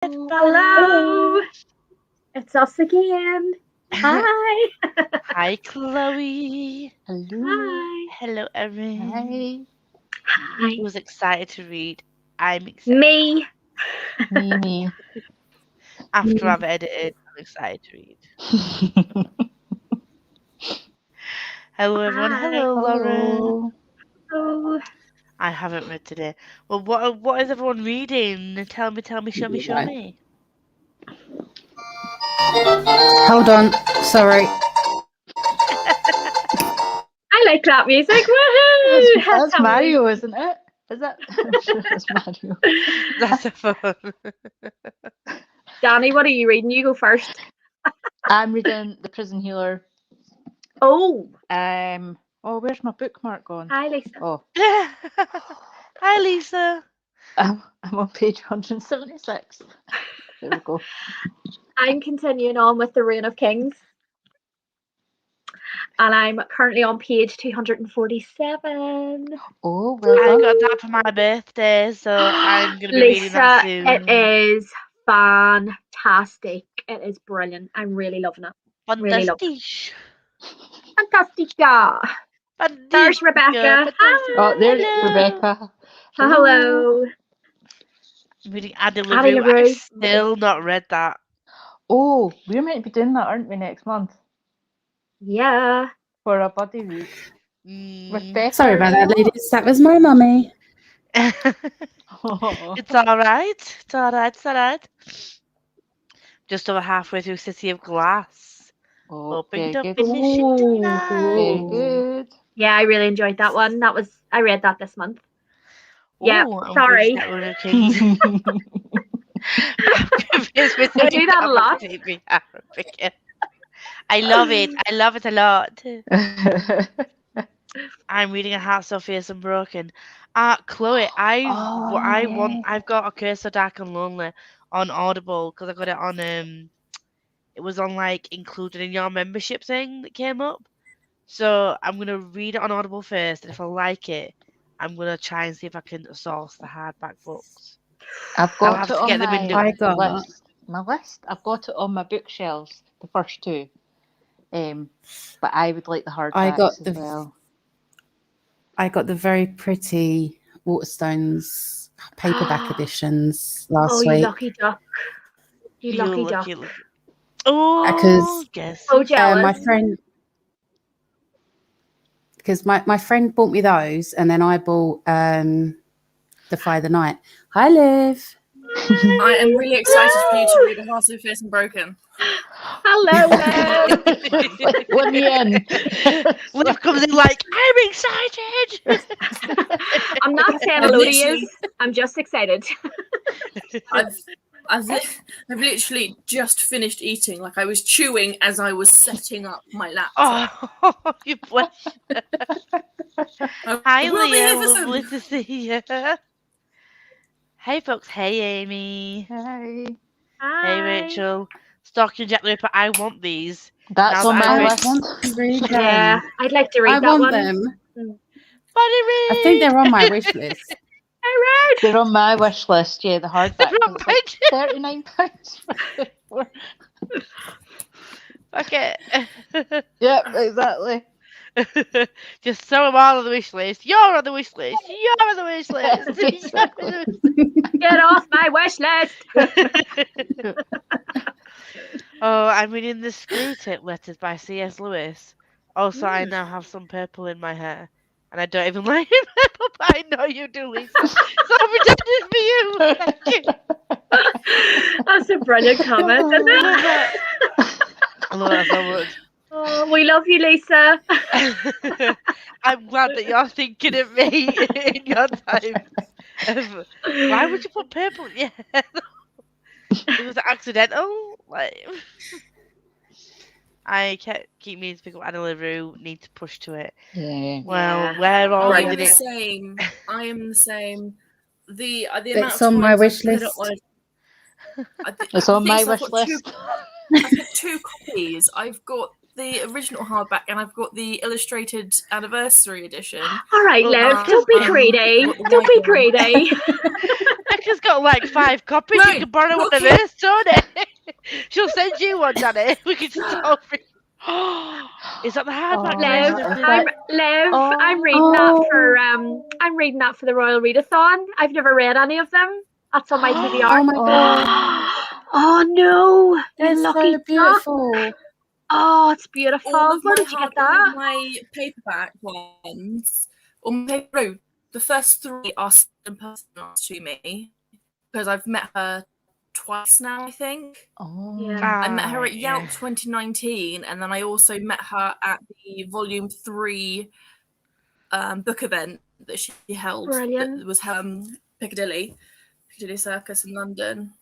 Hello. It's us again. Hi. Hi, Chloe. Hello. Hi. Hello, Erin. Hi. Hi. Who's excited to read? I'm excited. Me. Me. After I've edited, I'm excited to read. Hello, everyone. Hi. Hello, Lauren. Hello. Oh, I haven't read today. Well, what is everyone reading? Tell me, show me. Hold on, sorry. I like that music. Woohoo! That's Mario, isn't it? Is that? I'm sure it's Mario. That's a fun. Danny, what are you reading? You go first. I'm reading The Prison Healer. Oh. Oh, where's my bookmark gone? Hi, Lisa. Oh, Hi, Lisa. I'm on page 176. There we go. I'm continuing on with The Reign of Kings. And I'm currently on page 247. Oh, well I done. got that for my birthday, so I'm going to be reading that soon. Lisa, it is fantastic. It is brilliant. I'm really loving it. Really love it. Fantastica. There's Rebecca. Hi. Oh, there's Hello. Rebecca. Hello. I'm reading Addie Addie LaRue. LaRue. I've still not read that. Oh, we're meant to be doing that, aren't we, next month? Yeah. For a buddy read. With Becca. Sorry about that, ladies. That was my mummy. It's all right. It's all right. Just over halfway through City of Glass. Oh, Hoping very to good. finish it tonight. Very good. Yeah, I really enjoyed that one. I read that this month. Yeah, Ooh, I'm sorry. good at Ruin of Kings. I do that a lot. I love it. I love it a lot. I'm reading A Heart So Fierce and Broken. Chloe, I've got A Curse So Dark and Lonely on Audible because I got it on it was on like included in your membership thing that came up. So I'm gonna read it on Audible first, and if I like it, I'm gonna try and see if I can source the hardback books. I've I'll got have it to on get them in the list. My list. I've got it on my bookshelves, the first two. But I would like the hardbacks as well. I got the very pretty Waterstones paperback editions last you week. lucky duck. You lucky duck. Oh, because yes. So jealous. my friend, because my friend bought me those, and then I bought Defy the Night. Hi, Liv. I am really excited for you to read A Heart So Fierce and Broken. Hello, Liv. Let me in. Liv comes in like, I'm excited. I'm not saying hello to you. I'm just excited. I've literally just finished eating. Like I was chewing as I was setting up my laptop. Oh, you bless. Hi, Leah. Lovely to see you. Hey, folks. Hey, Amy. Hi. Hey, Rachel. Stalking Jack the Ripper. I want these. That's on my list. Yeah, I'd like to read that one. I want them. I think they're on my wish list. They're on my wish list. Yeah, the hardback. Like £39. Okay. Yep, exactly. Just throw them all on the wish list. You're on the wish list. You're on the wish list. Get off my wish list. Oh, I'm reading The Screw Tip Letters by C.S. Lewis. Also, I now have some purple in my hair. And I don't even like purple, but I know you do, Lisa. So I'm pretending for you. Thank you. That's a brilliant comment, isn't it? I love that so much. Oh, we love you, Lisa. I'm glad that you're thinking of me in your time. Why would you put purple in your hair? It was accidental. Like, I keep meaning to pick up Addie LaRue. Need to push to it. Yeah. Well, we're all I'm reading the it. same. I am the same. The amount It's of on my times wish I've put list. It's on my wish list. I've got two copies. I've got the original hardback and I've got the illustrated anniversary edition. All right, Liv, don't be greedy. Don't be greedy. Becca's got like 5 copies. No, You can borrow one of okay. hers, Tony. She'll send you one, Danny. We can just all read. Is that the hardback Liv, version? is I'm that- Liv. Oh. I'm reading that for I'm reading that for the Royal Readathon. I've never read any of them. That's on my TBR. Oh my god, Oh no, you it's lucky so duck. beautiful. Oh, it's beautiful. All of Where my did you get all of that? my paperback ones, or my no, the first 3 are in person to me because I've met her twice now, I think. Oh. Yeah. I met her at yeah. Yount 2019, and then I also met her at the Volume 3 book event that she held. Brilliant. That was Piccadilly Circus in London.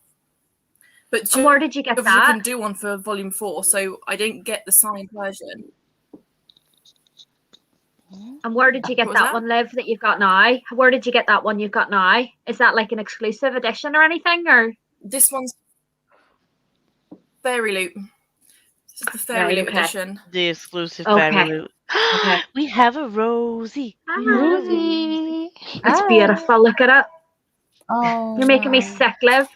But And where did you get you that? couldn't do one for Volume 4, so I didn't get the signed version. And where did you get What was that that? one, Liv, that you've got now? Where did you get that one you've got now? Is that like an exclusive edition or anything? Or This one's Fairy Loot. This is the Fairy Right, Loot okay. edition. The exclusive Okay. Fairy Loot. Okay. We have a Rosie. Rosie. It's Hi. beautiful. Look at it. Oh, You're making me wow. sick, Liv.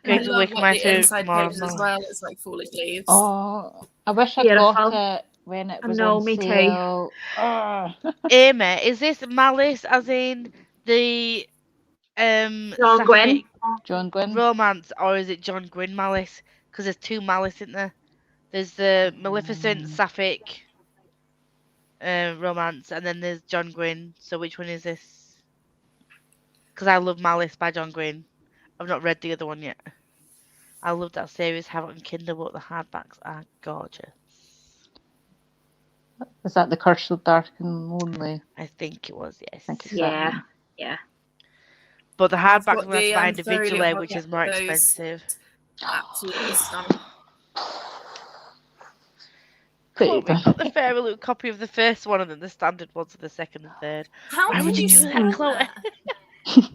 And I Great to love wake like, my the food inside tomorrow pages as morning. well. It's like foolish leaves. Oh, I wish I Beautiful. got it when it I was know, on me too. sale. Oh. Amy, is this Malice as in the John Gwyn. sapphic John Gwyn. romance, or is it John Gwyn Malice? Because there's 2 Malice in there. There's the Maleficent sapphic romance, and then there's John Gwyn. So which one is this? Because I love Malice by John Gwyn. I've not read the other one yet. I love that series. Have it on Kindle, but the hardbacks are gorgeous. Is that The Curse of Dark and Lonely? I think it was, yes. I think it's Yeah. that. Yeah. But the I've hardbacks got are to the, buy Fairy Loot individually, which hardback is more of those. expensive. Absolutely stunning. Cool, we've got the Fairy Loot copy of the first one and then the standard ones of the second and third. How Why can would you do spell that, Chloe? that?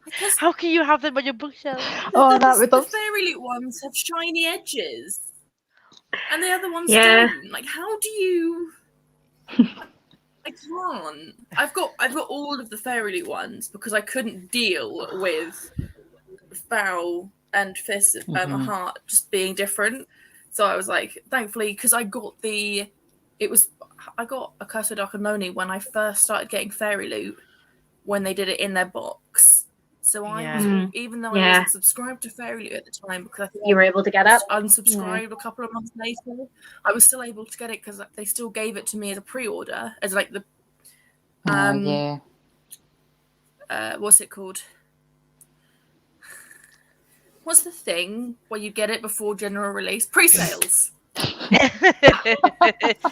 Because How can you have them on your bookshelf? Oh, that would the have. Fairy Loot ones have shiny edges, and the other ones Yeah. don't. Like, how do you? I can't. I've got all of the Fairy Loot ones because I couldn't deal with Foul and Fist of Mhm. Heart just being different. So I was like, thankfully, because I got I got A Curse of Dark and Lonely when I first started getting Fairy Loot when they did it in their box. So I was, Yeah. even though I Yeah. wasn't subscribed to Fairy Loot at the time because I think You were able to get it. unsubscribed a couple of months later, I was still able to get it because they still gave it to me as a pre-order, as like the Yeah. what's it called? What's the thing where you get it before general release? Pre-sales.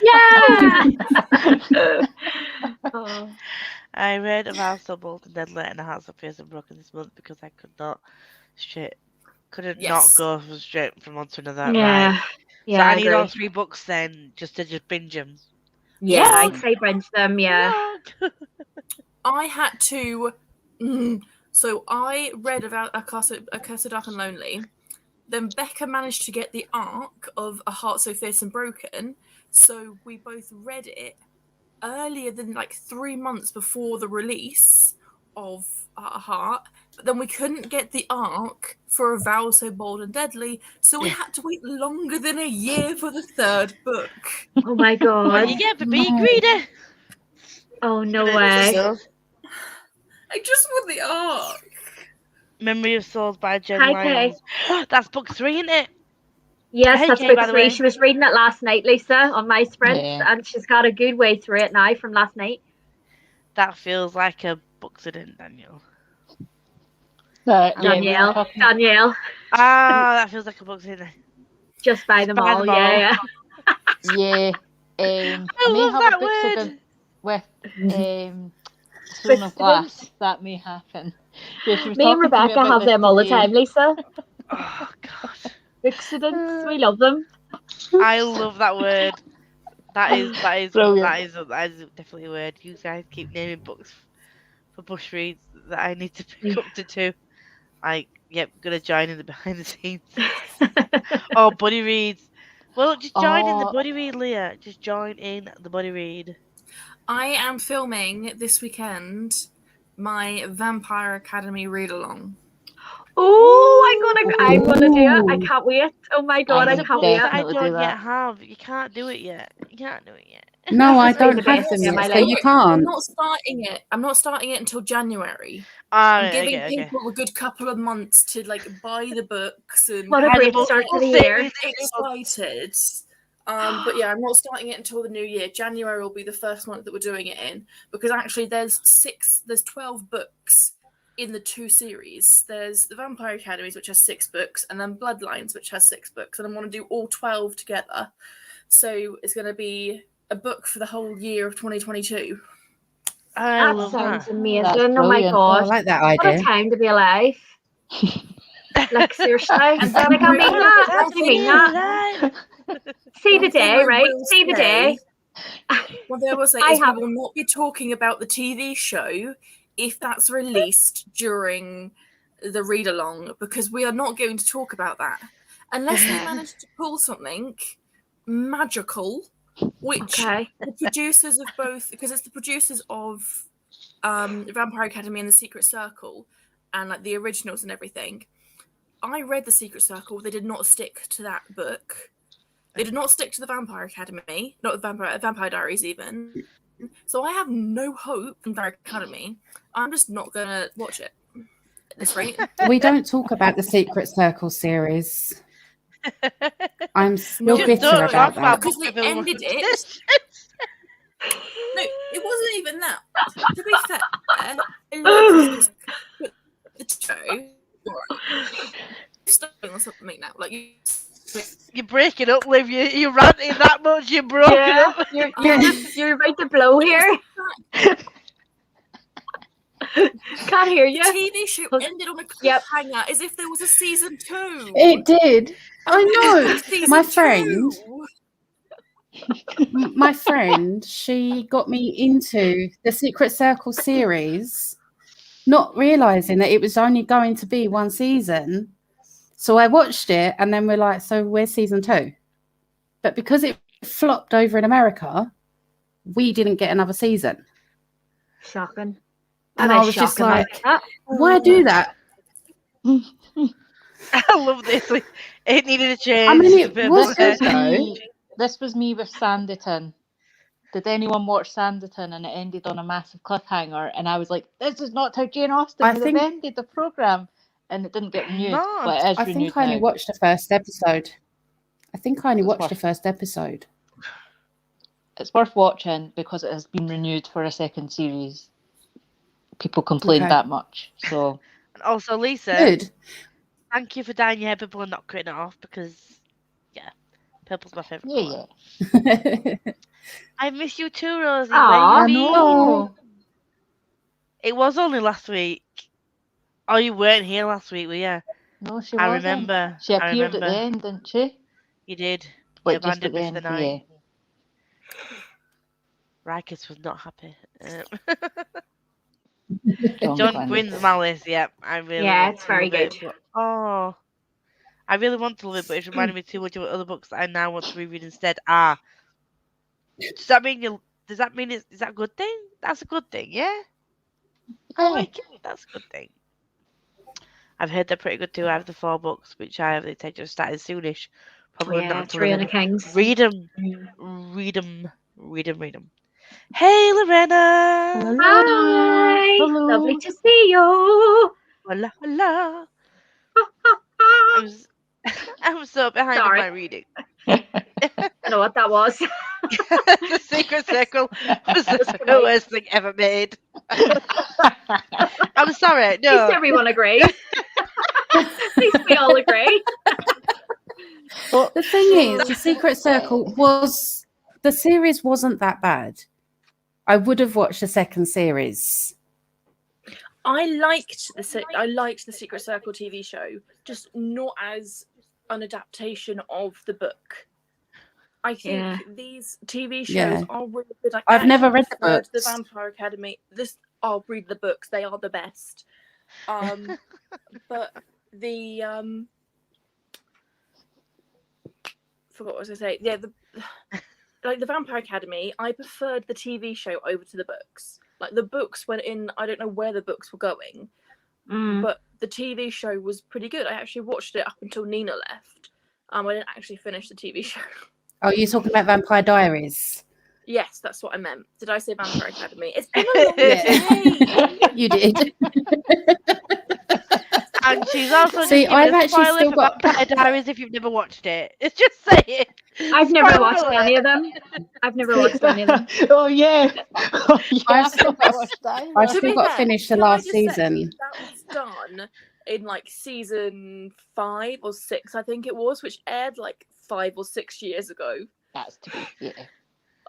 Yeah. Oh. I read of House of Bolt and Deadly and a House of Fierce and Broken this month because I couldn't Yes. not go straight from one to another. Yeah. Right. Yeah. So I I need agree. all 3 books then just to binge them. Yeah, Yeah. I'd say binge them. Yeah. I had to. So I read about A Curse of Dark and Lonely. Then Becca managed to get the arc of A Heart So Fierce and Broken. So we both read it earlier than like 3 months before the release of A Heart. But then we couldn't get the arc for A Vow So Bold and Deadly. So we had to wait longer than a year for the 3rd book. Oh my What god. you get for being greedy? Oh no Good way. stuff. I just want the arc. Memory of Souls by Jen Hi, Kay. Lyons. That's book 3, isn't it? Yes, Hey, that's Kay, by book the 3. way. She was reading it last night, Lisa, on my sprint, Yeah. and she's got a good way through it now from last night. That feels like a booksident, Daniel. Yeah, we were Danielle, talking- Danielle, Ah, that feels like a booksident. just buy them Buy all. them all. Yeah, Yeah. I I may love have that a book word. event with Throne of Glass. That may happen. Yeah, she was Me and talking to Rebecca about have this them all the today. time, Lisa. Oh, God. Accidents, we love them. I love that word. That is Brilliant. that is definitely a word. You guys keep naming books for bush reads that I need to pick up to too. Like, yep, gonna join in the behind the scenes. Oh, buddy reads. Well, just join in the Oh. buddy read, Leah. Just join in the buddy read. I am filming this weekend my Vampire Academy read along. Oh, I'm gonna do it. I can't wait. Oh my god, I would can't Books wait. that I definitely do don't that. yet have. You can't do it yet. You can't do it yet. No, I This has been don't the have best them day of yet, my so life. you I'm can't. not starting it. I'm not starting it until January. Ah, I'm right, giving okay. people a good couple of months to like buy the books and What a Buy the great book. start to the Save year. me 6 months. excited. But yeah, I'm not starting it until the new year. January will be the first month that we're doing it in, because actually there's 12 books in the 2 series. There's the Vampire Academies, which has 6 books, and then Bloodlines, which has 6 books, and I want to do all 12 together. So it's going to be a book for the whole year of 2022. I That love sounds that. amazing. That's Oh my brilliant. Oh, I god. like that What a idea. time to be alive. Like seriously. And then Like I mean we're- that. I that's actually mean that. See the One thing day, I right? will See the day. One thing I will say I is have- we will not be talking about the TV show if that's released during the read along, because we are not going to talk about that unless we Okay. manage to pull something magical, which Okay. the producers of both, because it's the producers of Vampire Academy and The Secret Circle and like the originals and everything. I read The Secret Circle. They did not stick to that book. They did not stick to the Vampire Academy, not the Vampire Diaries even. So I have no hope in Vampire Academy. I'm just not gonna watch it at this rate. We don't talk about the Secret Circle series. I'm still No, bitter don't about talk that. about because they Book of ended it. Illusions. No, it wasn't even that. To be fair, I loved the show. Starting on something now, like you. You're breaking up, Liv. You're ranting that much. You're broken Yeah, up. you're about to blow here. Can't hear The you. TV show ended on a cliffhanger as if there was a season 2. It did. I know. Season My 2. friend, my friend, she got me into the Secret Circle series, not realizing that it was only going to be 1 season. So I watched it, and then we're like, so where's season 2? But because it flopped over in America, we didn't get another season. Shocking. And That I is was just shocking, like, that. why do that? I love this. It needed a change. I mean, it But- was This good was though. this was me with Sanditon. Did anyone watch Sanditon and it ended on a massive cliffhanger? And I was like, this is not how Jane Austen I would think- have ended the programme. And it didn't get renewed. No, But it is I renewed think I only now. watched the first episode. It's worth watching because it has been renewed for a second series. People complained Okay. that much. So And also, Lisa, Good. thank you for dyeing your hair purple and not cutting it off because, yeah, purple's my favourite yeah, colour. yeah. I miss you too, Rosie. Aw, Where you been? no. It was only last week. Oh, you weren't here last week, were you? No, she I wasn't. remember. She I appeared at remember. the end, didn't she? You did. Like You just at abandoned the me for end. the night. Yeah. Rikus was not happy. John John Quinn. Quinn's Malice, yeah. I really Yeah, want it's to very love it, good. but- oh. I really want to love it, but it's reminding me too much of other books that I now want to reread instead. Does that mean is that a good thing? That's a good thing, yeah? I like it. That's a good thing. I've heard they're pretty good too. I have the 4 books, which I have the intention of starting soonish. Probably Yeah, not Three of the until Kings. read them. Hey, Lorena! Hi. Hello. Lovely to see you. Hola, hola. I'm so behind Sorry. in my reading. I know what that was. The Secret Circle was the worst thing ever made. I'm sorry. At least No, everyone agrees. At least we all agree. Well, The thing is, the Secret Circle the series wasn't that bad. I would have watched the second series. I liked the Secret Circle TV show, just not as an adaptation of the book. I think Yeah. these TV shows Yeah. are really good. I I've never read the preferred books. The Vampire Academy. I'll read the books; they are the best. But the forgot what I was going to say. Yeah, the Vampire Academy. I preferred the TV show over to the books. Like the books went in. I don't know where the books were going, but the TV show was pretty good. I actually watched it up until Nina left. I didn't actually finish the TV show. Oh, you're talking about Vampire Diaries? Yes, that's what I meant. Did I say Vampire Academy? It's been a long day. You did. And she's also See, just I've giving a actually spoiler still for got- Vampire Diaries if you've never watched it. It's just saying. I've never Spoiler watched alert. any of them. I've never watched any of them. Oh yeah. Oh, yeah. I've still got- I've To still be got to fair, finish the can I last just say, season. that was done in like season 5 or 6, I think it was, which aired like 5 or 6 years ago. That's to be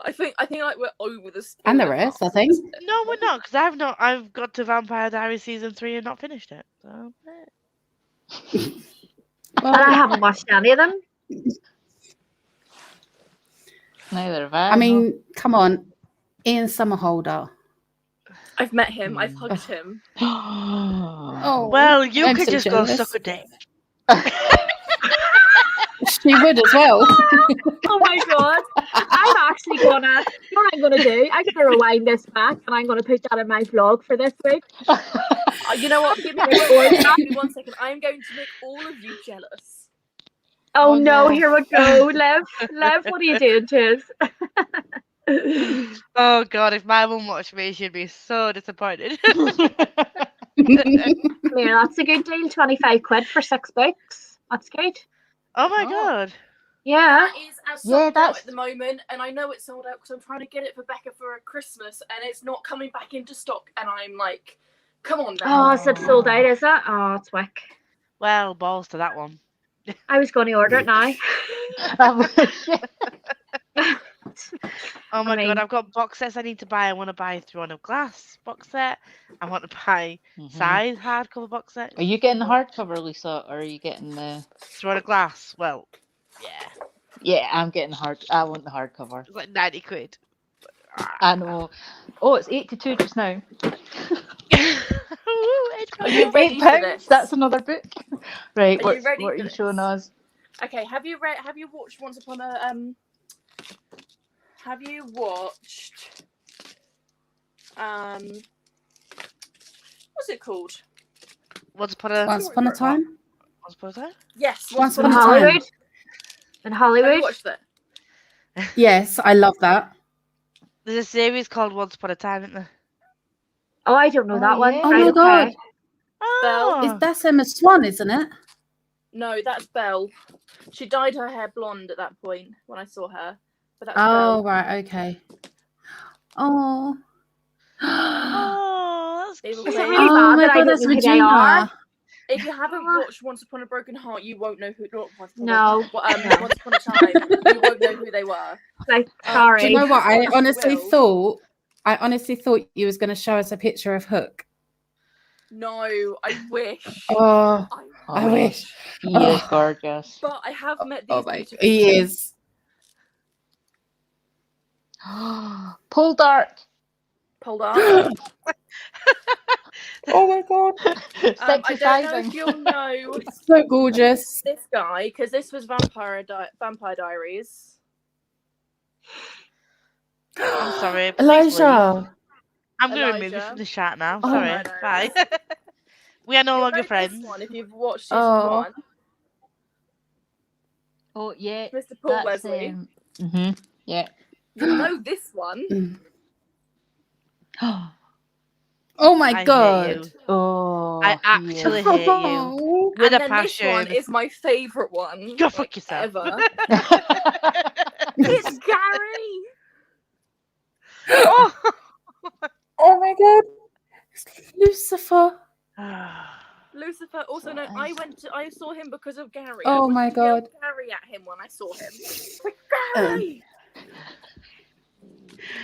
I think like we're over the And the spoiler rest, I part. think. No, we're not, because I've got to Vampire Diaries season 3 and not finished it. So, And I Well, haven't watched any of them. Neither have I. I mean, come on. Ian Somerhalder. I've met him. I've hugged him. no. Oh, well, you I'm could so just jealous. go suck a dick. She would as well. Oh my god. I'm actually gonna, you know what I'm gonna do? I'm gonna rewind this back and I'm gonna put that in my vlog for this week. You know what? Give me Give me 1 second. I'm going to make all of you jealous. Oh, Oh, no, no. here we go. Liv, what are you doing to us? Oh god, if my mum watched me, she'd be so disappointed. Here, that's a good deal. 25 quid for 6 books. That's good. Oh my Oh. god. Yeah. That is as Yeah, sold out that's- at the moment, and I know it's sold out because I'm trying to get it for Becca for a Christmas, and it's not coming back into stock. And I'm like, come on now. Oh, is it sold out, is it? Oh, it's wick. Well, balls to that one. I was going to order it now. Oh my mean- god, I've got box sets I need to buy. I want to buy a Throne of Glass box set. I want to buy size hardcover box set. Are you getting the hardcover, Lisa, or are you getting the? Throne of Glass. Well, yeah, Yeah, I'm getting I want the hardcover. it's like 90 quid. I know. Oh, it's 82 just now. Are you ready for £8. this? That's another book. Right. Are you What ready are for you this? showing us? Okay, have you watched Once Upon a Have you watched what's it called? Once upon a Once upon a time. Once upon a time. Yes, Once In upon a Hollywood. time. In Have Hollywood. you watched that? Yes, I love that. There's a series called Once Upon a Time, isn't there? Oh, I don't know Oh, that one. yeah. Oh Right, my god. okay. Oh, That's Emma Swan, isn't it? No, that's Belle. She dyed her hair blonde at that point when I saw her. But that's Oh, Belle. right, okay. Oh. oh, that's It was cute. Is it Oh really Oh bad my that I god, don't that's know who they are? Regina. If you haven't watched Once Upon a Broken Heart, you won't know who. Not Once Upon No. Once Upon a Time, you won't know who they were. Like, Do sorry. Do you know what? I Yes, you honestly will. thought you was going to show us a picture of Hook. No, I wish. Oh, I I wish. He is Oh. gorgeous. But I have met these Oh my, beautiful he people. is. Pull dark. Hold on. Oh my god, I don't know Sexy if you'll know so gorgeous. this guy because this was Vampire Diaries. I'm sorry. please leave. Elijah. I'm going to remove you Elijah. from the chat now. Oh Sorry. my Bye. We are no You'll longer know this friends. one if you've watched season Oh. 1. Oh yeah. Mr. Paul That's Wesley. Yeah. You know this one. Oh my I hate god. you. Oh. I he is- actually hate you. Oh. With and a then this one passion. is my favourite one. Go fuck yourself. Ever. It's Gary. Oh. Oh my god. Lucifer. Lucifer. Also, no, I saw him because of Gary. Oh I wanted my to yell god. Gary at him when I saw him. Like, Gary.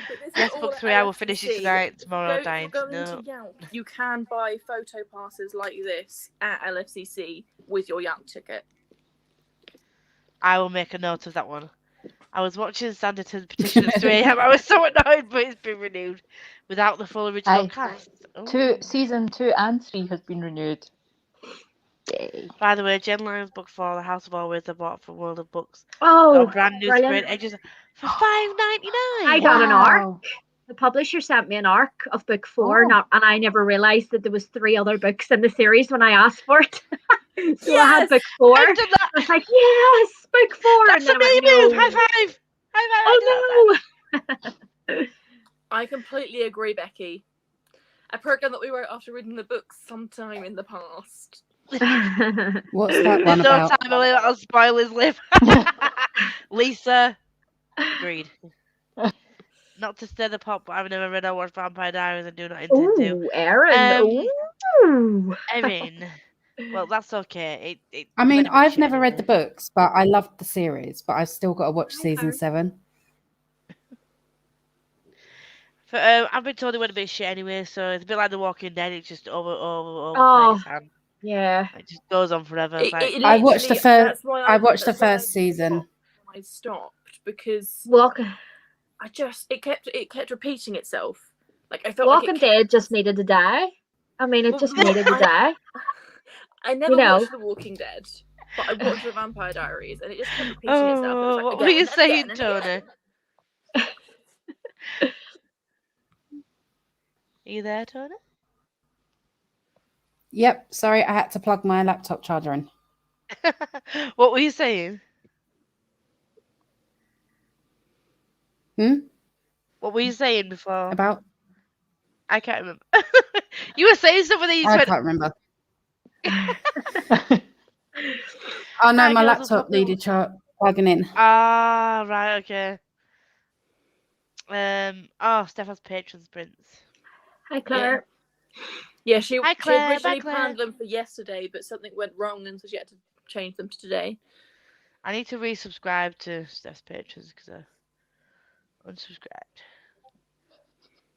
But this is Yes, all book at 3. I will finish it LFCC. tonight. Tomorrow, Go, dying go to into know. Yelp. You can buy photo passes like this at LFCC with your Yelp ticket. I will make a note of that one. I was watching Sanditon Petition at 3 a.m. I was so annoyed, but it's been renewed without the full original Aye. cast. Oh. Season 2 and 3 has been renewed. Yay. By the way, Jen Lyons book 4, The House of Always, I bought from World of Books. Oh, Got a brand new brilliant. Spirit Edges for $5.99. I got an arc. the publisher sent me an arc of book 4, Oh. and I never realised that there was 3 other books in the series when I asked for it. So I had Yes! book 4. I've done that. I was like, yes, book 4. That's a and then I me went, move. no. High five. High five. Oh no. I completely agree, Becky. A program that we wrote after reading the book sometime in the past. What's that There's one no about? time I'll spoil his live. Lisa, agreed. Not to stir the pot, but I've never read or watched Vampire Diaries and do not intend to. Ooh, Erin. Ooh. Erin, well, that's okay. I mean, went a bit I've shit never read the anyway. books, but I loved the series. But I've still got to watch season Okay. 7. I've been told it went a bit shit anyway, so it's a bit like The Walking Dead. It's just over Oh. and Yeah. it just goes on forever. It's like, I watched the literally- first. that's why I watched the that's why I first season. I stopped because Walking it kept repeating itself. Like I felt like Walking it Dead just needed to die. I mean, it Well, just needed to die. I never know. watched The Walking Dead, but I watched The Vampire Diaries, and it just kept repeating itself. It was like, what were you again and saying, again and Tony? again. Are you there, Tony? Yep. Sorry, I had to plug my laptop charger in. What were you saying? Hmm? What were you saying before? About? I can't remember. You were saying something that you I went. can't remember. Oh no, Hi, my girls, what's laptop up? needed plugging in. Ah, right, okay. Oh, Stefan's patrons, Prince. Hi, Claire. Yeah, she Hi, Claire. originally Bye, Claire. planned them for yesterday, but something went wrong, and so she had to change them to today. I need to resubscribe to Steph's patrons because I unsubscribed.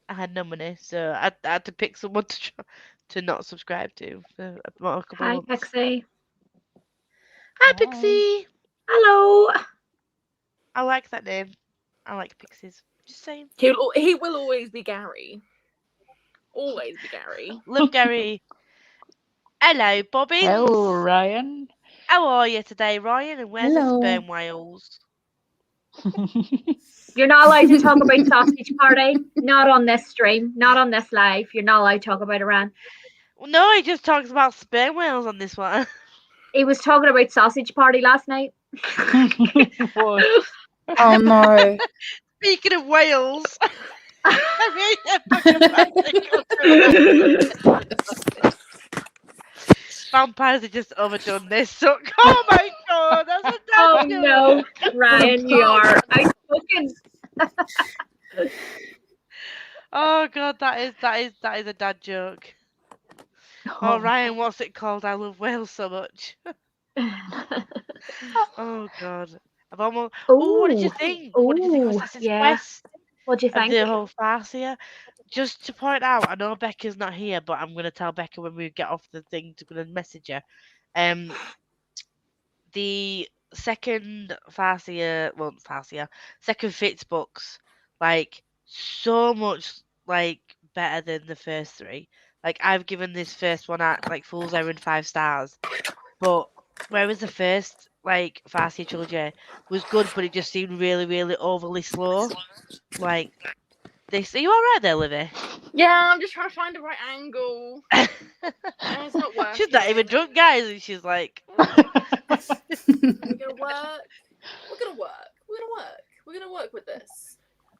I had no money, so I had to pick someone to not subscribe to for a couple Hi, of months. Pixie. Hi, Hi. Pixie. Hello. I like that name. I like pixies. Just saying. He will always be Gary. Always be Gary. Love Gary. Hello, Bobby. Hello, Ryan. How are you today, Ryan? And where's Hello. the sperm whales? You're not allowed to talk about Sausage Party. Not on this stream. Not on this live. You're not allowed to talk about Iran. Well, no, he just talks about sperm whales on this one. He was talking about Sausage Party last night. What? Oh no. Speaking of whales, vampires have just overdone this. So, oh my god, that's a dad Oh joke. no, Ryan, you are outspoken. Oh god, that is a dad joke. Oh Ryan, what's it called? I love whales so much. Oh god, I've almost. Oh, what did you think? What did you think of Ooh, Assassin's yeah. Quest? What do you And think? the whole farce here. Just to point out, I know Becca's not here, but I'm gonna tell Becca when we get off the thing to gonna message her. The second second Fitz books, like so much like better than the first 3. Like I've given this first one at like Fool's Errand 5 stars, but whereas the first like Farseer trilogy was good, but it just seemed really, really overly slow. Like this, are you all right there, Livy? Yeah, I'm just trying to find the right angle. It's not working. She's not even drunk, guys, and she's like, We're gonna work. We're gonna work. We're gonna work. We're gonna work with this.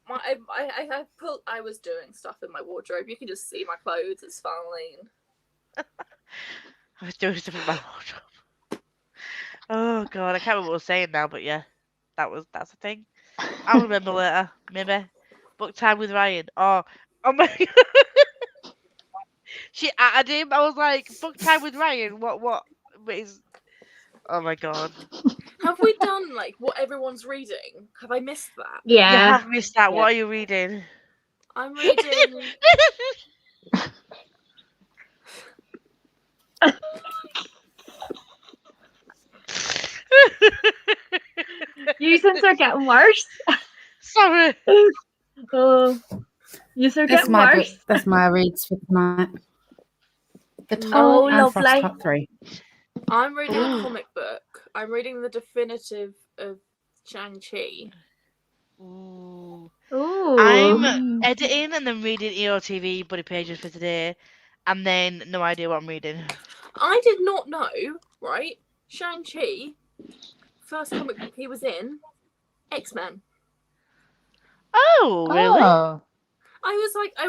I was doing stuff in my wardrobe. You can just see my clothes. It's fine. I was doing something in my wardrobe. Oh god, I can't remember what I was saying now, but yeah, that's a thing. I'll remember later, maybe. Book time with Ryan. Oh my god. She added him. I was like, book time with Ryan. What is? Oh my god. Have we done like what everyone's reading? Have I missed that? You Yeah. have missed that. Yeah. What are you reading? I'm reading. Usins are getting worse. Sorry. Oh, yous are That's getting my book. worse. That's my reads for tonight. The Oh, Toll and lovely. Frostcut 3. I'm reading a Ooh. comic book. I'm reading the definitive of Shang-Chi. Ooh. Ooh. I'm editing and then reading EOTV buddy pages for today, and then no idea what I'm reading. I did not know, right? Shang-Chi, first comic book he was in, X-Men. Oh, really? Oh. I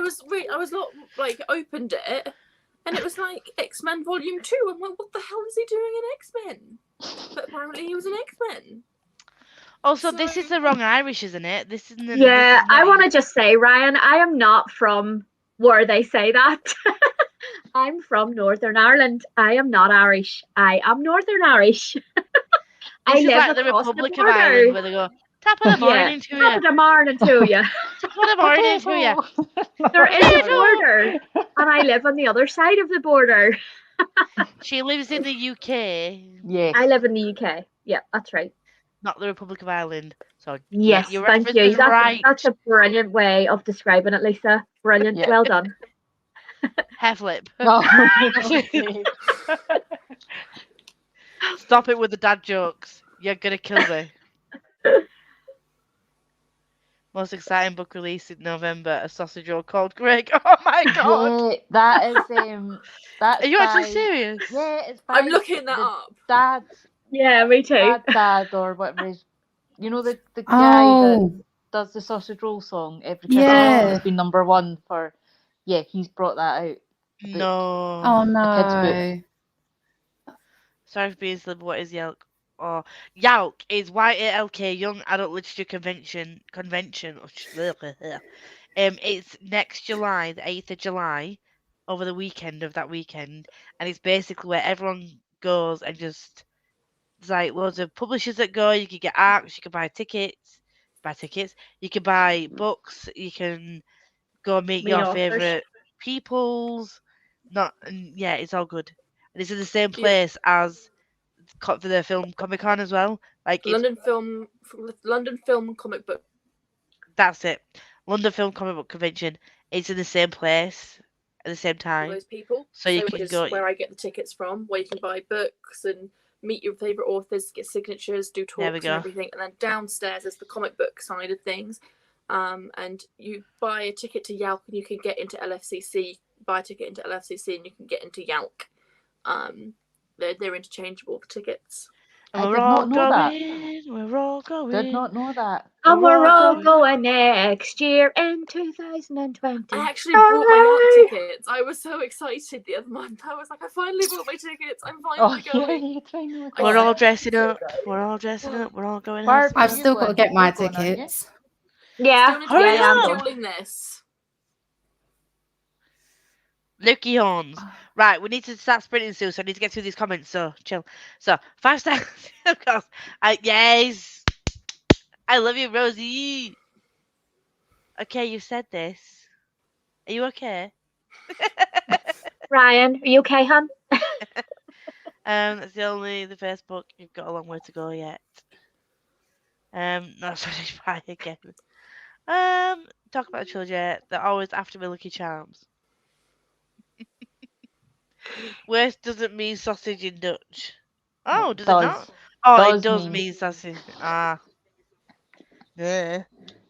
was not like opened it, and it was like X-Men Volume 2. I'm like, what the hell is he doing in X-Men? But apparently he was in X-Men. Also, this is the wrong Irish, isn't it? This isn't. Yeah, I want to just say, Ryan, I am not from where they say that. I'm from Northern Ireland. I am not Irish. I am Northern Irish. This is like the across Republic the of Ireland, border. where they go, top of the morning to Top you. of the morning to you. Top of the morning to you. There is a border, and I live on the other side of the border. She lives in the UK, Yes. I live in the UK. Yeah, that's right. not the Republic of Ireland. So Yes, your thank reference you. is right. That's a brilliant way of describing it, Lisa. Brilliant. Yeah. Well done. Hair flip. No. Stop it with the dad jokes. You're gonna kill me. Most exciting book release in November, a sausage roll called Greg. Oh my god. Yeah, that is that's Are you actually by- serious? Yeah, it's by I'm looking that the up. Dad's Yeah, me too. dad or whatever is, you know, the guy that Oh, does the sausage roll song every Christmas. Yeah. It's been #1 for, yeah, he's brought that out. No. oh kid's no. Sorry for being slim, but what is Yelk? Oh, YALC is YALK, Young Adult Literature Convention. It's next July, the 8th of July, over the weekend of that weekend, and it's basically where everyone goes and just, there's like loads of publishers that go. You can get arcs, you can buy tickets, you can buy books, you can go meet Meet your authors. favorite peoples. Yeah, it's all good. And it's in the same Yeah. place as for the film Comic Con as well. Like London Film Comic Book. that's it. London Film Comic Book Convention. It's in the same place at the same For time. those people. So you which can is go. where I get the tickets from, where you can buy books and meet your favourite authors, get signatures, do There we talks go. and everything. And then downstairs is the comic book side of things. And you buy a ticket to YALC and you can get into LFCC, buy a ticket into LFCC and you can get into YALC. They're interchangeable, the tickets. And I we're did all not know that. going. We're all going. Did not know that. And We're we're all all going next year in 2020. I actually bought my YALC tickets. I was so excited the other month. I was like, I finally bought my tickets. I'm Oh, finally yeah, going. you finally I We're said- all dressing up. We're all dressing up. We're all going. Barb, house I've you still got to going? get my You're going, aren't you? tickets. Yeah, Still need to Hurry get up. into dueling this. Lukey Horns. Right, we need to start sprinting soon, so I need to get through these comments, so chill. So, 5 stars, of course. Yes! I love you, Rosie! Okay, you said this. Are you okay? Ryan, are you okay, hon? That's the Facebook. You've got a long way to go yet. No, sorry, try again. Talk about the trilogy. They're always after me, Lucky Charms. Wurst doesn't mean sausage in Dutch. Oh, does it not? Oh, it does mean sausage. Ah. Yeah.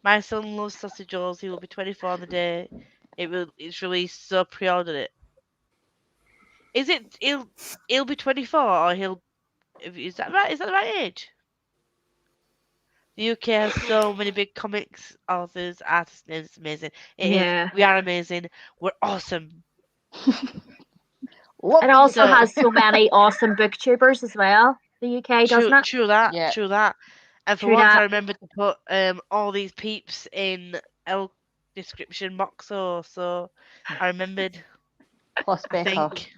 My son loves sausage rolls. He will be 24 on the day it's released, so pre-order it. Is it? He'll be 24, or is that right? Is that the right age? The UK has so many big comics, authors, artists names. It's amazing. It is. Yeah. We are amazing. We're awesome. It also has so many awesome booktubers as well. The UK, doesn't it? True that. Yeah. True that. And for True once, I that. remembered to put all these peeps in L description box, so I remembered. Plus I Becca. think.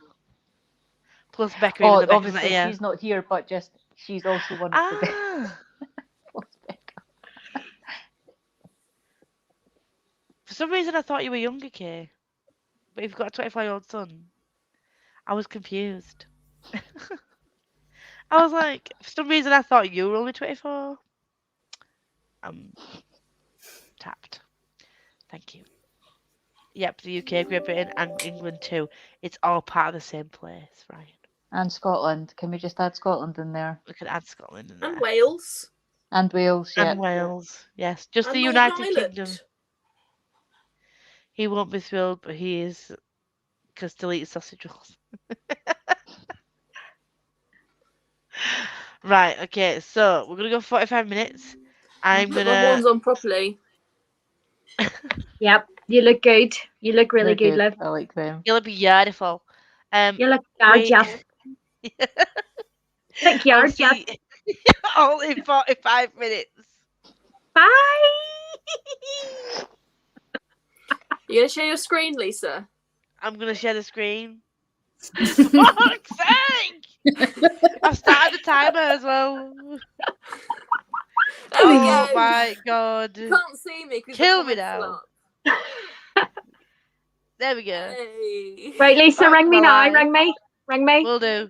Plus Becca, even Oh, though Becca's obviously not here. she's not here, but just she's also one of the best. Ah, Plus Becca. for some reason I thought you were younger, Kay. But you've got a 24-year-old son. I was confused. I was like, for some reason I thought you were only 24. Tapped. Thank you. Yep, the UK, Great Britain, and England too. It's all part of the same place, Ryan. And Scotland. Can we just add Scotland in there? We could add Scotland in there. And Wales. And Wales, yeah. And Wales. Yes, just And the Northern United Kingdom. Ireland. He won't be thrilled, but he is, because still eats sausage rolls. Right, okay, so we're gonna go 45 minutes. I'm Put my gonna. horns on properly. Yep, you look good. You look really They're good, Liv. I like them. You'll be beautiful. You look Wait. gorgeous. Look I'll gorgeous. see all in 45 minutes. Bye. You gonna share your screen, Lisa? I'm gonna share the screen. Fuck's sake! I've started the timer as well. There we Oh go. my god. You can't see me because Kill me now. There we go. Hey. Right, Lisa, Back ring me now. alive. Ring me. Ring me. Will do.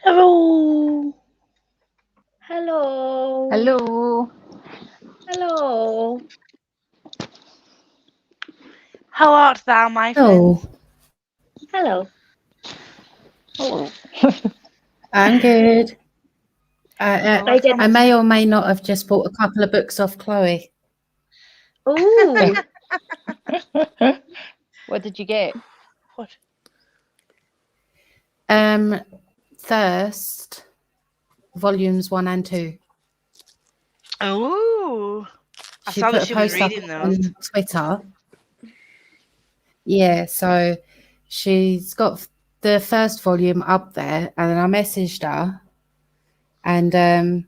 Hello. Hello. Hello. Hello. How art thou, my friend? Oh, Hello. Hello. I'm good. Well, I didn't. I may or may not have just bought a couple of books off Chloe. Ooh. What did you get? What? Thirst, volumes 1 and 2. Oh, I She saw put that a she was post up reading those. on Twitter. Yeah, so she's got the first volume up there, and then I messaged her, and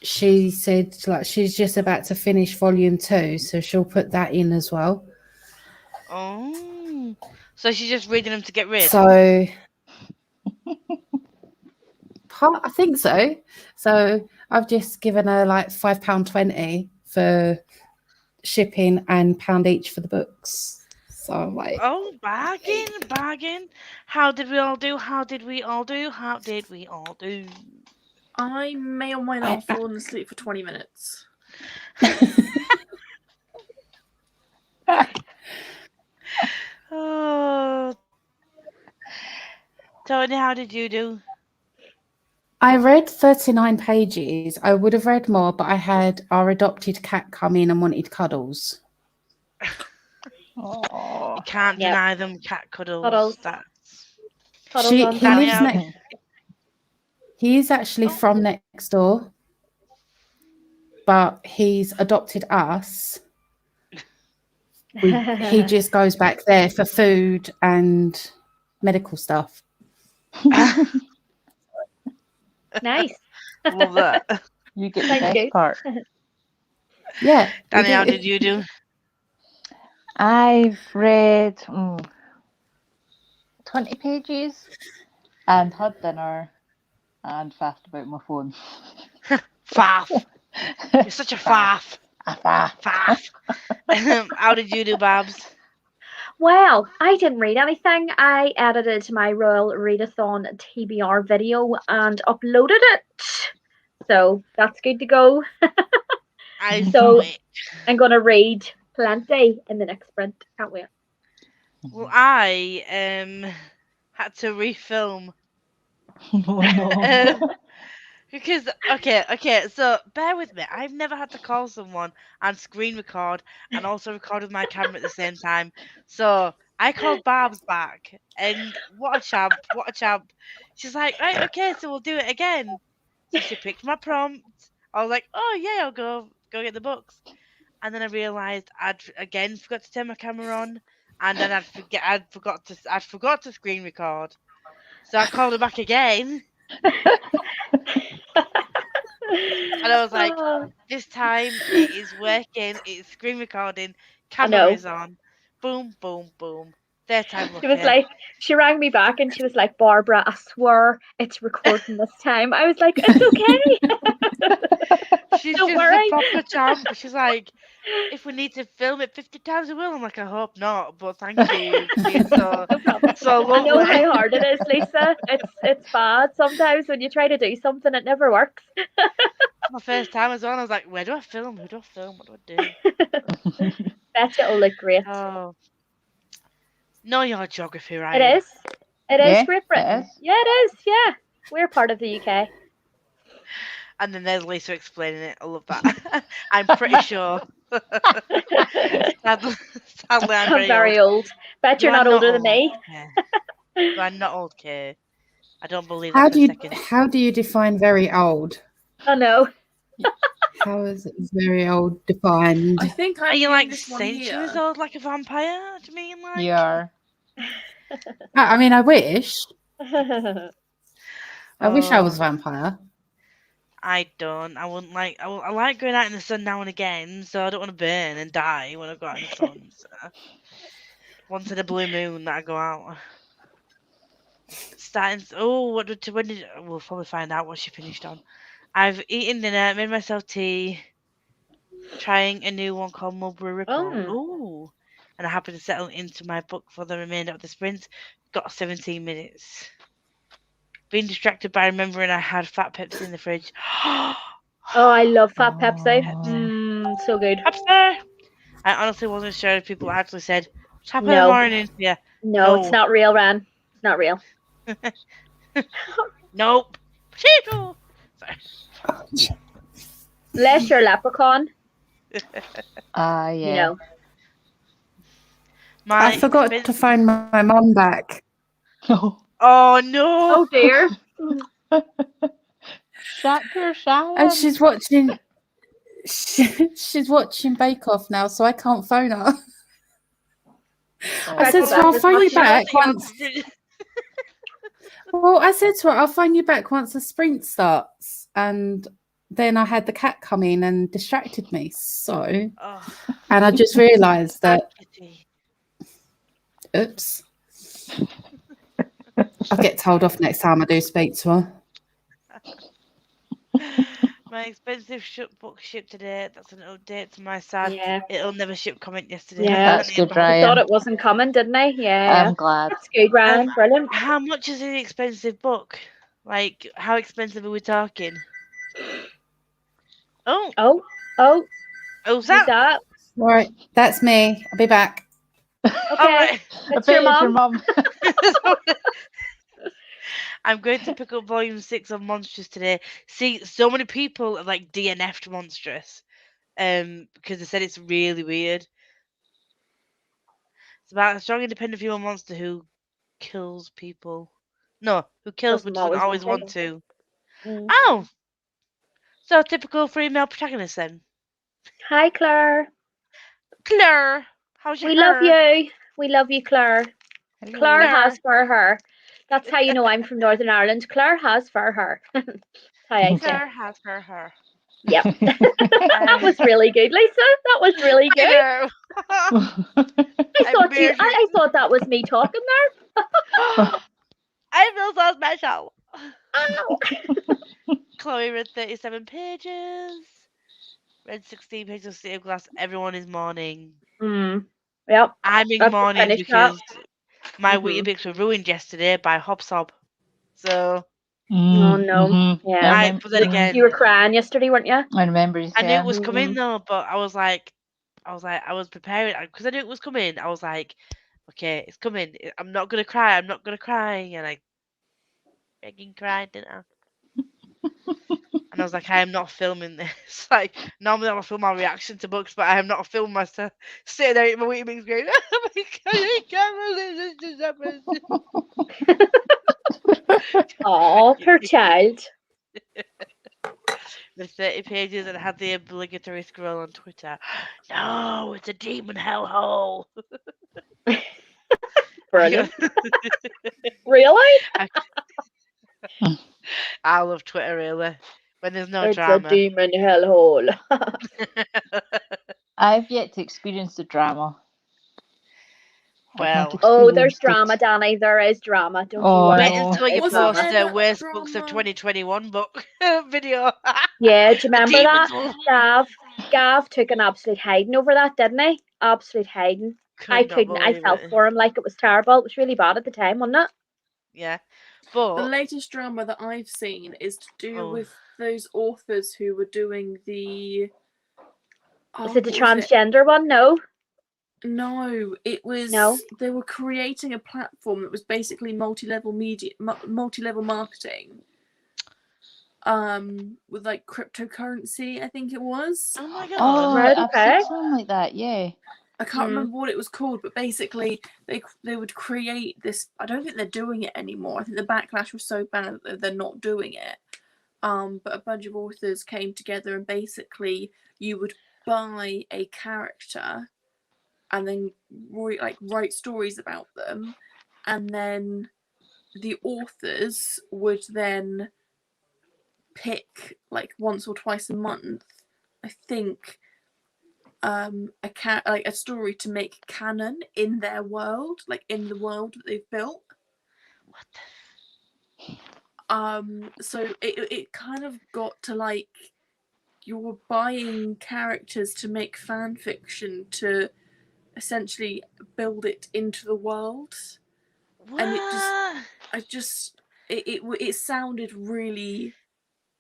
she said like she's just about to finish volume 2, so she'll put that in as well. Oh, so she's just reading them to get rid. So I think so. So I've just given her like £5.20 for shipping and £1 each for the books. So I'm like, Oh, bargain. How did we all do? How did we all do? How did we all do? I may or may not have fallen asleep for 20 minutes. Oh, Tony, how did you do? I read 39 pages. I would have read more, but I had our adopted cat come in and wanted cuddles. Oh. You can't Yep. deny them cat cuddles. Cuddles. That's Cuddles He on lives Danielle. next. He is actually from next door, but he's adopted us. He just goes back there for food and medical stuff. Nice. Love that. You get the Sounds best good. part. Yeah. we Danny, how do- did you do? I've read 20 pages and had dinner and faffed about my phone. Faff. You're such a faff. Faff. Faff. How did you do, Babs? Well, I didn't read anything. I edited my Royal Readathon TBR video and uploaded it. So that's good to go. I So- saw it. I'm going to read plenty in the next sprint. Can't wait. Well, I had to refilm Oh no. because okay, so bear with me. I've never had to call someone and screen record and also record with my camera at the same time. So I called Barb's back, and what a champ. She's like, right, okay, so we'll do it again. So she picked my prompt. I was like, oh yeah, I'll go get the books. And then I realised I'd again forgot to turn my camera on, and then I'd forgot to screen record. So I called her back again, and I was like, Oh, this time it is working. It's screen recording. I know. Camera is on. Boom, boom, boom. Third time lucky. she was like, she rang me back and she was like, Barbara, I swear it's recording this time. I was like, it's okay. She's don't just worry. a proper champ. She's like, if we need to film it 50 times, we will. I'm like, I hope not, but thank you for being so I know lovely. how hard it is, Lisa. It's bad sometimes when you try to do something, it never works. My first time as well. And I was like, where do I film? Who do I film? What do I do? Bet it'll look great. Oh, know your geography, right? It is. It is Yeah, Great it Britain. is. Yeah, it is. Yeah. We're part of the UK. And then there's Lisa explaining it. I love that. I'm pretty sure. Sadly, I'm I'm very very old. old. Bet you're You are not older than old. me. Yeah. You are not old, Kay. I don't believe How that for do a you second. how do you define very old? I know. How is very old defined? I think I'm Are you the like youngest one centuries here. old, like a vampire? Do you mean like? You are. I mean, I wish. I I wish I Oh, was a vampire. I don't. I wouldn't like. I like going out in the sun now and again, so I don't want to burn and die when I go out in the sun. So. Once in a blue moon that I go out. Starting. Oh, when did? We'll probably find out what she finished on. I've eaten dinner, made myself tea, trying a new one called Mulberry Report. Ooh. And I happened to settle into my book for the remainder of the sprint. Got 17 minutes. being distracted by remembering I had Fat Pepsi in the fridge. Oh, I love Fat Pepsi. Oh. So good. Pepsi! I honestly wasn't sure if people actually said, top of the No. morning. Yeah. No, it's not real, Ran. It's not real. Nope. Potato! Sorry. Unless you're a leprechaun, Yeah. you know. I forgot to phone my mum back. Oh no! Oh dear. Dr. Sharon. And she's watching. She's watching Bake Off now, so I can't phone her. I said to her, "I'll phone you back once." Well, I said to her, "I'll phone you back once the sprint starts," and then I had the cat come in and distracted me. So, and I just realised that. Oops. I'll get told off next time I do speak to her. My expensive book shipped today. That's an update to my sad. Yeah. It'll never ship comment yesterday. Yeah, That's good, I Ryan. thought it wasn't coming, didn't I? Yeah. I'm glad. That's good, Ryan. Brilliant. How much is an expensive book? Like, how expensive are we talking? Oh. Who's that? Right, that's me. I'll be back. Okay. That's your mom. I'm going to pick up volume 6 of Monstrous today. See, so many people have like DNF'd Monstrous, because they said it's really weird. It's about a strong, independent female monster who kills people. No, who kills but doesn't always want to. Oh, so typical female protagonist then. Hi, Claire. Claire, how's your We hair? love you. We love you, Claire. Hello. Claire has fur hair. That's how you know I'm from Northern Ireland. Claire has fur hair. That's how I say. Claire has her hair. Yep. That was really good, Lisa. That was really good. I I thought that was me talking there. I feel so special. Ow. Chloe read 37 pages. Read 16 pages of City of Glass. Everyone is mourning. Yep. I'm in That's the mourning finish because up. my Weetabix were ruined yesterday by Hopsob. So. Oh no. Yeah. But then again, you were crying yesterday, weren't you? I remember you I knew saying. it was coming though, but I was preparing because I knew it was coming. I was like, okay, it's coming. I'm not gonna cry. I'm not gonna cry, and I begging cried, didn't I? And I was like, I am not filming this. Like normally I film my reaction to books, but I am not filming myself sitting there eating my Weetabix going, oh my god, I can't believe this just happened. Oh, poor child. The 30 pages and I had the obligatory scroll on Twitter. No, it's a demon hellhole. Brilliant. Really? I love Twitter, really. When there's no it's drama. It's a demon hellhole. I've yet to experience the drama. Well, there's drama, Danny. There is drama. Don't you wait worry. until you post the worst books of 2021 book video. Yeah, do you remember that? Gav took an absolute hiding over that, didn't he? Absolute hiding. I couldn't. I felt for him like it was terrible. It was really bad at the time, wasn't it? Yeah, but the latest drama that I've seen is to do with those authors who were doing the. Was it the transgender one? No. No, it was. No. They were creating a platform that was basically multi-level marketing. With like cryptocurrency, I think it was. Oh my god! Oh, right, I've okay. seen something like that. Yeah. I can't remember what it was called, but basically they would create this. I don't think they're doing it anymore. I think the backlash was so bad that they're not doing it. But a bunch of authors came together and basically you would buy a character and then write stories about them, and then the authors would then pick like once or twice a month, I think, a story to make canon in their world, like in the world that they've built. What the? So it kind of got to like you're buying characters to make fan fiction to essentially build it into the world. What? And it sounded really.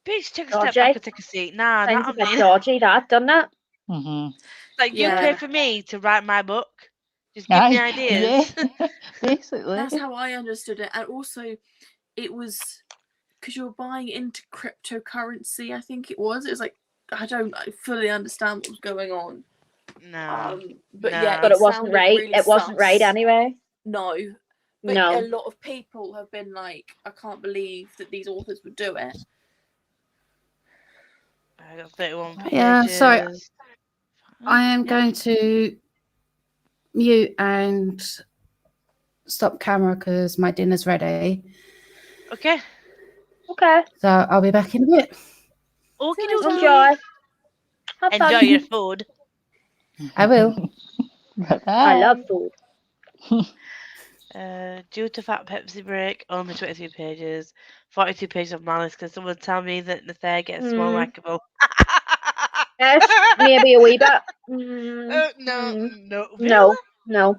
Bitch, take a step Dodgy. back and take a seat. Nah, Sounds not a on bit me. dodgy, that, doesn't it? Mm-hmm. Like, you Yeah. pay for me to write my book. Just give me ideas. Yeah, basically. That's how I understood it, and also it was because you were buying into cryptocurrency. I think it was. It was like I don't fully understand what was going on. No. But No. yeah, But it wasn't sounded right. Really It wasn't right sus. anyway. No, but No. a lot of people have been like, I can't believe that these authors would do it. I got 31 pages. Yeah, so I am going to mute and stop camera because my dinner's ready. Okay. Okay. So I'll be back in a bit. Okie Enjoy. dokie. Have Enjoy fun. your food. I will. I love food. Due to Fat Pepsi break, only 23 pages. 42 pages of malice. Can someone tell me that Nathalie gets more likable? Yes, maybe a wee bit. No. No. Really? No.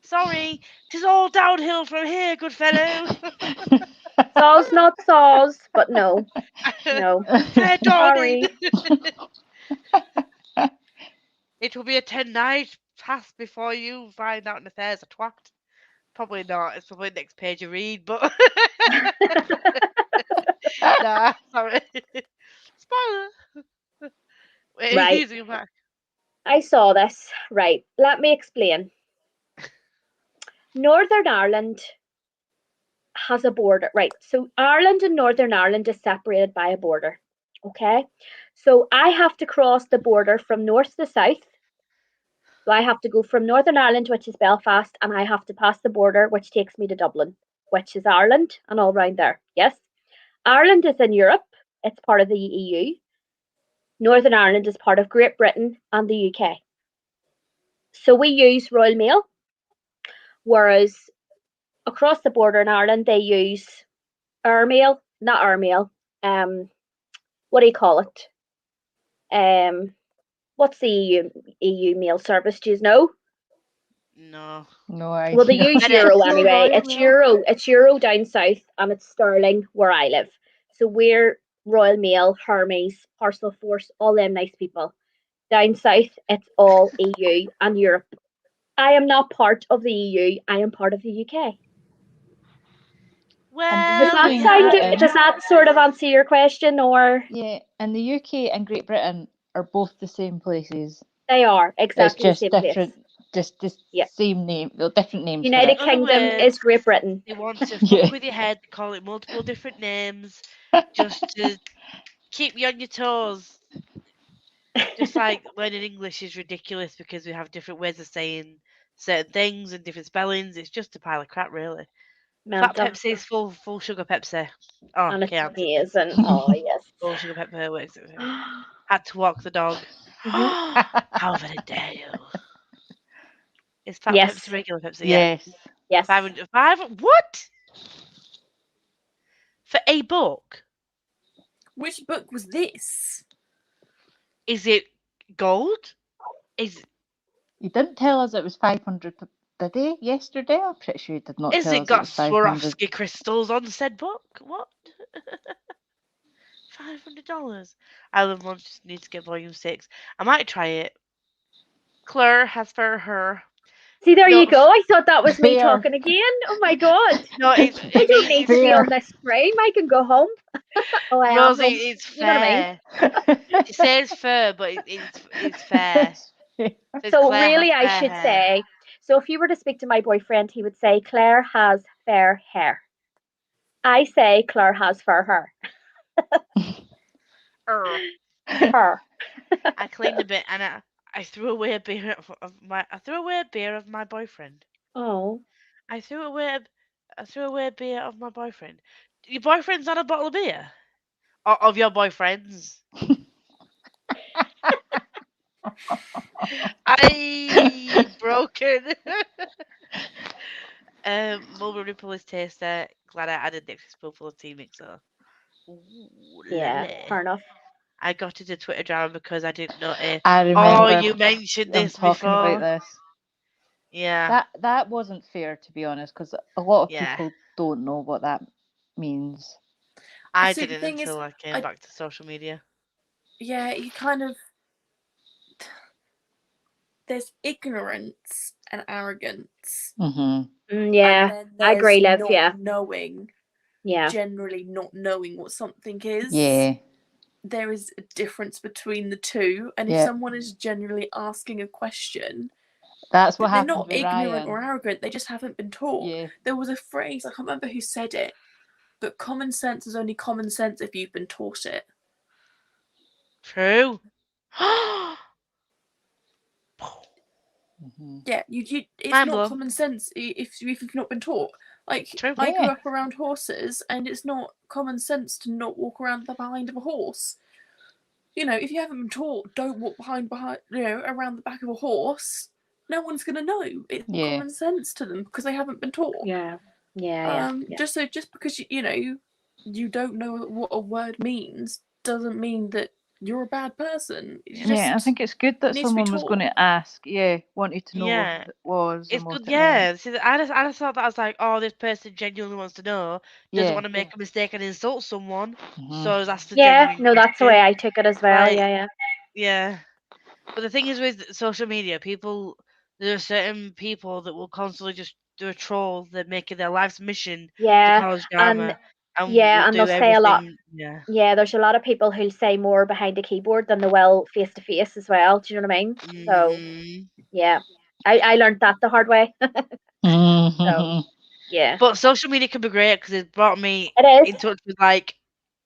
Sorry, 'tis all downhill from here, good fellow. Saws, not saws, but no. No. Fair Sorry. dawning. It will be a 10-night pass before you find out Nathalie's a twat. Probably not. It's probably the next page you read, but nah, sorry. Spoiler. Wait, Right. he's going back. I saw this. Right. Let me explain. Northern Ireland has a border. Right. So Ireland and Northern Ireland is separated by a border. Okay. So I have to cross the border from north to south. So I have to go from Northern Ireland, which is Belfast, and I have to pass the border, which takes me to Dublin, which is Ireland and all round there. Yes. Ireland is in Europe. It's part of the EU. Northern Ireland is part of Great Britain and the UK. So we use Royal Mail, whereas across the border in Ireland they use Airmail, not Airmail. What do you call it? What's the EU mail service? Do you know? No. No idea. Well, they use Euro No, anyway. Royal It's Mail. Euro. It's Euro down south, and it's sterling where I live. So we're Royal Mail, Hermes, Parcel Force, all them nice people. Down south, it's all EU and Europe. I am not part of the EU. I am part of the UK. Well, Does that sort of answer your question, or? Yeah, and the UK and Great Britain are both the same places. They are exactly it's just the same different, place. just Yeah. same name, well, different names. United for it. Kingdom is Great Britain. They want to fuck Yeah. with your head, call it multiple different names, just to keep you on your toes. Just like learning English is ridiculous because we have different ways of saying certain things and different spellings. It's just a pile of crap, really. Fat Pepsi is full sugar Pepsi. Oh, And it's can't. amazing. Oh, yes. Full sugar pepper works. Had to walk the dog. How very dare you? Is Fat Yes. Pepsi regular Pepsi? Yes. Yes. 500. What? For a book? Which book was this? Is it gold? Is You didn't tell us it was 500, did he? Yesterday? I'm pretty sure you did not tell it us got it was 500. Swarovski crystals on said book? What? $500. I Love Monsters needs to get volume 6. I might try it. Claire has for her. See, there No, you go. I thought that was me Fair. talking again. Oh my god. No, it's I don't need to be Fair. on this frame. I can go home. Oh, I am Rosie, home. it's You know what I fair. It says fur, but it's fair. Says So Claire really, has I fair should hair. say. So if you were to speak to my boyfriend, he would say Claire has fair hair. I say Claire has fair hair. Her. I cleaned a bit and I threw away a beer of my boyfriend. Oh. I threw away a beer of my boyfriend. Your boyfriend's not a bottle of beer? Or of your boyfriend's? I broken. Mulberry Ripple is taster. Glad I added the extra spoonful of tea mixer. Ooh, Yeah, lovely. fair enough. I got into Twitter drama because I didn't know it. I remember. You mentioned them this talking before. about this. Yeah. That wasn't fair, to be honest, because a lot of Yeah. people don't know what that means. I See, the didn't thing is, until I came back to social media. Yeah, you kind of. There's ignorance and arrogance. Mm-hmm. Yeah, And then I agree, there's Liv. not Yeah, knowing, yeah, generally not knowing what something is. Yeah. There is a difference between the two. And if Yeah. someone is genuinely asking a question, That's what they're happened not with ignorant Ryan. or arrogant, they just haven't been taught. Yeah. There was a phrase, I can't remember who said it, but common sense is only common sense if you've been taught it. True. Mm-hmm. Yeah, it's Mind not blown. common sense if you've not been taught. Like, True. I grew Yeah. up around horses, and it's not common sense to not walk around behind of a horse. You know, if you haven't been taught, don't walk behind, around the back of a horse. No one's gonna know. It's Yeah. common sense to them because they haven't been taught. yeah, yeah. Just because you don't know what a word means doesn't mean that you're a bad person. Yeah, I think it's good that needs to be someone was going taught. to ask. Yeah, wanted to know Yeah. what it was It's and what good, it meant. yeah. See, I just thought that I was like, oh, this person genuinely wants to know, doesn't Yeah. want to make a mistake and insult someone. Mhm. So that's the Yeah, genuine no, that's the question. way I took it as well. Like, Yeah, yeah. Yeah. But the thing is with social media, there are certain people that will constantly just do a troll that make it their life's mission Yeah, to cause and drama and yeah, will and do they'll say a lot. everything. Yeah. Yeah, there's a lot of people who'll say more behind a keyboard than they will face to face as well. Do you know what I mean? So Mhm. yeah, I learned that the hard way. Mhm. Yeah, But social media can be great because it's brought me it is. in touch with like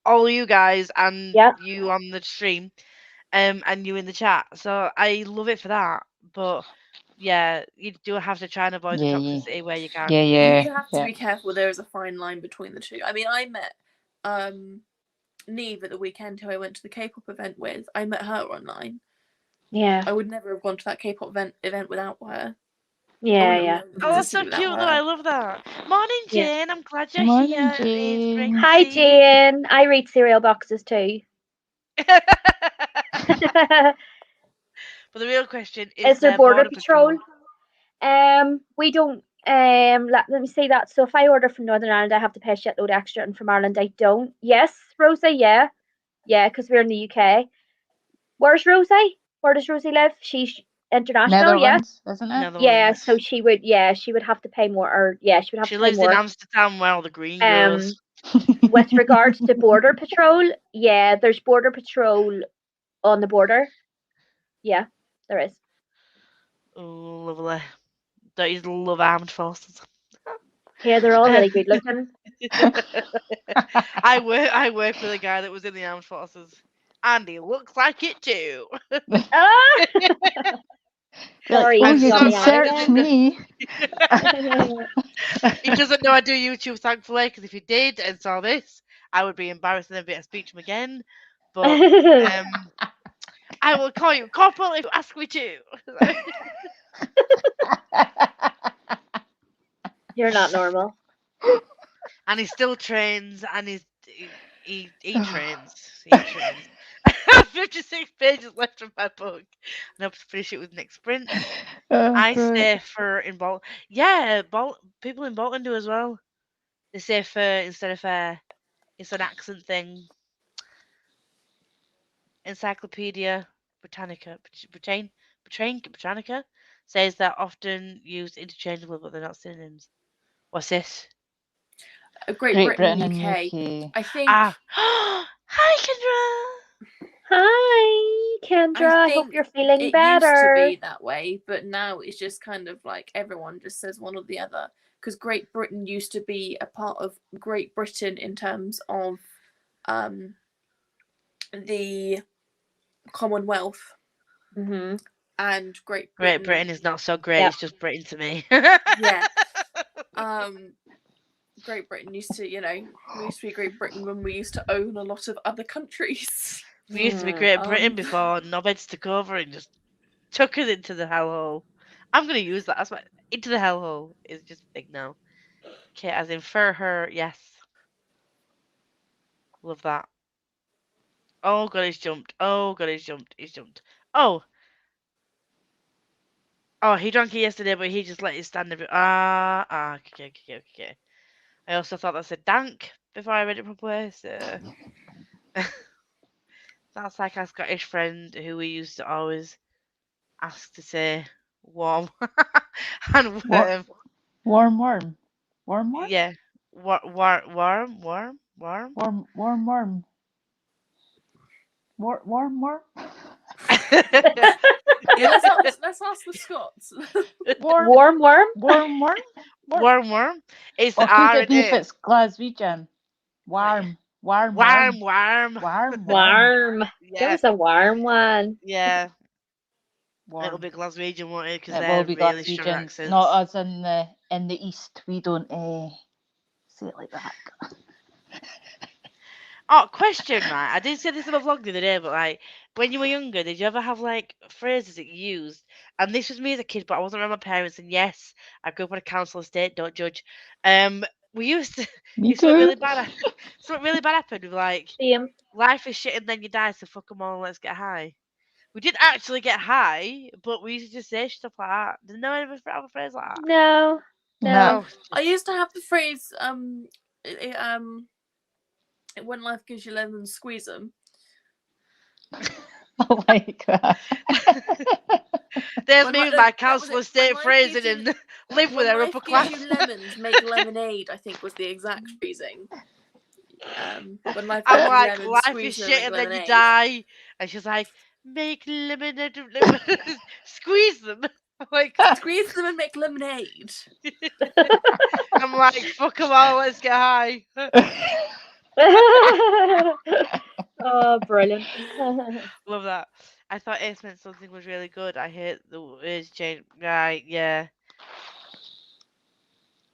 all you guys and Yeah. you on the stream, and you in the chat. So I love it for that. But yeah, you do have to try and avoid the Yeah, toxicity where you can. Yeah, yeah. You have to yeah. be careful. There is a fine line between the two. I mean, I met Neve at the weekend, who I went to the K-pop event with. I met her online. Yeah, I would never have gone to that K-pop event without her. yeah, yeah. Oh, that's so cute though. I love that. Morning, Yeah. Jane. I'm glad you're Morning, here. It's great Jane. to Hi, see you. Jane. I read cereal boxes too. But the real question Is there border patrol? We don't. Let me say that. So if I order from Northern Ireland, I have to pay a shitload extra, and from Ireland, I don't. Yes, Rosie. Yeah, yeah, because we're in the UK. Where's Rosie? Where does Rosie live? She's international. Yeah, Netherlands, isn't it? yeah. So Netherlands. she would. Yeah, she would have to pay more. Or yeah, she would have She to pay lives in more. Amsterdam where all the green Um, grows. with regards to border patrol, yeah, there's border patrol on the border. Yeah, there is. Oh, lovely. Don't you love armed forces? Yeah, they're all really good looking. I work with a guy that was in the armed forces, and he looks like it too. Ah! Sorry, oh, I'm you so can sorry, search Linda. me. He doesn't know I do YouTube, thankfully, because if he did and saw this, I would be embarrassed and never get to speak to him again. But I will call you corporal if you ask me to. You're not normal. And he still trains, and he trains. He trains. 56 pages left of my book, and I hope to finish it with next sprint. I say for in Bolton. Yeah, people in Bolton do as well. They say for instead of fair. It's an accent thing. Encyclopedia Britannica Britannica says they're often used interchangeably, but they're not synonyms. What's this? Great Britain and UK. I think. Hi, Kendra. Hi, Kendra. I hope you're feeling better. It used to be that way, but now it's just kind of like everyone just says one or the other. Because Great Britain used to be a part of Great Britain in terms of the Commonwealth. Mm-hmm. And Great Britain is not so great. Yep. It's just Britain to me. Yeah. Great Britain used to, we used to be Great Britain when we used to own a lot of other countries. We used to be Great Britain before knobheads took over and just took us into the hellhole. I'm going to use that. That's what into the hellhole is just big now. Okay, as in for her, yes. Love that. Oh god, he's jumped. Oh god, he's jumped. He's jumped. Oh. Oh, he drank it yesterday, but he just let it stand a bit. Okay. I also thought that said dank before I read it properly. So that's like our Scottish friend who we used to always ask to say warm and What? warm. Warm. Yeah, warm. Warm. Yeah, let's ask the Scots. Warm worm. Warm. It's the Or R could it in be if it. it's Glaswegian? Warm. Warm. Warm. Give Yeah, us a warm one. yeah. Warm. It'll be Glaswegian, won't it? Because It they're will be really strong Glaswegian. accents. Not us in the east. We don't say it like that. Oh, question, right? I did say this in a vlog the other day, but like, when you were younger, did you ever have like phrases that you used? And this was me as a kid, but I wasn't around my parents. And yes, I grew up in a council estate. Don't judge. We used to. Me Something really too. bad. Something really bad happened. With like, Same. life is shit and then you die, so fuck 'em all. Let's get high. We didn't actually get high, but we used to just say stuff like that. Didn't know ever have a phrase like that. No. No. I used to have the phrase when life gives you lemons, squeeze them. I like that. There's When me li- with my that was council it. estate When life phrasing gives you- and live with When her life upper gives class. you lemons, make lemonade, I think was the exact phrasing. When life gives I'm you like, lemons, life squeeze is them, shit make and then you lemonade. die. And she's like, make lemonade, squeeze them. I'm like, Squeeze them and make lemonade. I'm like, fuck 'em all, let's get high. Oh, brilliant. Love that. I thought Ace meant something was really good. I hate the words change. Right, yeah.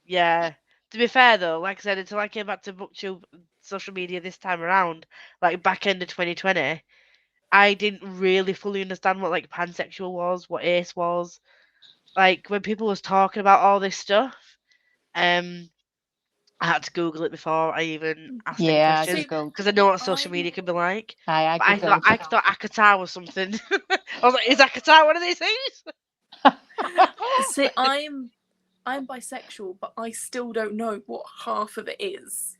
Yeah. To be fair though, like I said, until I came back to BookTube social media this time around, like back end of 2020, I didn't really fully understand what like pansexual was, what ace was. Like when people was talking about all this stuff, I had to Google it before I even asked any Yeah, I questions googled. because I know what social media can be like. I But I googled. thought Akatar was something. I was like, is Akatar one of these things? See, I'm bisexual, but I still don't know what half of it is.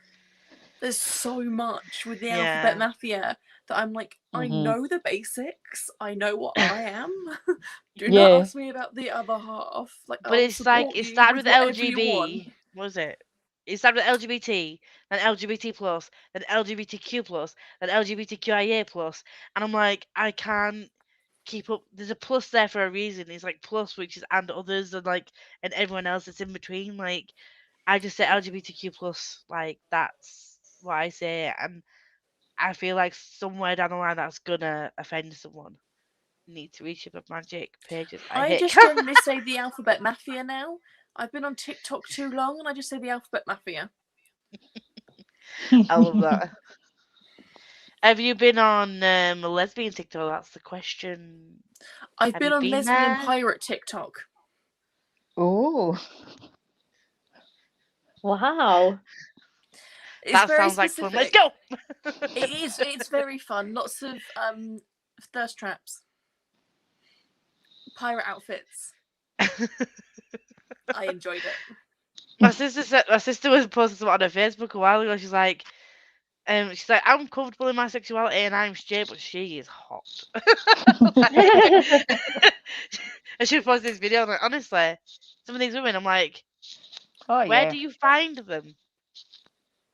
There's so much with the Yeah. alphabet mafia that I'm like, I Mhm. know the basics. I know what I am. Do Yeah. not ask me about the other half. Like, But I'll it's like support it you started with whatever you want. LGB. What was it? It started with LGBT, then LGBT plus, then LGBTQ plus, then LGBTQIA plus, and I'm like, I can't keep up. There's a plus there for a reason. It's like plus, which is and others, and like and everyone else that's in between. Like, I just say LGBTQ plus. Like that's what I say, and I feel like somewhere down the line that's gonna offend someone. Need to reach up magic pages. I hate just generally say the alphabet mafia now. I've been on TikTok too long, and I just say the alphabet mafia. I love that. Have you been on a lesbian TikTok? That's the question. I've Have been you on been lesbian there? pirate TikTok. Oh. Wow. It's That very sounds like fun. Let's specific. go. It is. It's very fun. Lots of thirst traps, pirate outfits. I enjoyed it. My sister was posting something on her Facebook a while ago. She's like, I'm comfortable in my sexuality and I'm straight, but she is hot. And she posted this video. I'm like, honestly, some of these women, I'm like, Oh where yeah. do you find them?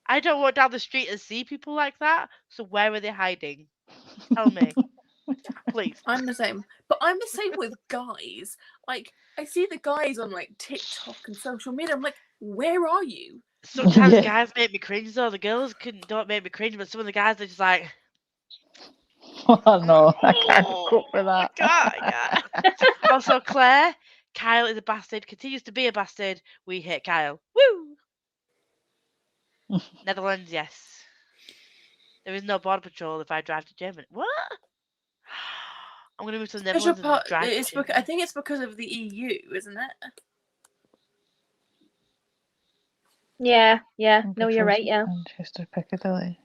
I don't walk down the street and see people like that. So where are they hiding? Tell me, please. I'm the same, but I'm the same with guys. Like, I see the guys on like TikTok and social media. I'm like, where are you? Sometimes Yeah. guys make me cringe though. The girls don't make me cringe, but some of the guys are just like, Oh no, I can't cope with I that. can't. Also, Claire, Kyle is a bastard. Continues to be a bastard. We hate Kyle. Woo! Netherlands, yes. There is no border patrol if I drive to Germany. What? I'm gonna move to the Netherlands and just drive. It's to I think it's because of the EU, isn't it? Yeah. No, you're right. Yeah. Manchester, Piccadilly.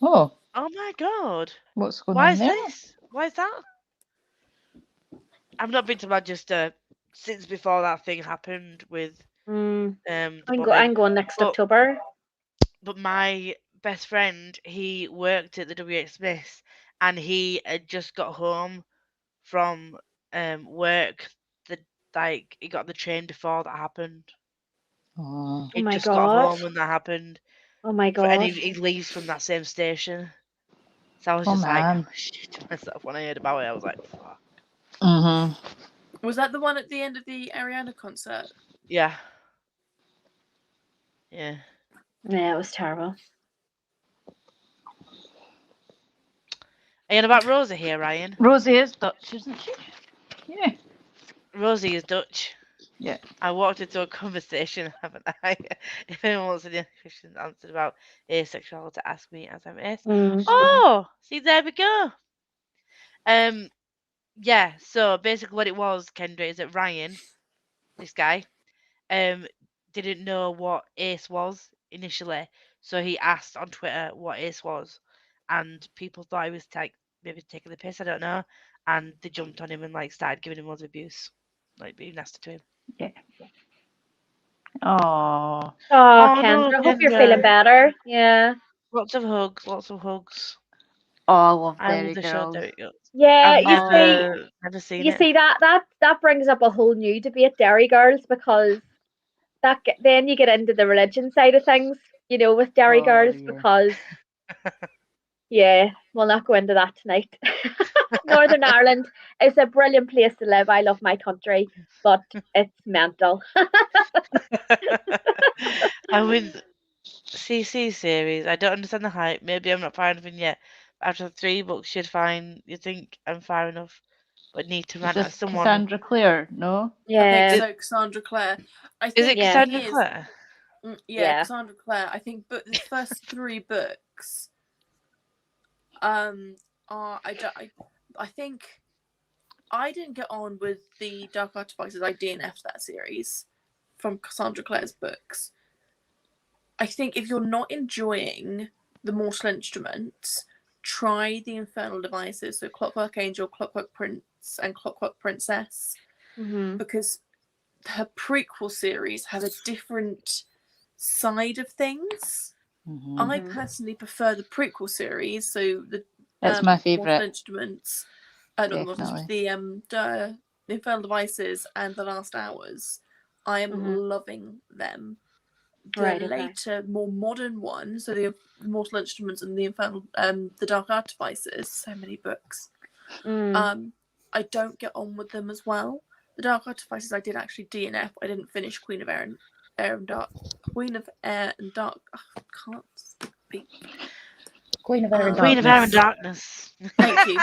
Oh, Oh my god! what's going Why on is there? this? Why is that? I've not been to Manchester since before that thing happened with Mm. the I'm bombing. going next But- October. But my best friend, he worked at the WH Smiths, and he had just got home from work. He got the train before that happened. Oh. Oh He my just got home god. when that happened, Oh my and god. he leaves from that same station. So I was Oh, just like, man. oh, shit to myself when I heard about it. I was like, fuck. Mm-hmm. Was that the one at the end of the Ariana concert? Yeah. Yeah. Yeah, it was terrible. Are you on about Rosie here, Ryan? Rosie is Dutch, isn't she? Yeah. Rosie is Dutch. Yeah. I walked into a conversation, haven't I? If anyone wants any questions answered about asexuality, ask me as I'm ace. Mm. Oh, see, there we go. Yeah. So basically, what it was, Kendra, is that Ryan, this guy, didn't know what ace was initially, so he asked on Twitter what ace was, and people thought he was maybe taking the piss. I don't know, and they jumped on him and like started giving him loads of abuse, like being nasty to him. Oh. Oh, Oh, Kendra, no, I hope you're Kendra. feeling better. Yeah. Lots of hugs, lots of hugs. Oh, I love I Derry love the show. Girls. There it goes. Yeah, I've you see, never seen you it. see that brings up a whole new debate, Derry Girls, because then you get into the religion side of things, with Derry Oh, Girls, yeah. because yeah, we'll not go into that tonight. Northern Ireland is a brilliant place to live. I love my country, but it's mental. I with CC series, I don't understand the hype. Maybe I'm not far enough in yet. After 3 books, you think I'm far enough, but need to Is rant at this someone. Cassandra Clare? No? I Yeah, think so, Cassandra Clare. I Is think it Yeah. Cassandra is- Clare? Yeah, Yeah. Cassandra Clare. I think, but the first 3 books, are I think I didn't get on with the Dark Artifices. I DNF'd that series from Cassandra Clare's books. I think if you're not enjoying the Mortal Instruments, try the Infernal Devices, so Clockwork Angel, Clockwork Prince, and Clockwork Princess, Mhm. because her prequel series have a different side of things. Mm-hmm. I Mhm. personally prefer the prequel series, so the That's my Mortal favourite. Instruments, not the Mortal Definitely. Instruments, the Infernal Devices and The Last Hours. I am Mhm. loving them. The Right, okay. later, more modern one, so the Mortal Instruments and the Infernal, the Dark Artifices, so many books. Mm. I don't get on with them as well. The Dark Artifices I did actually DNF. I didn't finish Queen of Air and Dark. Queen of Air and Dark. I can't speak. Queen of Air and Queen of Air and Darkness. Darkness. Thank you.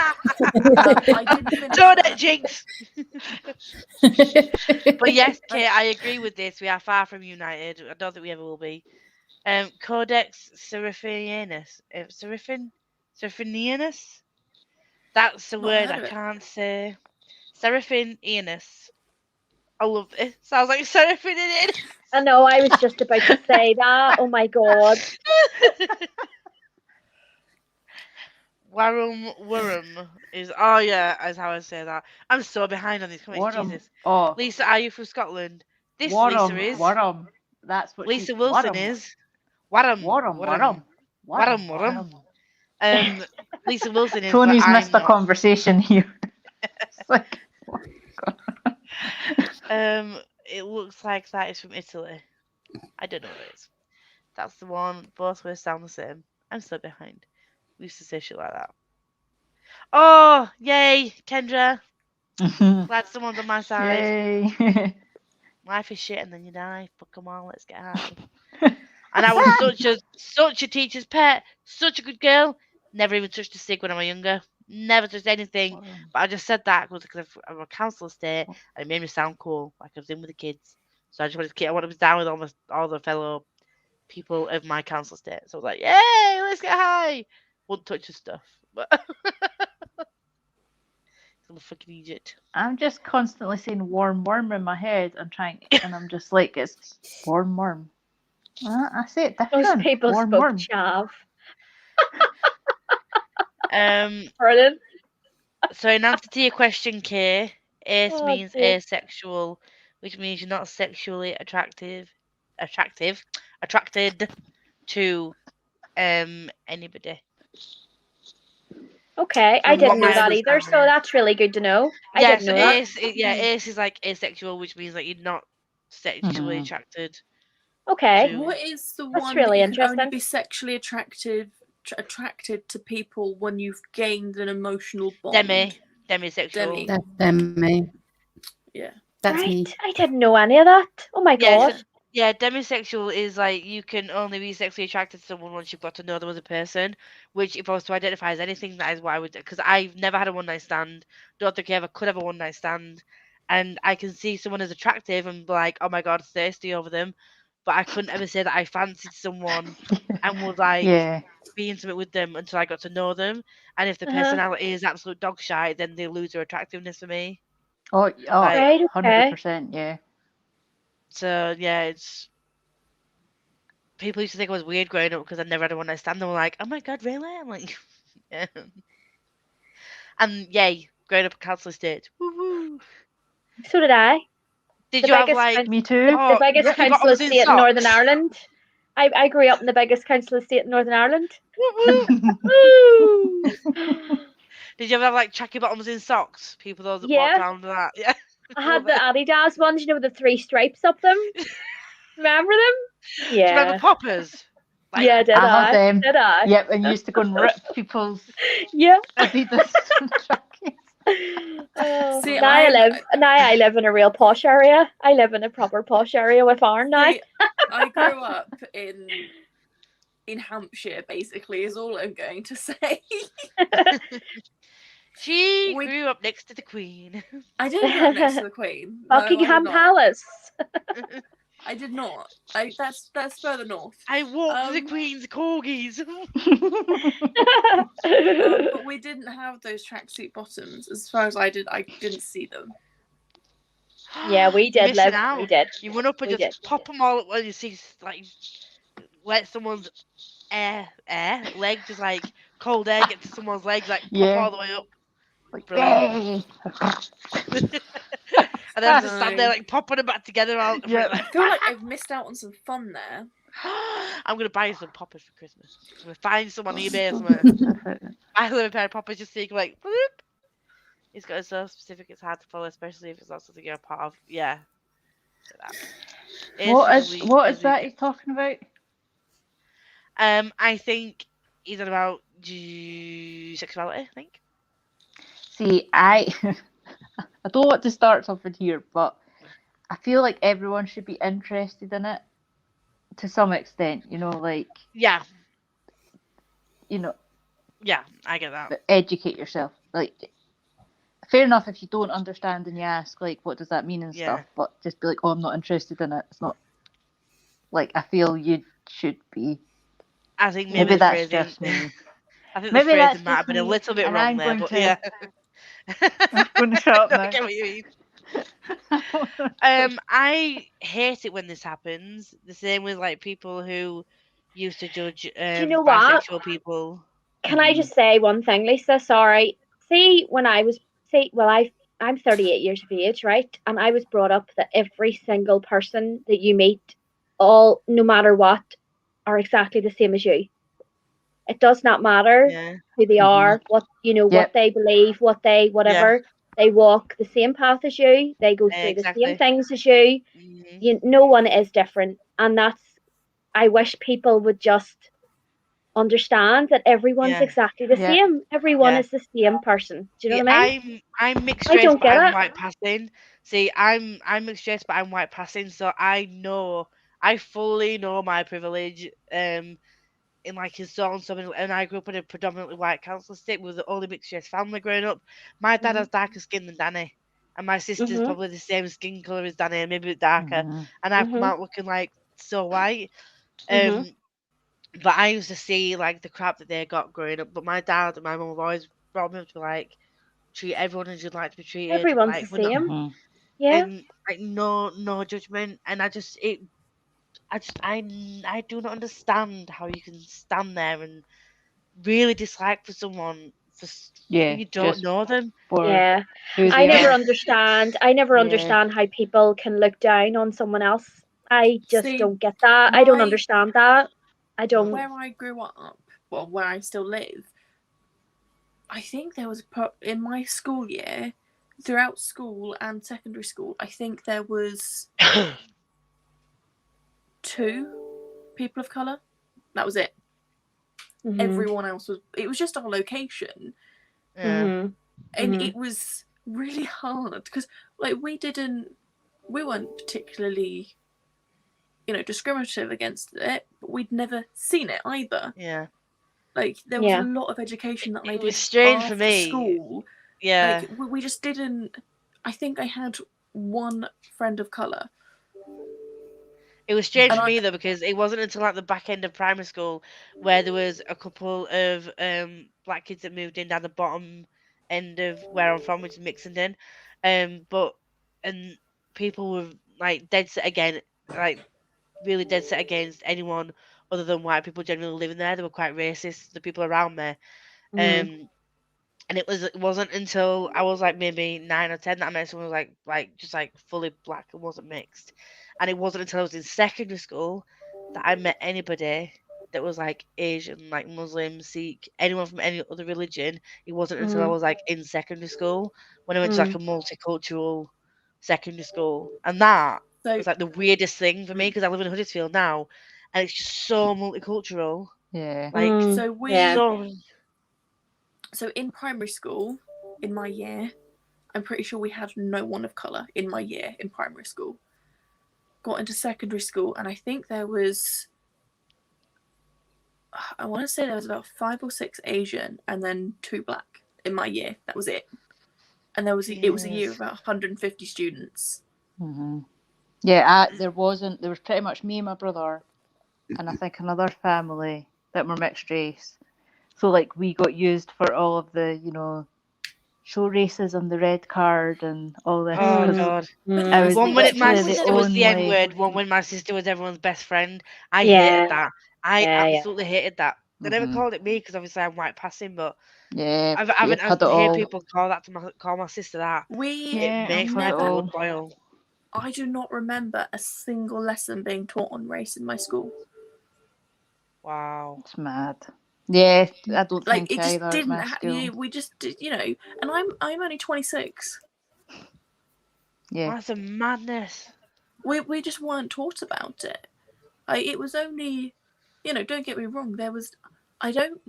I didn't finish. Don't that. it, Jinx? But yes, Kate, I agree with this. We are far from united. I don't think we ever will be. Codex Seraphinianus. Seraphinianus? That's the Not word heard I of it. can't say. Seraphinianus. I love this. Sounds like Seraphinianus. I know, I was just about to say that. Oh my god. Warrum is is how I say that. I'm so behind on these comments. Warham. Jesus. Oh, Lisa, are you from Scotland? This Warham. Lisa is. Warham. That's what Lisa she's... Wilson Warham. is. Warham. Warham. Warham. Lisa Wilson is. Tony's but I'm missed a not. conversation here. It's like, It looks like that is from Italy. I don't know what it is. That's the one. Both words sound the same. I'm so behind. We used to say shit like that. Oh, yay, Kendra. Glad someone's on my side. yay. Life is shit and then you die. But come on, let's get high. And I was such a teacher's pet. Such a good girl. Never even touched a cig when I was younger. Never touched anything. But I just said that because I'm a council state and it made me sound cool. Like I was in with the kids. So I just wanted to I wanted to be down with all the fellow people of my council state. So I was like, yay, let's get high. Won't touch the stuff. But I'm a fucking Egypt. I'm just constantly saying warm worm in my head and I'm just like, it's warm worm. I say it Those different. people Warm spoke worm. chav. Um Brilliant. So in answer to your question, Kay, ace Oh, means dear. asexual, which means you're not sexually attracted to anybody. Okay, So I you didn't want know my that either, so understanding. that's really good to know. I Yeah, didn't so know that. ace is like asexual, which means like you're not sexually Mhm. attracted Okay, to. What is the That's one really that you can only interesting. be sexually attracted to people when you've gained an emotional bond? Demisexual. Demi. That's me. Yeah. That's Right, me. I didn't know any of that. Oh my Yeah, god. so, yeah, demisexual is like you can only be sexually attracted to someone once you've got to know them as a person. Which, if I was to identify as anything, that is what I would. Because I've never had a one night stand. Don't think I ever could have a one night stand. And I can see someone as attractive and be like, oh my god, thirsty over them. But I couldn't ever say that I fancied someone and would like Yeah. be intimate with them until I got to know them. And if the Uh-huh. personality is absolute dog shite, then they lose their attractiveness for me. Oh, Like, Right, okay. 100%. Yeah. so yeah, it's. People used to think I was weird growing up because I never had a one night stand. They were like, "Oh my god, really?" I'm like, "Yeah." And yay, growing up in council estate. Woo-woo. So did I. Did The you have biggest like coun- Me too. the oh, biggest Rocky council Bottoms in estate in Northern socks? Ireland. I grew up in the biggest council estate in Northern Ireland. Woo-woo. Woo! Did you ever have like tracky bottoms in socks? People those that walked Yeah. around with that. Yeah. I had the Adidas ones, you know, with the 3 stripes up them. Remember them? Do you remember Yeah. poppers? Like, Yeah, did I have I? them. Did I? Yep, and you used to go and rip people's Yeah. Adidas trackies. Oh, See, now I live in a real posh area. I live in a proper posh area with Arn now. See, I grew up in Hampshire, basically, is all I'm going to say. she We- grew up next to the Queen. I didn't grow up next to the Queen. No, I did Buckingham not. Palace. I did not. That's further north. I walked the Um, Queen's corgis. But we didn't have those tracksuit bottoms. As far as I didn't see them. Yeah, we did Missing live. out. We did. You run up and We just did. pop them all when you see like let someone's leg just like cold air get to someone's legs like pop Yeah. all the way up. Like, Brilliant. "Hey." And then just stand there like popping them back together. All Yeah. I feel like I've missed out on some fun there. I'm gonna buy you some poppers for Christmas. I'm gonna find some on eBay or something. Buy a little pair of poppers just so you can like bloop. It's got so specific it's hard to follow, especially if it's not something you're a part of. Yeah. So that. What It's is really- what is it's that really- he's talking about? I think he's on about sexuality, I think. See, I I don't want to start something here, but I feel like everyone should be interested in it to some extent. You know, like Yeah, yeah, I get that. but educate yourself. Like, fair enough if you don't understand and you ask, like, what does that mean and Yeah. stuff. But just be like, oh, I'm not interested in it. It's not like I feel you should be. I think Maybe the that's phrasing, just me. I think Maybe the that's phrasing might have just been a me, little bit and wrong I'm there, going but to- yeah. I'm going to shut up I now. get what you mean. I hate it when this happens. The same with like people who used to judge you know what? bisexual people. Can I just say one thing, Lisa? Sorry. See, when I was I'm 38 years of age, right? And I was brought up that every single person that you meet, all no matter what, are exactly the same as you. It does not matter Yeah. who they Mhm. are, what Yep. what they believe, whatever. They walk the same path as you. They go through the Exactly. same things as you. Mhm. No one is different, and I wish people would just understand that everyone's Yeah. exactly the Yeah. same. Everyone Yeah. is the same person. Do you know See, what I mean? I'm mixed I race, don't but get I'm it. white passing. See, I'm mixed race, but I'm white passing, so I fully know my privilege. In like his zone, something, and I grew up in a predominantly white council estate with the only mixed race family growing up. My dad has darker skin than Danny, and my sister's Mhm. probably the same skin color as Danny, and maybe a bit darker. Mhm. And I've come Mhm. out looking like so white. Mhm. But I used to see like the crap that they got growing up. But my dad and my mum have always brought me up to like treat everyone as you'd like to be treated. Everyone's like, the we're not- same. Mhm. Yeah. and like no judgment. And I do not understand how you can stand there and really dislike for someone Just Yeah, you don't just know them. for Yeah. who I they never are. understand. I never Yeah. understand how people can look down on someone else. I just See, don't get that. I don't my- understand that. I don't. Where I grew up, well, where I still live, I think there was in my school year, throughout school and secondary school, I think there was 2 people of colour. That was it. Mhm, Everyone else it was just our location. Yeah. mhm, And mhm. it was really hard because like we weren't particularly, discriminative against it, but we'd never seen it either. Yeah. Like there was Yeah. a lot of education that I It did was strange for after me. school. Yeah. Like we just didn't. I think I had one friend of colour. It was strange And for I- me though because it wasn't until like the back end of primary school where there was a couple of black kids that moved in down the bottom end of where I'm from, which is Mixenden. But and people were like dead set again, like really dead set against anyone other than white people generally living there. They were quite racist, the people around me. Mhm. And it wasn't until I was like maybe 9 or 10 that I met someone who was like just like fully black and wasn't mixed. And it wasn't until I was in secondary school that I met anybody that was like Asian, like Muslim, Sikh, anyone from any other religion. It wasn't until I Mhm. was like in secondary school when I went to like Mm. a multicultural secondary school. And that so was like the weirdest thing for me because I live in Huddersfield now and it's just so multicultural. Yeah. Like Mm. so we Yeah. so in primary school, in my year, I'm pretty sure we had no one of colour in my year in primary school. Got into secondary school, and I think there was, I want to say there was about 5 or 6 Asian, and then 2 black in my year. That was it. And it was a year of about 150 students. Hmm. Yeah, there was pretty much me and my brother, and I think another family that were mixed race. So like we got used for all of the, show racism, the red card, and all this. Oh 'cause god. Mm. I was One minute my literally the sister was the N only. word, one when my sister was everyone's best friend. I Yeah. hated that. I Yeah, yeah. absolutely hated that. They never Mhm. called it me because obviously I'm white passing, but Yeah, I've you've had to it hear all. people call my sister that. Yeah, It makes my I've had it blood all. boil. I do not remember a single lesson being taught on race in my school. Wow. It's mad. Yeah, I don't Like think it just either at didn't. my school. We just did, And I'm only 26. Yeah. That's a madness. We just weren't taught about it. It was only, don't get me wrong. There was, I don't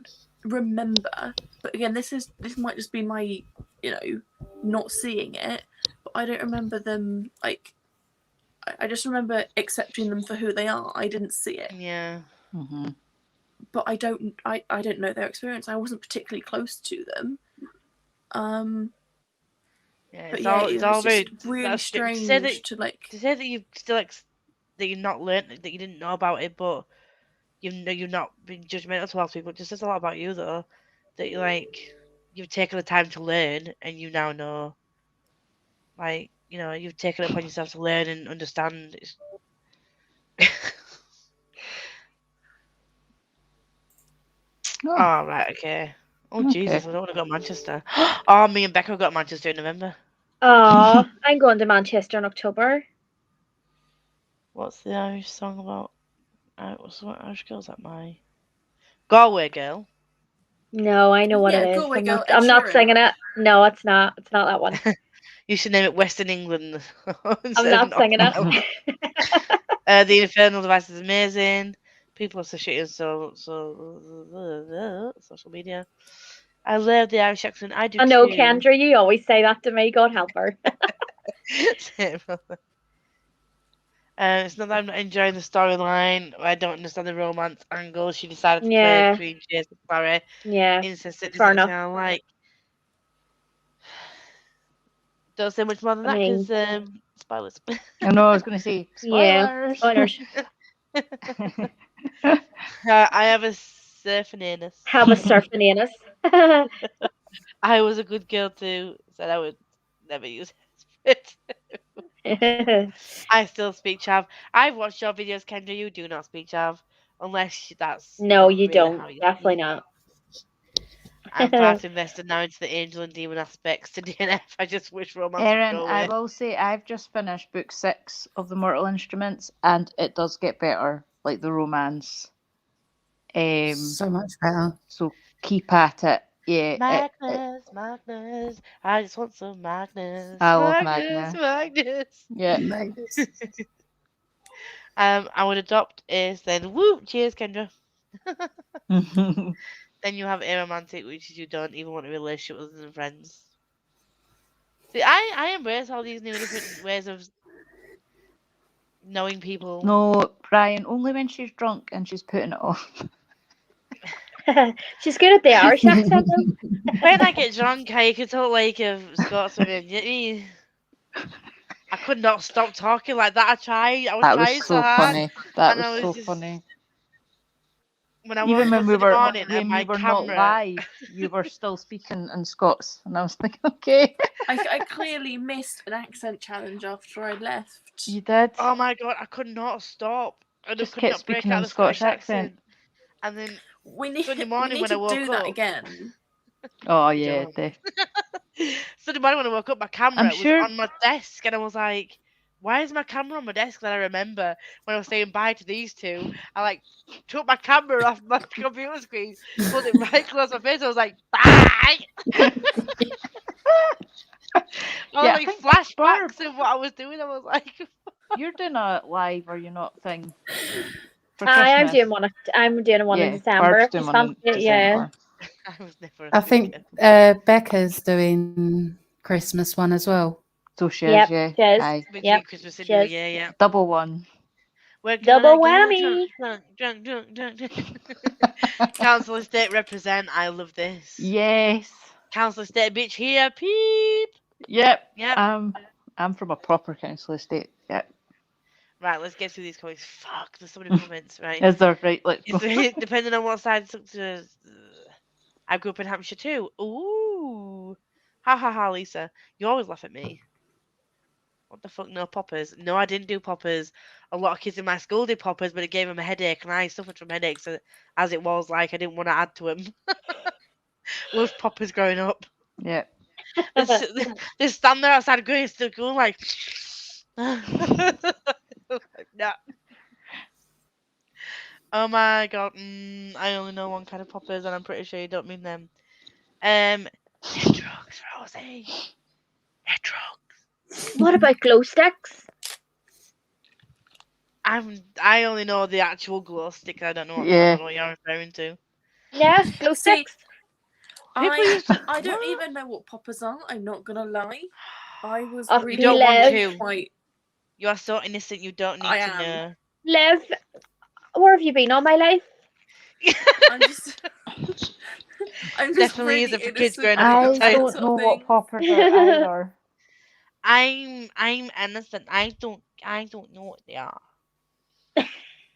remember, but again, this might just be my, not seeing it. But I don't remember them like. I just remember accepting them for who they are. I didn't see it. Yeah. Hmm. But I don't know their experience. I wasn't particularly close to them. Yeah, But it's yeah, all it it's was all very just really that's strange to like. to say that you've still that you've not learned that you didn't know about it, but you've not been judgmental towards people. It just says a lot about you though. That you've taken the time to learn and you now know. Like, you've taken it upon yourself to learn and understand. Oh, Oh, right, okay. Oh, okay. Jesus, I don't want to go to Manchester. Oh, me and Becca will go to Manchester in November. Oh, I'm going to Manchester in October. What's the Irish song about? What Irish girl's that? My Galway Girl. No, I know what Yeah, it is. Galway I'm Girl, not. Ed I'm not Sheeran. singing it. No, it's not. It's not that one. You should name it Western England. I'm instead not of singing Northern it. Ireland. The Infernal Device is amazing. People associated social media. I love the Irish accent. I do I know, too. Kendra. You always say that to me. God help her. It's not that I'm not enjoying the storyline. I don't understand the romance angle. She decided to play Yeah. between Chase and Clary. Yeah. Incest it Fair doesn't enough. sound like. Don't say much more than I that mean, because spoilers. I know. I was going to say yeah. spoilers. Spoilers. I have a surfing anus. Have a surfing anus. I was a good girl too, said I would never use it. I still speak Chav. I've watched your videos, Kendra. You do not speak Chav. Unless that's No, not you really don't. how you Definitely speak. not. I'm far too invested now into the angel and demon aspects to DNF. I just wish romance would Erin, go I away. will say I've just finished book 6 of the Mortal Instruments, and it does get better, like the romance. So much better. So keep at it. Yeah, Magnus, I just want some Magnus. I love Magnus. yeah. Nice. I would adopt is then woo. Cheers, Kendra. Then you have aromantic, which is you don't even want a relationship with other than friends. See, I embrace all these new different ways of knowing people. No, Brian, only when she's drunk and she's putting it off. She's good at the Irish accent though. When I get drunk, I can talk like a Scotsman. You know what I mean? I could not stop talking like that. I tried. I was That trying was so so hard. funny. That and I was was so just- funny. When I Even woke when up we in the were morning and when my we were camera, not live, you were still speaking in Scots, and I was thinking, okay, I clearly missed an accent challenge after I left. you did. oh my god, I could not stop. I Just could kept not break speaking out in the Scottish Scottish accent. And then We need, Sunday we morning need when to I woke do that up- again. Oh yeah, Don't. Sunday morning when I woke up, my camera was sure- on my desk, and I was like, "Why is my camera on my desk?" Then I remember when I was saying bye to these two, I like took my camera off my computer screen, pulled it right close to my face. I was like, "Bye." I was Yeah, I like think flashbacks of what I was doing. I was like, You're doing a live or you're not thing. For I'm Christmas. doing one. I'm doing one in Yeah, December. Barb's doing one in Yeah. December. I was never. A I think speaker. Becca's doing Christmas one as well. So she Yep, is, yeah. she is. Aye. Between Yep, Christmas and she New is. Year, yeah. Double one. We're Double gonna get whammy. drunk. Council Estate represent. I love this. Yes. Council Estate bitch here, peep. Yep. Yep. I'm from a proper council estate. Yep. Right, let's get through these comments. Fuck, there's so many comments, right? Is there right? Let's go. Depending on what side it's to. I grew up in Hampshire too. Ooh. Ha ha ha, Lisa. You always laugh at me. What the fuck? No poppers. No, I didn't do poppers. A lot of kids in my school did poppers, but it gave them a headache, and I suffered from headaches as it was. Like, I didn't want to add to them. Loved poppers growing up. Yep. They stand there outside going to school like. No. Oh my god. I only know one kind of poppers, and I'm pretty sure you don't mean them. They're drugs, Rosie. They're drugs. What about glow sticks? I only know the actual glow stick. I don't know. I Yeah. don't know what you're referring to. Yeah, glow See, sticks. People used to- I don't What? even know what poppers are. I'm not gonna lie. I was Oh, you really don't want Liv. to. quite. You are so innocent. You don't need I to am. know. Liv, where have you been all my life? I'm just. I'm just Definitely really is it for kids innocent growing up I in about the that don't sort know of what thing. poppers are either. I'm innocent. I don't know what they are.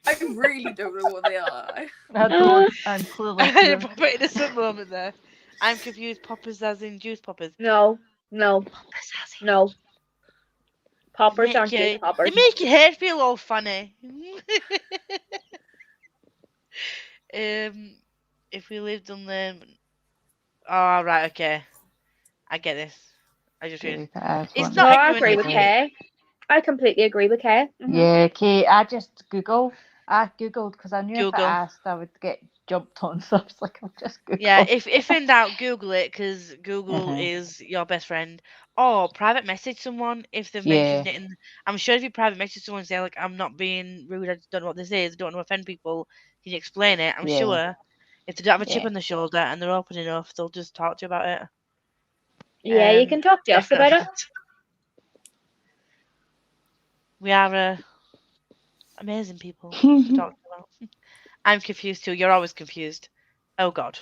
I really don't know what they are. I don't. I'm clearly. I had a here. proper innocent moment there. I'm confused. Poppers as in juice poppers. No. Poppers as in No. Poppers Make aren't you- just poppers. They make your head feel all funny. If we lived on them. Oh, right, okay. I get this. I just realized. It's No, not I ignorant, agree with is it? Kay. I completely agree with Kay. Mhm. Yeah, okay. I googled because I knew if Google. I asked, I would get jumped on. So I was like, I'll just Google. Yeah, if in doubt, Google it because Google Mhm. is your best friend. Or private message someone if they've mentioned it. I'm sure if you private message someone and say like, I'm not being rude, I just don't know what this is, I don't want to offend people. Can you explain it? I'm Yeah. sure if they don't have a chip Yeah. on the shoulder and they're open enough, they'll just talk to you about it. Yeah, you Um, can talk to us about it. We are amazing people to talk about. I'm confused too. You're always confused. Oh God.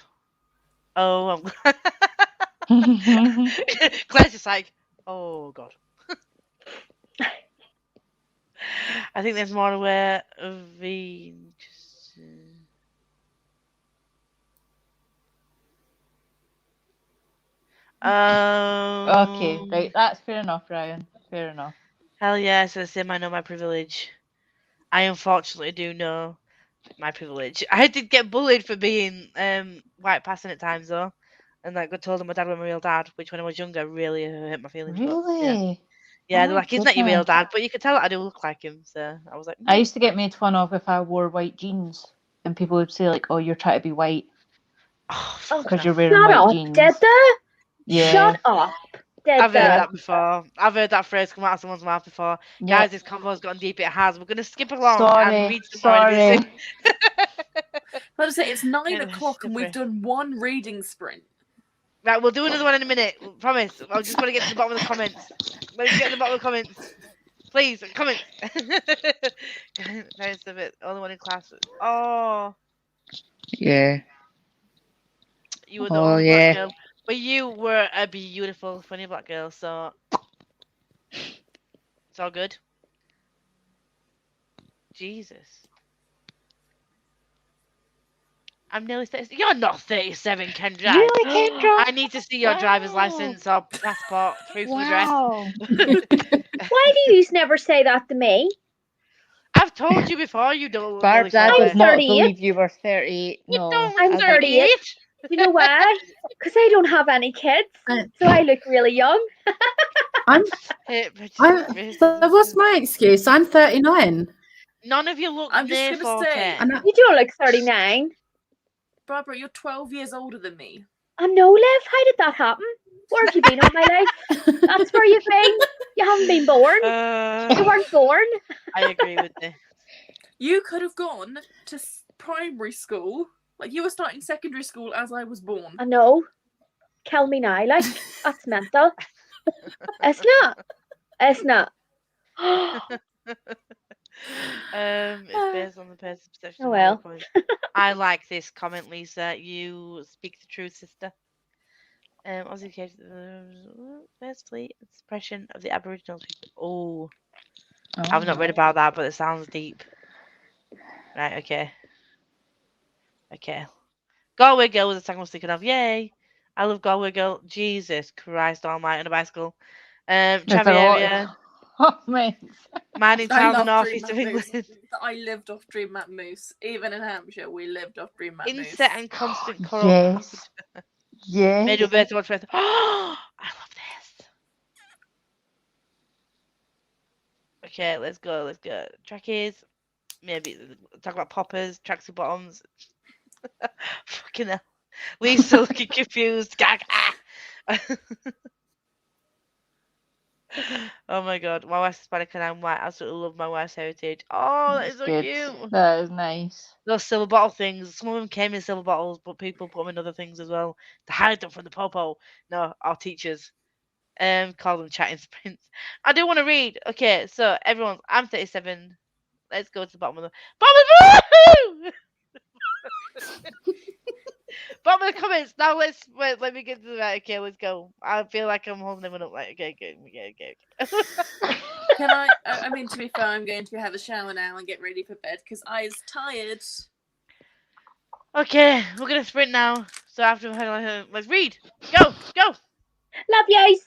Oh, Claire's just like, oh God. I think there's more aware of the. Okay, right. That's fair enough, Ryan. Fair enough. Hell yes, I say I know my privilege. I unfortunately do know my privilege. I did get bullied for being white passing at times though. And like I told them my dad was my real dad, which when I was younger really hurt my feelings. but Really? yeah, they're Oh, like, he's not your real goodness. dad, but you could tell that I do look like him. So I was like, I used to get made fun of if I wore white jeans, and people would say like, "Oh, you're trying to be white oh, Oh, because fuck you're off. wearing shut white up, jeans." did they? Yeah. Shut up, did I've heard they? that before. I've heard that phrase come out of someone's mouth before. Yeah. Guys, this convo's gotten deep. It has. We're gonna skip along and Sorry. read some more in a Sorry. minute. Let us say it's 9 Yeah, o'clock and we've slippery. done one reading sprint. Right, we'll do another one in a minute. Promise. I'm just gonna get to the bottom of the comments. Let's get to the bottom of the comments. Please, comments. Parents of it. Only one in class. Oh, Yeah. you were the Oh, only yeah. black girl. But you were a beautiful, funny black girl, so it's all good. Jesus. I'm nearly 37. You're not 37, Kendra. Really, Kendra? I need to see your driver's license or passport, proof of address. Wow. Why do you never say that to me? I've told you before you don't look nearly Barb's, I 40. did not 38. believe you were 38. You No. don't I'm look I 38. 38. You know why? Because I don't have any kids, so I look really young. I'm so what's my excuse? I'm 39. None of you look I'm just near gonna 40. say- And I, You don't look 39. Barbara, you're 12 years older than me. I know, Liv. How did that happen? Where have you been all my life? That's where you've been. You haven't been born. You weren't born. I agree with this. You could have gone to primary school. Like, you were starting secondary school as I was born. I know. Kill me now. Like, that's mental. It's not. It's not. It's based on the person's perception. Oh, of well. viewpoint. I like this comment, Lisa. You speak the truth, sister. Aussie case, first fleet suppression of the Aboriginal people. Oh, I've not read about that, but it sounds deep. Right, okay. Okay. Galway Girl was the song I was thinking of. Yay! I love Galway Girl. Jesus Christ Almighty on a bicycle. There's Travi a lot area. of comments. Man in I town, the love north Dream east of Map Moose. England. I lived off Dream Map Moose. Even in Hampshire, we lived off Dream Map Moose. Inset and constant coral. Yes. Yes. Made of birth, watch birth. Oh, I love this. Okay, let's go. Let's go. Trackies. Maybe talk about poppers, tracksuit bottoms. Fucking hell. Lisa looking confused. Gag. Ah. Oh my god. My wife's Hispanic and I'm white. I absolutely love my wife's heritage. Oh, that is so Good. cute. That is nice. Those silver bottle things. Some of them came in silver bottles, but people put them in other things as well to hide them from the popo. No, our teachers. Call them chatting sprints. I do want to read. Okay, so everyone, I'm 37. Let's go to the bottom of the bottom of the comments. Now let's wait. Let me get to the right. Okay, let's go. I feel like I'm holding everyone up. Like, okay. Can I mean, to be fair, I'm going to have a shower now and get ready for bed because I is tired. Okay, we're gonna sprint now. So after let's read. Go. Love yous.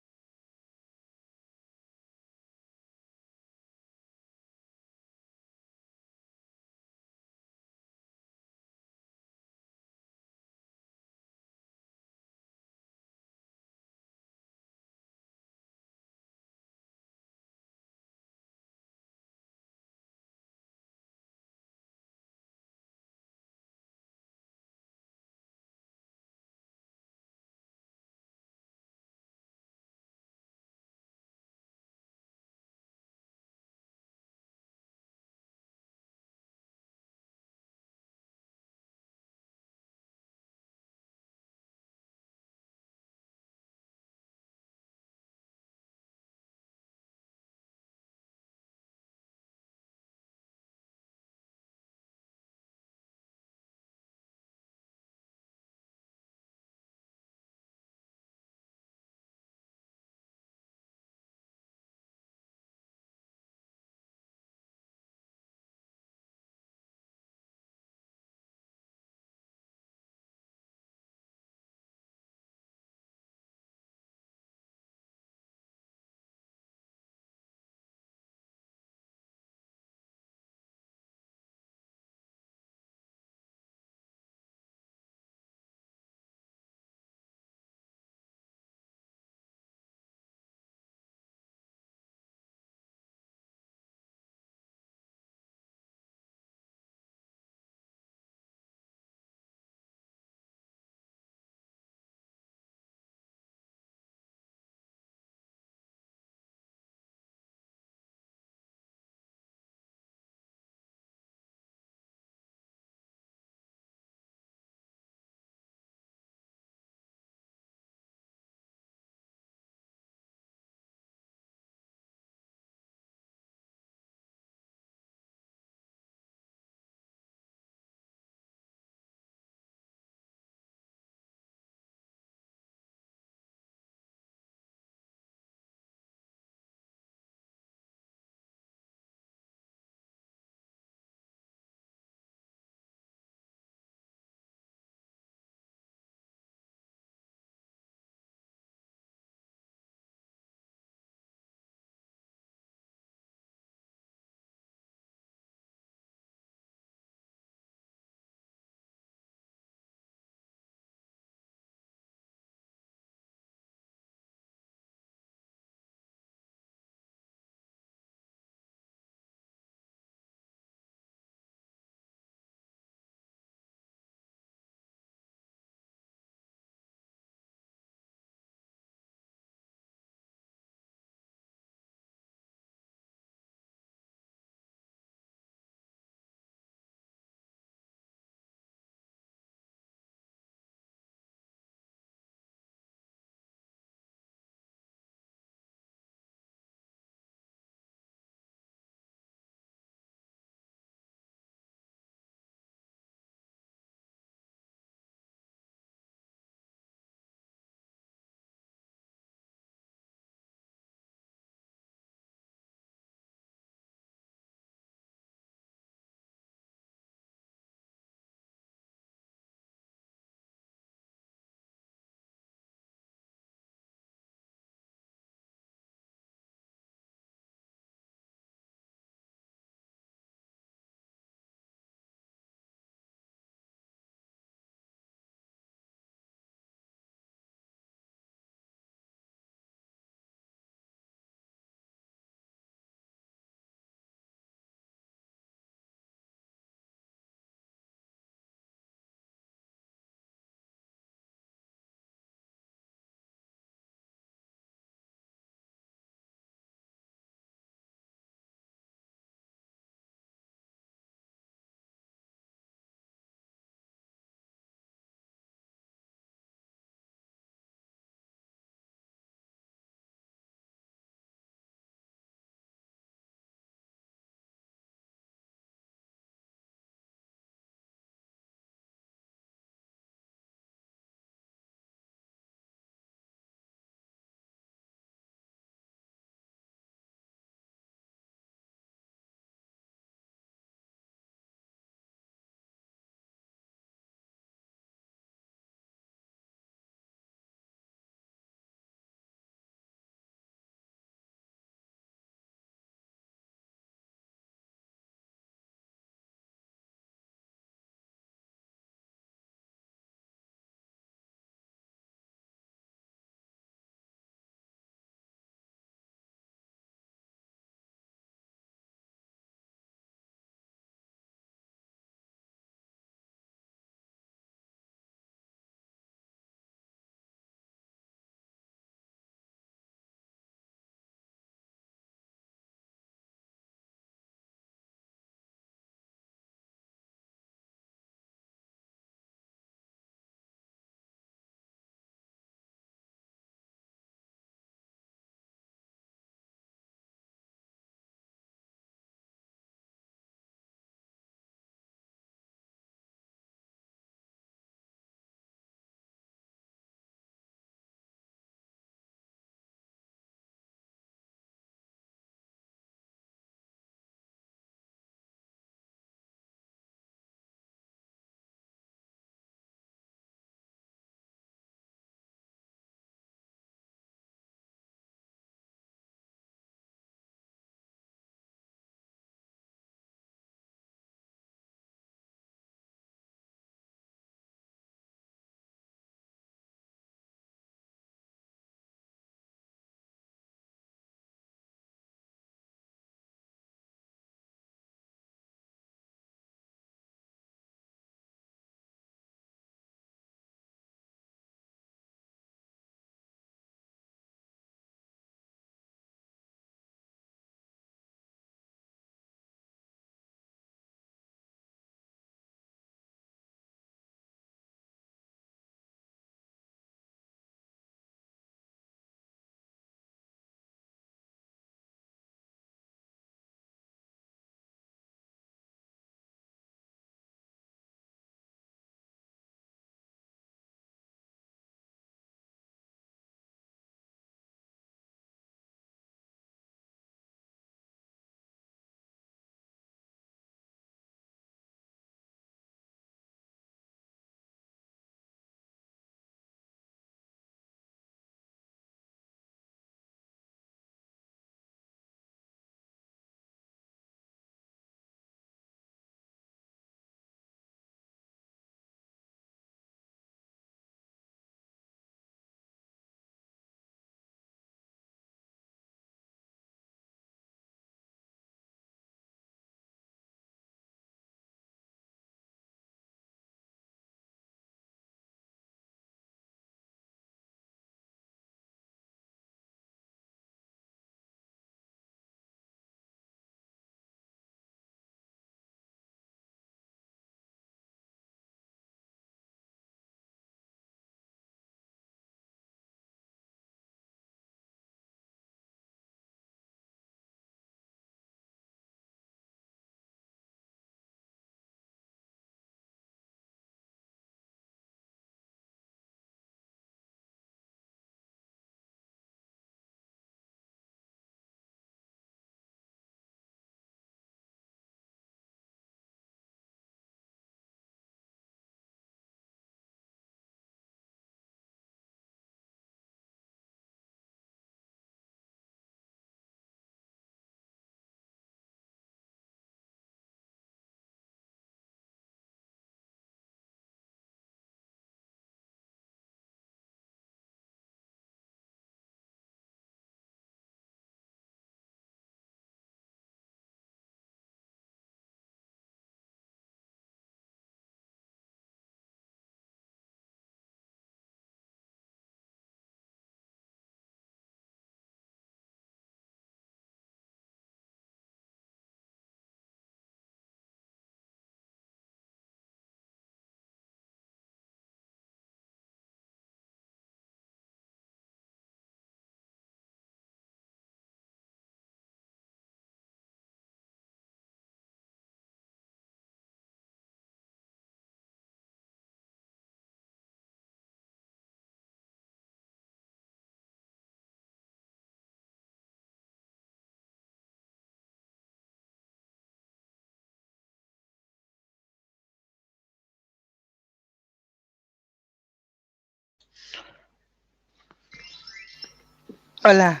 Hola.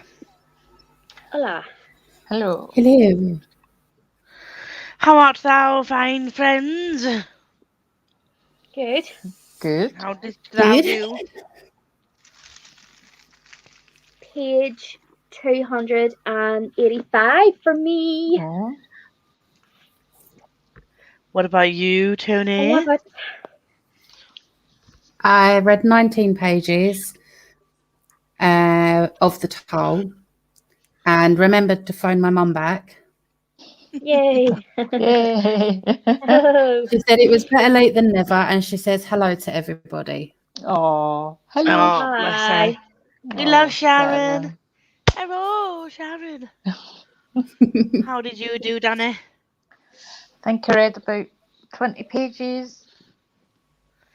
Hola. Hello. Hello. How art thou, fine friends? Good. Good. How did thou Good. do? Page 285 for me. Oh. What about you, And Tony? what about I read 19 pages of the toll and remembered to phone my mum back. yay? Yay. Oh, She said it was better late than never, and she says hello to everybody. Oh, hello. Oh, bless her. hi. We love Oh, Sharon. Hello, Sharon. How did you do, Danny? I think I read about 20 pages.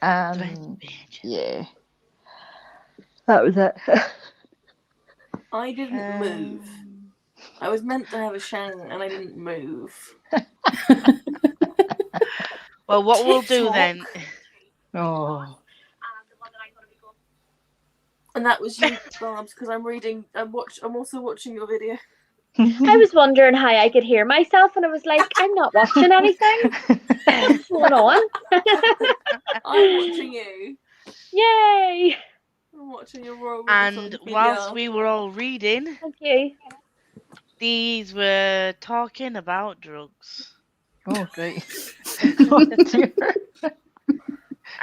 Yeah. That was it. I didn't move. I was meant to have a shank and I didn't move. Well, what we'll do TikTok. then? Oh. And that was you, Barbs, because I'm reading. I'm also watching your video. I was wondering how I could hear myself, and I was like, I'm not watching anything. What's going on? I'm watching you. Yay! I'm watching your Royal And whilst we were all reading, Thank you. these were talking about drugs. Oh, great. Oh, dear.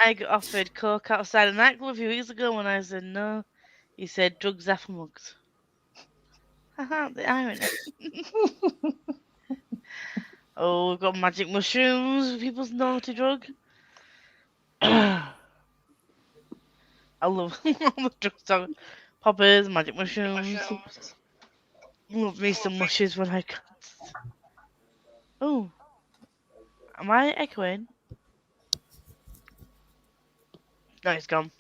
I got offered coke outside a nightclub a few weeks ago when I said no. He said drugs are for mugs. Haha, the irony. Oh, we've got magic mushrooms, people's naughty drug. I love all the drugs. Talk. Poppers, magic mushrooms. Love me some mushes when I can. Oh, am I echoing? No, it's gone.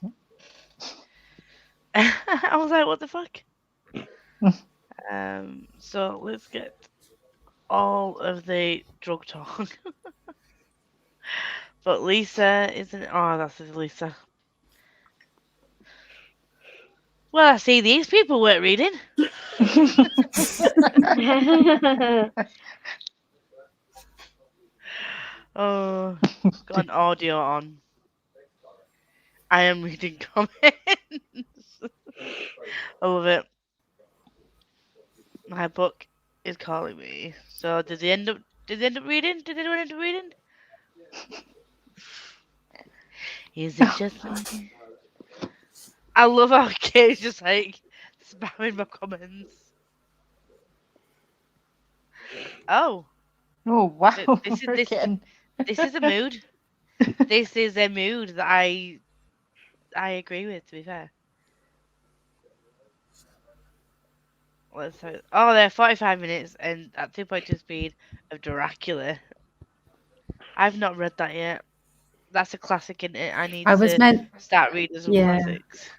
I was like, what the fuck? So let's get all of the drug talk. But Lisa isn't. Oh, that's Lisa. Well, I see these people weren't reading. Oh, got an audio on. I am reading comments. I love it. My book is calling me. So did they end up reading? Did anyone end up reading? Is it just me? I love how Kate's just like spamming my comments. Oh. Oh, wow. This We're is getting- this is a mood. This is a mood that I agree with, to be fair. Let's have, oh, they're 45 minutes and at 2.2 speed of Dracula. I've not read that yet. That's a classic, isn't it? I need to start reading some classics.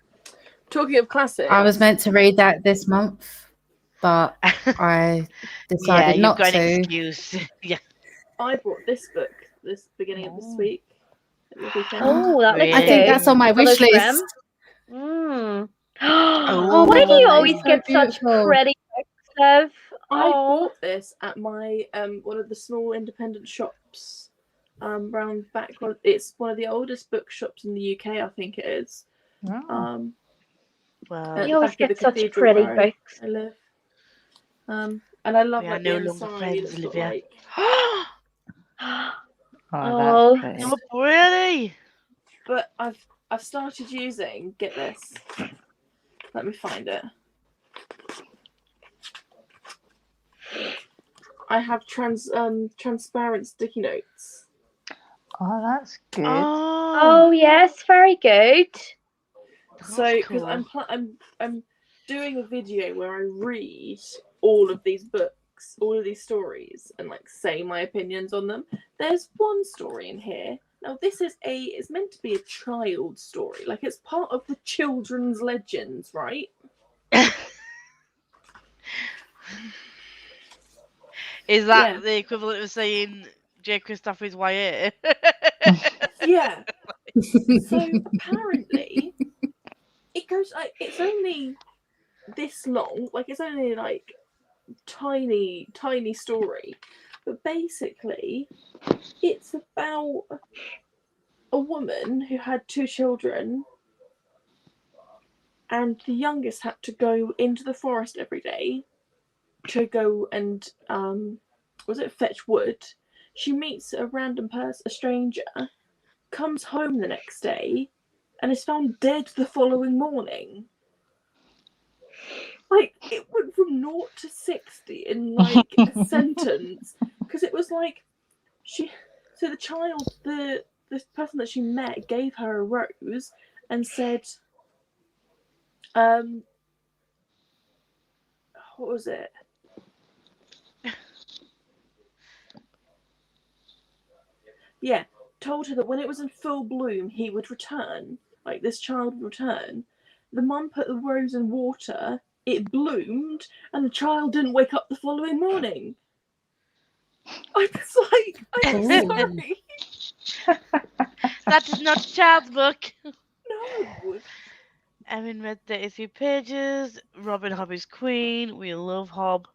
Talking of classics, I was meant to read that this month, but I decided not got to. an excuse. Yeah. I bought this book this beginning of this week. At the weekend. Oh, that looks I think good. that's on my wish Colours list. grim. Mm. Oh, Why do my you God, always it's so get such beautiful. pretty books, Liv? I Oh. bought this at my one of the small independent shops round back. It's one of the oldest bookshops in the UK, I think it is. Oh. well, At You the always back of get the such cathedral pretty where books. I live. And I love we are like no the longer inside. friends, It's got, Olivia. like, Oh, Oh. that's pretty. So pretty. but I've started using. Get this. Let me find it. I have transparent sticky notes. Oh, that's good. Oh yes, very good. So That's because cool. I'm doing a video where I read all of these books, all of these stories, and like say my opinions on them. There's one story in here. Now this is it's meant to be a child story, like it's part of the children's legends, right? Is that Yeah. the equivalent of saying J. Christopher is YA? Yeah. So apparently, it goes like it's only this long. Like, it's only like tiny story, but basically, it's about a woman who had 2 children, and the youngest had to go into the forest every day to go and fetch wood. She meets a random person, a stranger, comes home the next day, and is found dead the following morning. Like, it went from 0 to 60 in like a sentence, because it was like the child, the person that she met gave her a rose and said, what was it? Yeah, told her that when it was in full bloom, he would return. Like, this child would return. The mum put the rose in water, it bloomed, and the child didn't wake up the following morning. I was like, I'm Ooh. sorry. That is not a child's book. No. Erin read 33 pages. Robin Hobb is queen. We love Hobb.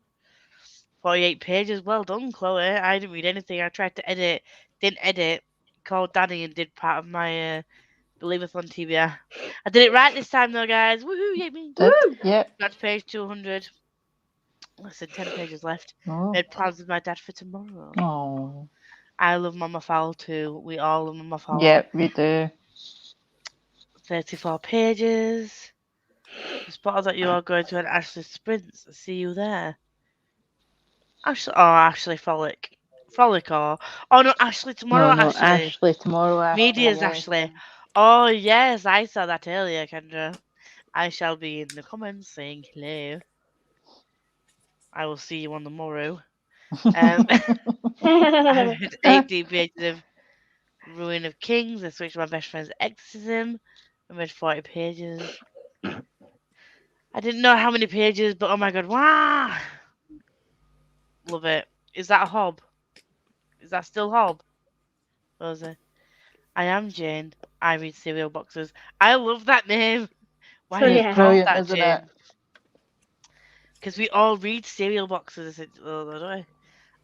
48 pages. Well done, Chloe. I didn't read anything. I tried to edit. Didn't edit. Called Danny and did part of my Believeathon TBR. I did it right this time though, guys. Woohoo! Yay me! Yep. Got to page 200. Less than 10 pages left. Oh. Made plans with my dad for tomorrow. Oh. I love Mama Fowl too. We all love Mama Fowl. Yep, we do. 34 pages. I spotted that you are going to an Ashley Sprints. See you there. Ashley Frolic. Frolic or... Oh no, Ashley tomorrow, No, Ashley. Ashley tomorrow. Ashley, Media's yeah. Ashley. Oh yes, I saw that earlier, Kendra. I shall be in the comments saying hello. I will see you on the morrow. I read 18 pages of Ruin of Kings. I switched to my best friend's Exorcism. I read 40 pages. I didn't know how many pages, but oh my god, wow! Love it. Is that a Hob? Is that still Hob? Rosie. I am Jane. I read cereal boxes. I love that name. Why do you Brilliant. call Brilliant, that, isn't Jane? it? Because we all read cereal boxes. Don't we?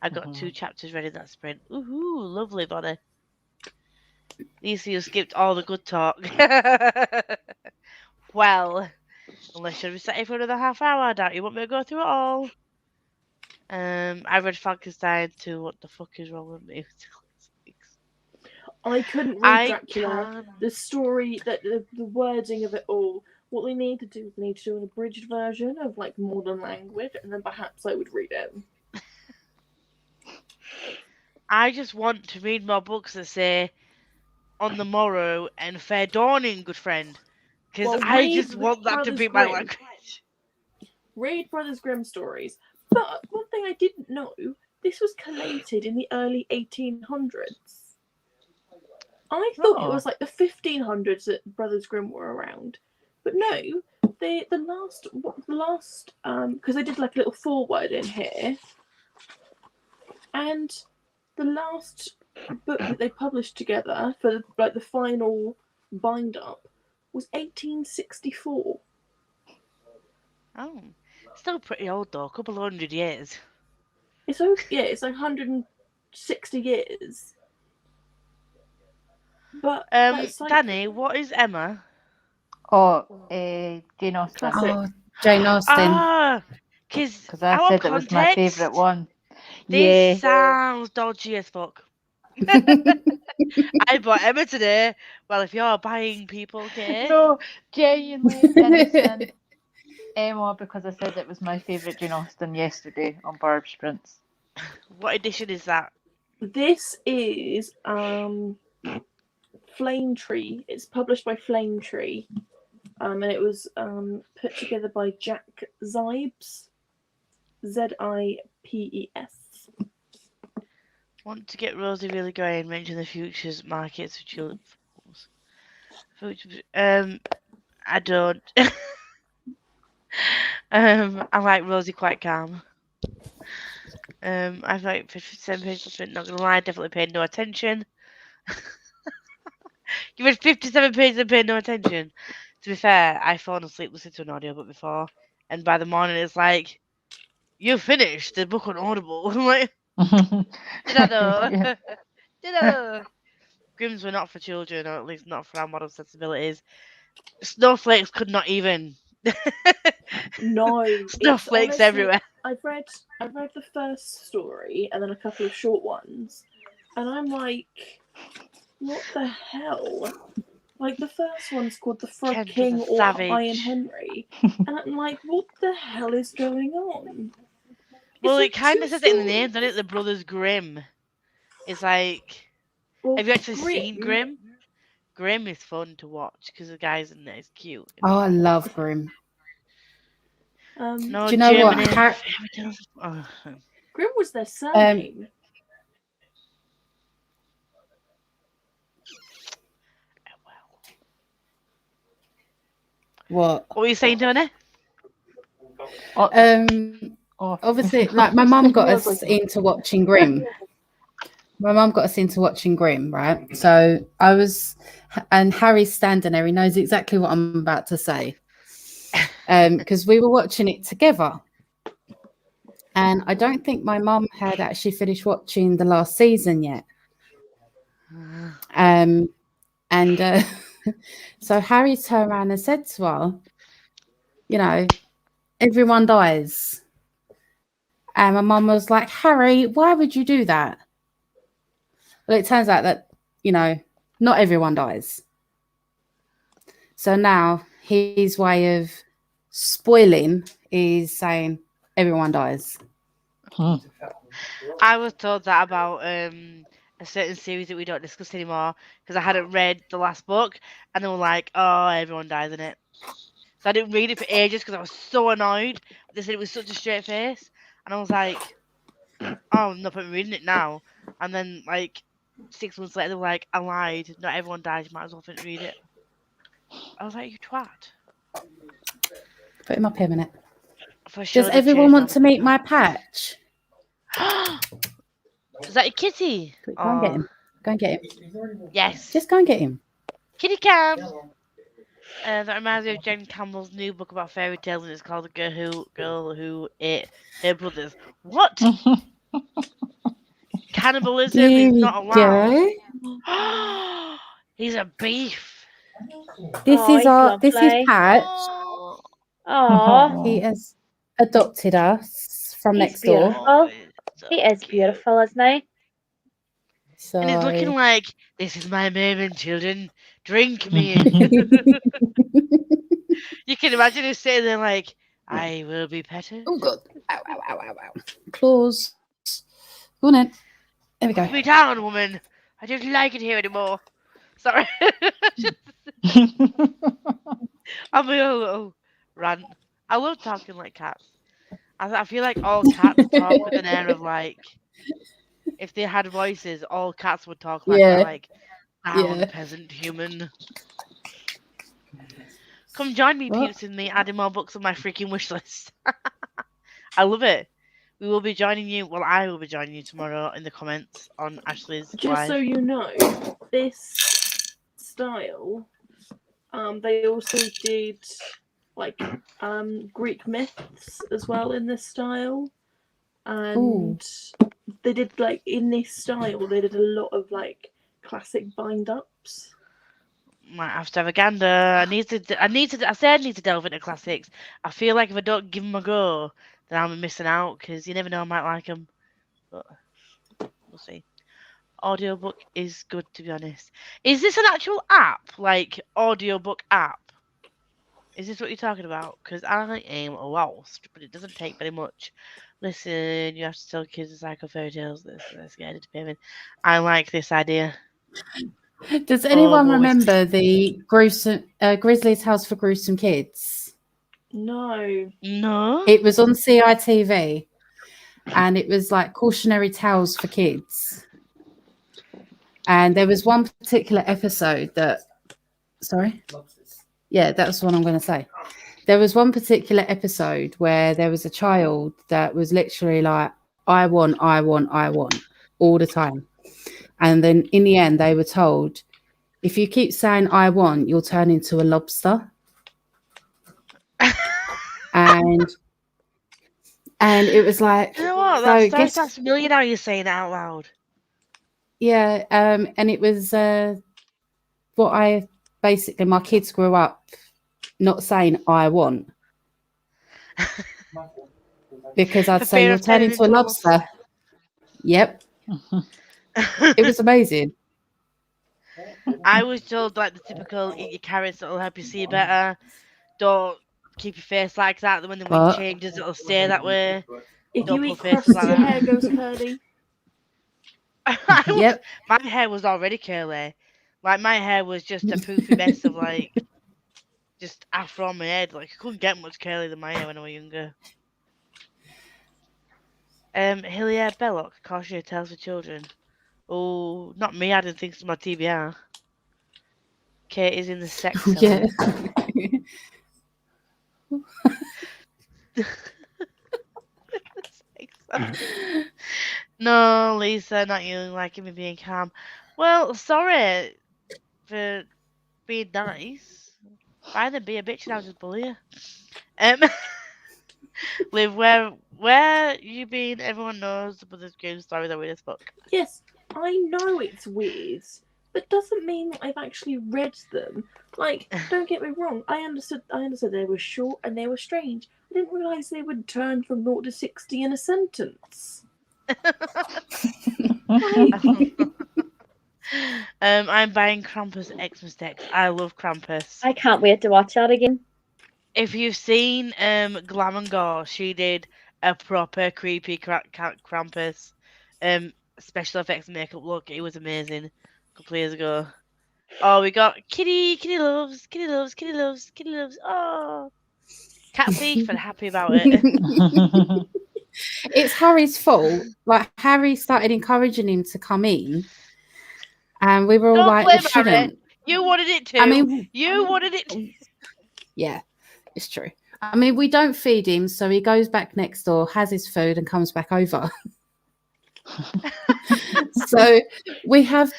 I got Mhm. 2 chapters ready that sprint. Woohoo! Lovely, buddy. Lisa, you skipped all the good talk. Well, unless you're resetting for another half hour, I doubt you want me to go through it all. I read Frankenstein too. What the fuck is wrong with me? I couldn't read I Dracula. can. The story, that the wording of it all. What we need to do is we need to do an abridged version of like modern language, and then perhaps I would read it. I just want to read more books that say "On the morrow" and "Fair dawning, good friend," because Well, I read just want that to Brothers be my Grimm. language. Read Brothers Grimm stories. But one thing I didn't know, this was collated in the early 1800s. I thought it was like the 1500s that Brothers Grimm were around. But no, the last because they did like a little foreword in here, and the last book that they published together for the final bind up was 1864. Oh, still pretty old though. A couple of 100 years. It's it's like 160 years. But that's like, Danny, what is Emma? Oh, Jane Austen. Classic. Oh, Jane Austen. Ah, because Because I said it was my favourite one. This sounds dodgy as fuck. I bought Emma today. Well, if you're buying people, okay? No, genuinely innocent. Emma, because I said it was my favourite Jane Austen yesterday on Barb Sprints. What edition is that? this is Flame Tree. It's published by Flame Tree. And it was put together by Jack Zipes. Zipes. Want to get Rosie really going and mention the futures markets for tulip falls. I don't. I like Rosie quite calm. I've like 57 pages, but not gonna lie, definitely paid no attention. You read 57 pages and paid no attention. To be fair, I fallen asleep listening to an audiobook before. and by the morning it's like, you finished the book on Audible. I'm like, did I know? Yeah. Did I know? Grimm's were not for children, or at least not for our modern sensibilities. Snowflakes could not even. No, it's Snowflakes honestly- everywhere. I've read the first story and then a couple of short ones, and I'm like, what the hell? Like the first one's called The Frog Kent was a King or savage. Iron Henry, and I'm like, what the hell is going on? Well, It's it kind two of says it in the name, stories. doesn't it? The Brothers Grimm. It's like, Well, have you actually seen Grimm? Grimm is fun to watch because the guy's in there is cute. Oh, I love Grimm. No, Do you know what? Germany, Har- fairy tales. Oh. Grimm was their surname. What? What were you saying, Tony? Oh, Obviously, like my mum got Yeah, us like- into watching Grimm. My mum got us into watching Grimm, right? So I was, and Harry's standing there. He knows exactly what I'm about to say, because we were watching it together. And I don't think my mum had actually finished watching the last season yet. And so Harry turned around and said to her, you know, everyone dies. And my mum was like, Harry, why would you do that? Well, it turns out that, you know, not everyone dies. So now his way of spoiling is saying everyone dies. I was told that about a certain series that we don't discuss anymore because I hadn't read the last book, and they were like, "Oh, everyone dies in it." So I didn't read it for ages because I was so annoyed. They said it was such a straight face, and I was like, "Oh, no point in reading it now." And then like 6 months later, they were like, "I lied. Not everyone dies. You might as well finish read it." I was like, "You twat." Put him up here a minute. For sure Does they've everyone changed want to meet my Patch? Is that your kitty? Go and get Oh, him. Go and get him. yes. Just go and get him. Kitty Cam. That reminds me of Jen Campbell's new book about fairy tales, and it's called The Girl Who Ate Her Brothers. What? Cannibalism There is we not allowed. go. He's a beef. This Oh, is he's this is lovely. Patch. Oh, Oh, He has adopted us from He's next door. beautiful. it's so he is cute. beautiful, isn't he? So And he's looking like, this is my moment, children. Drink me. You can imagine him sitting there like, I will be petted. oh god. Ow, ow, ow, ow, ow. Claws. Go on in. There we go. Put me down, woman. I don't like it here anymore. Sorry. I'm a little rant. I love talking like cats. I feel like all cats talk with an air of like, if they had voices, all cats would talk like Yeah. that, like, down Yeah. peasant human. Come join me, What? peeps, in me adding more books on my freaking wish list. I love it. We will be joining you. Well, I will be joining you tomorrow in the comments on Ashley's Just live. so you know, this style, they also did like Greek myths as well in this style, and they did like in this style they did a lot of like classic bind ups. Might have to have a gander. I say I need to delve into classics. I feel like if I don't give them a go, then I'm missing out because you never know, I might like them. But we'll see. Audiobook is good, to be honest. Is this an actual app, like audiobook app? Is this what you're talking about? Because I am lost, but it doesn't take very much. Listen, you have to tell kids the psycho fairy tales. Let's get entertainment. I like this idea. Does anyone boys. remember the gruesome Grizzly's House for Gruesome Kids? No, No. It was on CITV, and it was like cautionary tales for kids. And there was one particular episode that, sorry, yeah, that's what I'm going to say. There was one particular episode where there was a child that was literally like, I want all the time. And then in the end, they were told, if you keep saying I want, you'll turn into a lobster. And and it was like, You know what? so That guess, sounds familiar now you're saying it out loud. yeah, and it was what I basically, my kids grew up not saying I want, because I'd For say fear you'll of turn turning into a into a lobster. Yep, it was amazing. I was told like the typical eat your carrots, it'll help you see better. Don't keep your face like that. When the wind But changes, it'll stay that way. If Don't you put eat faces crusts, like your that. hair goes curly. yep, My hair was already curly. Like my hair was just a poofy mess of like just afro on my head. Like I couldn't get much curlier than my hair when I was younger. Hilliard Belloc, cautionary tales for children. Oh, not me adding things to my TBR. Kate is in the sex yeah. cellar. No, Lisa, not you liking me being calm. Well, sorry for being nice. Fine then, be a bitch and I'll just bully you. Liv, where you been? Everyone knows the Brothers Grimm stories are weird as fuck. Yes, I know it's weird, but doesn't mean I've actually read them. Like, don't get me wrong, I understood they were short and they were strange. I didn't realise they would turn from 0 to 60 in a sentence. I'm buying Krampus Xmas decks. I love Krampus. I can't wait to watch that again. If you've seen Glam and Gore, she did a proper creepy Krampus special effects makeup look. It was amazing a couple of years ago. Oh, we got Kitty loves. Oh, Cat Thief, and happy about it. It's Harry's fault. Like, Harry started encouraging him to come in, and we were all Don't like, blame "You shouldn't." Harry. You wanted it too. I mean, you wanted it too. yeah, it's true. I mean, we don't feed him, so he goes back next door, has his food, and comes back over. So we have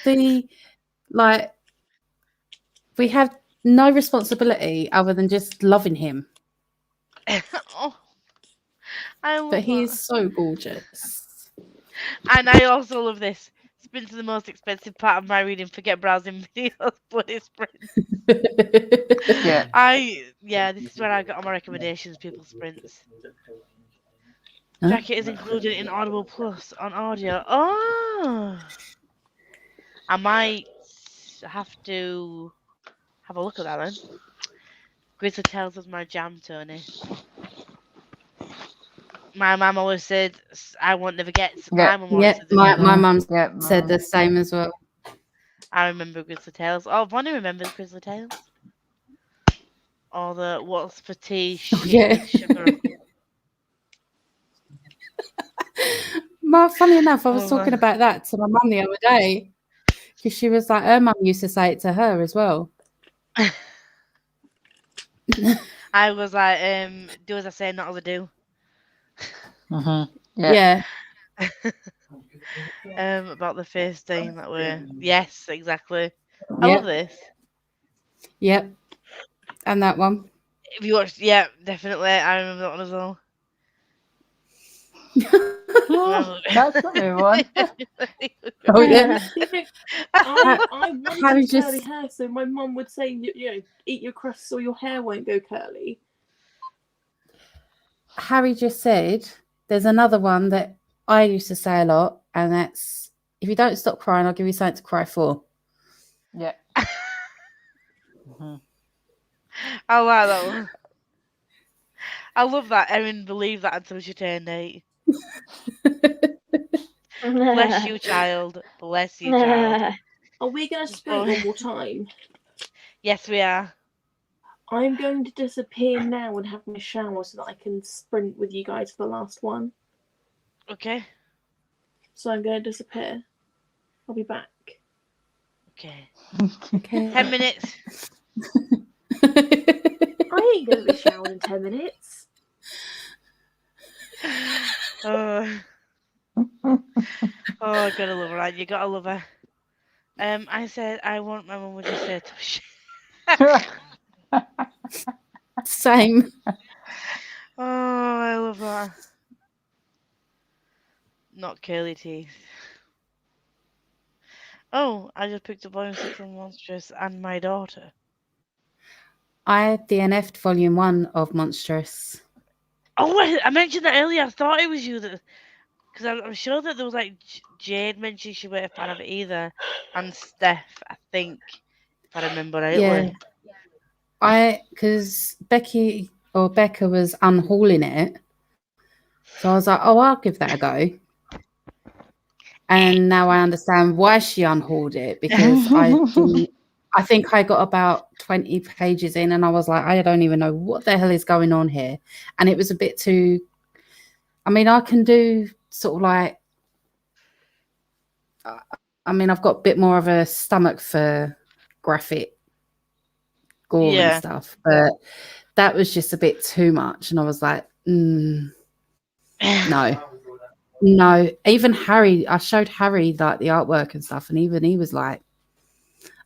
we have no responsibility other than just loving him. Oh, I love But he that. is so gorgeous. And I also love this. Sprint to the most expensive part of my reading. Forget browsing videos. Bloody sprint. Yeah. This is where I got all my recommendations. People sprints. Huh? Jacket is included in Audible Plus on audio. Oh, I might have to have a look at that then. Grizzly Tales was my jam, Tony. My mum always said, I won't never get. Yeah. My mum always Yeah, said this. my mum Yeah, said the same as well. I remember Grizzly Tales. Oh, Bonnie remembers Grizzly Tales. Or the what's for tea shit yeah. with sugar. Funny enough, I was Oh, talking about that to my mum the other day, because she was like, her mum used to say it to her as well. I was like, do as I say, not as I do. Yeah. About the face thing that we're yes, exactly. I Yep. love this. Yep. And that one. If you watched, yeah, definitely. I remember that one as well. That's the new one. Oh yeah. I wanted Harry curly just- hair, so my mum would say, you know, eat your crusts or your hair won't go curly. Harry just said there's another one that I used to say a lot, and that's, if you don't stop crying, I'll give you something to cry for. Yeah. I like that one. I love that Erin believed that until she turned 8. Bless you, child. Bless you, child. Are we going to sprint one more time? Yes, we are. I'm going to disappear now and have my shower so that I can sprint with you guys for the last one. Okay. So I'm going to disappear. I'll be back. Okay. Okay. 10 minutes. I ain't going to be showered in 10 minutes. Oh, gotta love her, right? You gotta love her. I said I want my mum would just say tush. Same. Oh, love that. Not curly teeth. Oh, I just picked up Volume 6 of Monstrous and my daughter. I DNF'd Volume 1 of Monstrous. Oh, wait, I mentioned that earlier. I thought it was you that... Because I'm sure that there was like Jade mentioned she weren't a fan of it either. And Steph, I think, if I remember rightly. Because Becca was unhauling it. So I was like, oh, I'll give that a go. And now I understand why she unhauled it, because I think I got about 20 pages in and I was like, I don't even know what the hell is going on here. And it was a bit too, I mean, I can do sort of like, I mean, I've got a bit more of a stomach for graphic gore and stuff, but that was just a bit too much. And I was like, no. Even Harry, I showed Harry like the artwork and stuff, and even he was like,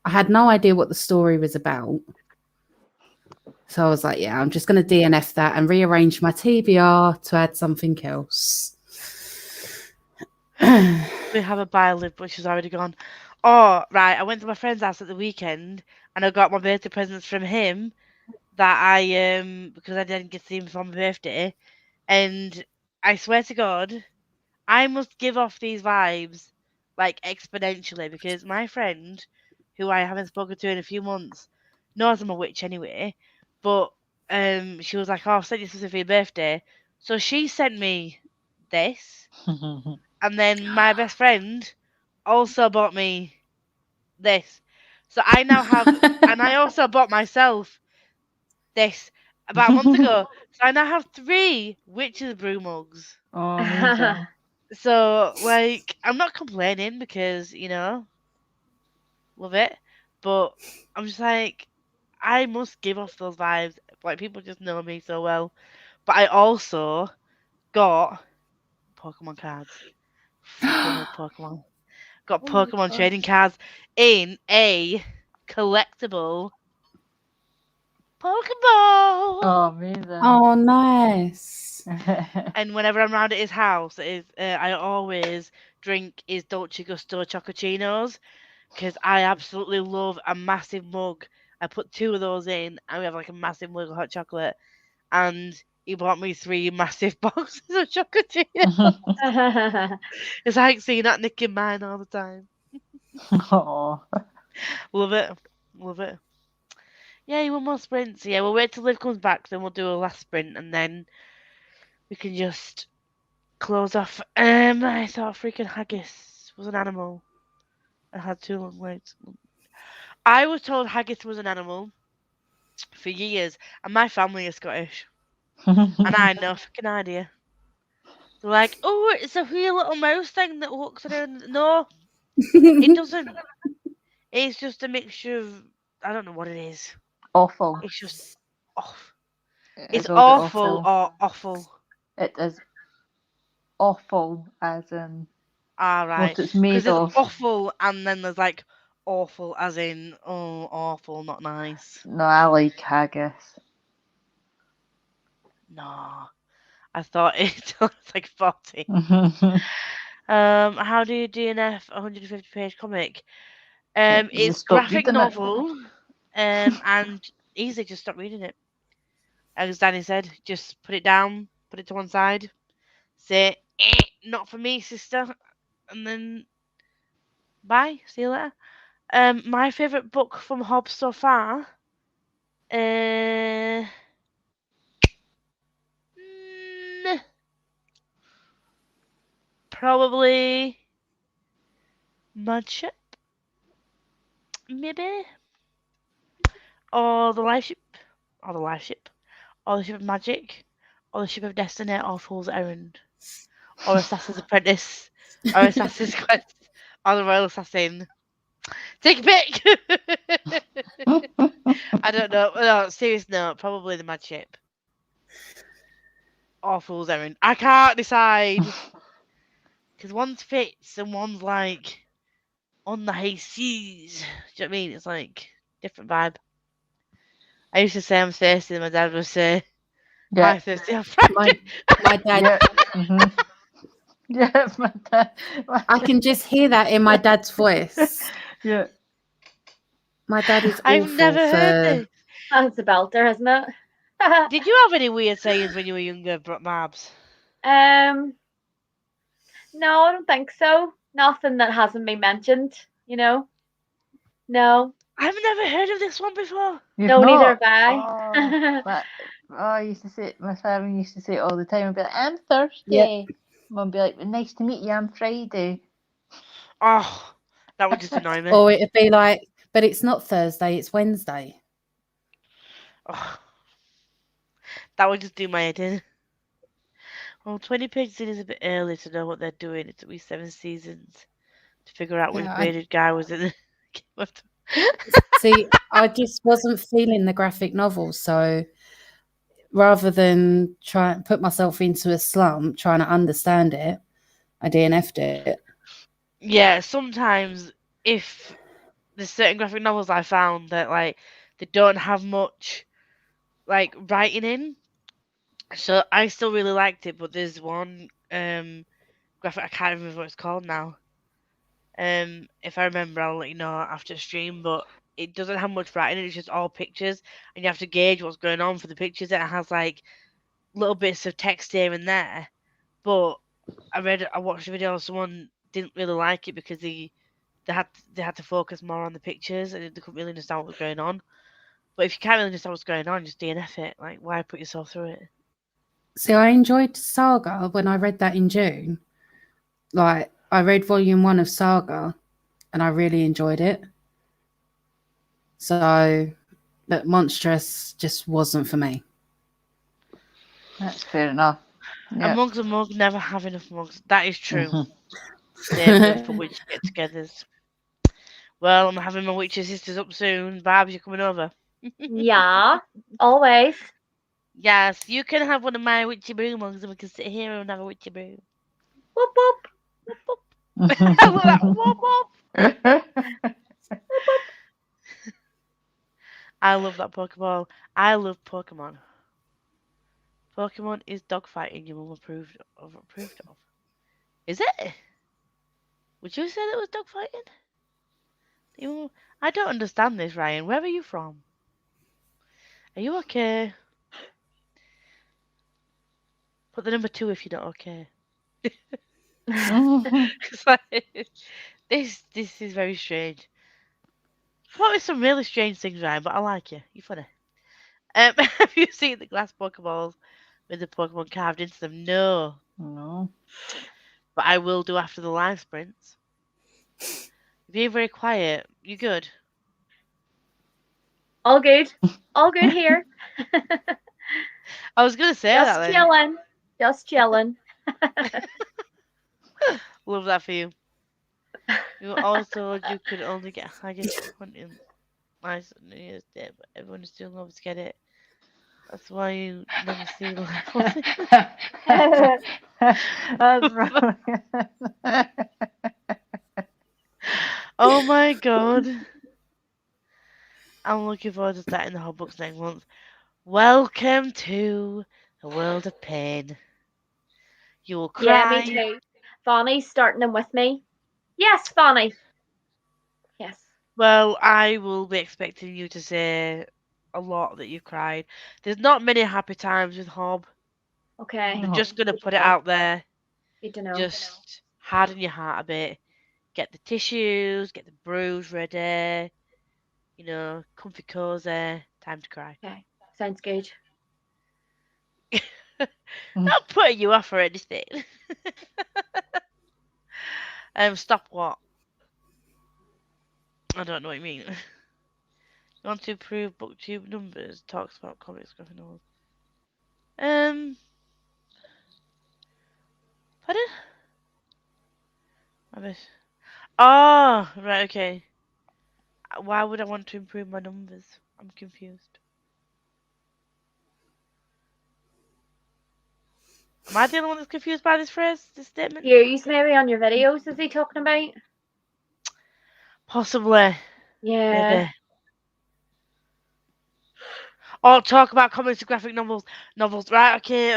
I had no idea what the story was about. So I was like, yeah, I'm just going to DNF that and rearrange my TBR to add something else. We have a Bylib, which has already gone. Oh, right. I went to my friend's house at the weekend and I got my birthday presents from him that I, because I didn't get to see him for my birthday. And I swear to God, I must give off these vibes like exponentially, because my friend, who I haven't spoken to in a few months, knows I'm a witch anyway. But she was like, "Oh, I've sent you something for your birthday," so she sent me this, and then my best friend also bought me this. So I now have, and I also bought myself this about a month ago. So I now have 3 Witch's Brew mugs. Oh, amazing. So, like, I'm not complaining because, you know, love it. But I'm just like, I must give off those vibes. Like, people just know me so well. But I also got Pokemon cards. Fucking love Pokemon. Got Pokemon trading cards in a collectible Pokeball. Oh, amazing. Oh, nice. And whenever I'm around at his house, I always drink his Dolce Gusto Chocochinos, because I absolutely love a massive mug. I put 2 of those in, and we have like a massive mug of hot chocolate. And he bought me 3 massive boxes of Chocochinos. It's like seeing that nicking mine all the time. Oh. Love it. Love it. Yeah, 1 more sprint. So yeah, we'll wait till Liv comes back, then we'll do a last sprint, and then we can just close off. I thought freaking haggis was an animal. I had 2 long legs. I was told haggis was an animal for years, and my family is Scottish, and I had no fucking idea. They're like, oh, it's a wee little mouse thing that walks around. No, it doesn't. It's just a mixture of, I don't know what it is. Awful. It's just off. It It's is all awful or awful. It is awful, as in Ah, right. what it's Because made there's of. awful, and then there's like awful, as in, oh, awful, not nice. No, I like haggis. No, I thought it was like 40. How do you DNF a 150-page comic? You It's stop graphic reading it. novel, and easy, just stop reading it. As Danny said, just put it down, put it to one side, say, not for me, sister, and then bye, see you later. My favourite book from Hobbs so far, probably Mudship, maybe, or the Life Ship, or the Life Ship, or the Ship of Magic, or the Ship of Destiny, or Fool's Errand, or Assassin's Apprentice, or Assassin's Quest, or the Royal Assassin. Take a pick. I don't know. No, serious note, probably the Mad Ship. Or Fool's Errand. I can't decide. Because one's fits and one's like on the high seas. Do you know what I mean? It's like different vibe. I used to say I'm thirsty and my dad would say, Yeah. Thursday and Friday. My dad. Yeah. Mhm. Yeah. My dad. I can just hear that in my dad's voice. Yeah. My dad is I've awful never heard for. this. That's a belter, isn't it? Did you have any weird sayings when you were younger, Mabs? No, I don't think so. Nothing that hasn't been mentioned, you know? No. I've never heard of this one before. You've No, neither not. have I. Oh, I used to say. My father used to say it all the time. I'd be like, "I'm thirsty." Mum be like, "Nice to meet you. I'm Friday." Oh, that would just annoy me. Or it'd be like, but it's not Thursday, it's Wednesday. Oh, that would just do my head in. Well, 20 pages in is a bit early to know what they're doing. It took me 7 seasons to figure out which Yeah, bearded guy was in the Game of Thrones. See, I just wasn't feeling the graphic novel, so rather than try and put myself into a slump trying to understand it, I DNF'd it. Yeah, sometimes if there's certain graphic novels I found that like they don't have much like writing in, so I still really liked it. But there's one graphic I can't remember what it's called now. If I remember, I'll let you know after stream. But it doesn't have much writing; it's just all pictures, and you have to gauge what's going on for the pictures. It has like little bits of text here and there. But I watched a video. Someone didn't really like it because they had to focus more on the pictures and they couldn't really understand what was going on. But if you can't really understand what's going on, just DNF it. Like, why put yourself through it? See, I enjoyed Saga when I read that in June. Like, I read volume 1 of Saga and I really enjoyed it. So, but Monstrous just wasn't for me. That's fair enough. A Yeah. mug's a mug, never have enough mugs. That is true. Mhm. Same goes for witch get-togethers. Well, I'm having my witcher sisters up soon. Barbs, you coming over? Yeah, always. Yes, you can have one of my witchy brew mugs and we can sit here and have a witchy brew. Whoop whoop. I love that. Whoop, whoop. I love that Pokeball. I love Pokemon. Pokemon is dogfighting your mum approved of. Is it? Would you say that was dogfighting? I don't understand this, Ryan. Where are you from? Are you okay? Put the number 2 if you're not okay. It's like, this is very strange. What is some really strange things, Ryan? But I like you. You're funny. Have you seen the glass Pokeballs with the Pokemon carved into them? No. No. But I will do after the live sprints. You're very quiet. You good? All good. All good here. I was gonna say Just that then. chilling. Just chilling. Love that for you. You were always told you could only get haggis hunting mice on New Year's Day, but everyone is still over to get it. That's why you never see the That's right. Oh my god. I'm looking forward to starting the whole books next month. Welcome to the world of pain. You will Yeah, cry. me too. Fanny's starting them with me. Yes, Fanny. Yes. Well, I will be expecting you to say a lot that you've cried. There's not many happy times with Hob. Okay. I'm No. just going to Good put to it know. out there. Good to know. Just harden your heart a bit. Get the tissues, get the brews ready. You know, comfy cozy. Time to cry. Okay. Sounds good. Not putting you off or anything. Stop what? I don't know what you mean. You want to improve booktube numbers? Talks about comics, graphic novels. Pardon? Oh, right, okay. Why would I want to improve my numbers? I'm confused. Am I the only one that's confused by this phrase, this statement? Views maybe on your videos, is he talking about? Possibly. Yeah. Maybe. Or talk about comics and graphic novels. Right? Okay.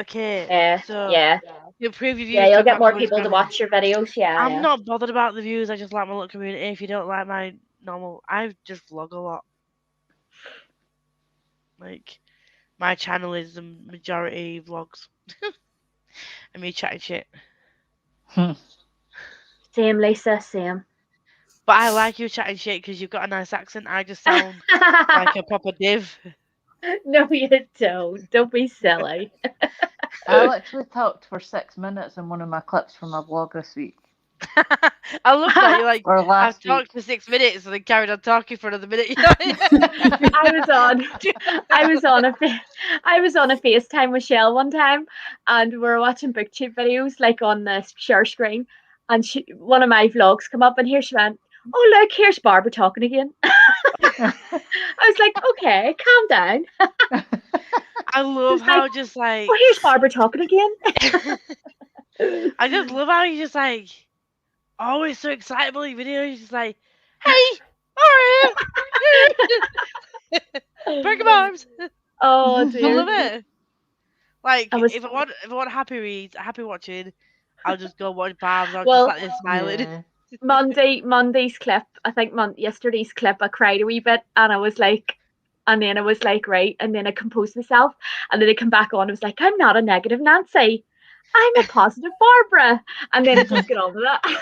Yeah, So yeah, you improve your views. yeah. You'll talk get about more comics, people to graphic- watch your videos. Yeah, I'm yeah. not bothered about the views. I just like my little community. If you don't like my normal, I just vlog a lot. Like my channel is the majority vlogs and me chatting shit. Same, Lisa. Same. But I like you chatting shit because you've got a nice accent. I just sound like a proper div. No, you don't. Don't be silly. I literally talked for 6 minutes in one of my clips from my vlog this week. I love that. You're like, Or I've last talked week. for 6 minutes and then carried on talking for another minute. I was on I was on a FaceTime with Shell one time, and we were watching booktube videos like on the share screen, and one of my vlogs come up, and here she went, "Oh look, here's Barbara talking again." I was like, "Okay, calm down." I love It's how like, just like "Oh, here's Barbara talking again." I just love how you just like always so excitable in videos. Just like, hey, how are you? Break arms. Oh I dear. love it. Like I was if I want happy reads, happy watching, I'll just go watch Barb's. I'll Well, just like this smiling. Yeah. Monday's clip. I think yesterday's clip. I cried a wee bit, and I was like, and then I was like, right, and then I composed myself, and then I come back on. I was like, I'm not a negative Nancy, I'm a positive Barbara, and then I just get on with it.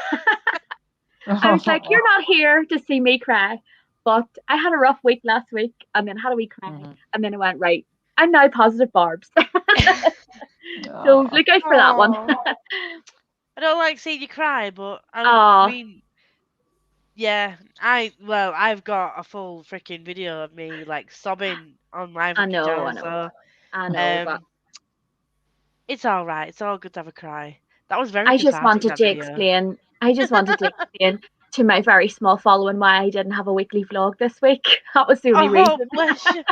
I was like, you're not here to see me cry, but I had a rough week last week, and then had a wee cry, Mhm. and then I went, right, I'm now positive Barbs. So Aw. look out for that one. Aw. I don't like seeing you cry, but I Aw. mean, yeah, I've got a full freaking video of me like sobbing on my I fucking know, channel, I know. so I know, but it's all right. It's all good to have a cry. That was very I just cathartic, wanted that to video. explain. I just wanted to explain to my very small following why I didn't have a weekly vlog this week. That was the only Oh, reason. bless you.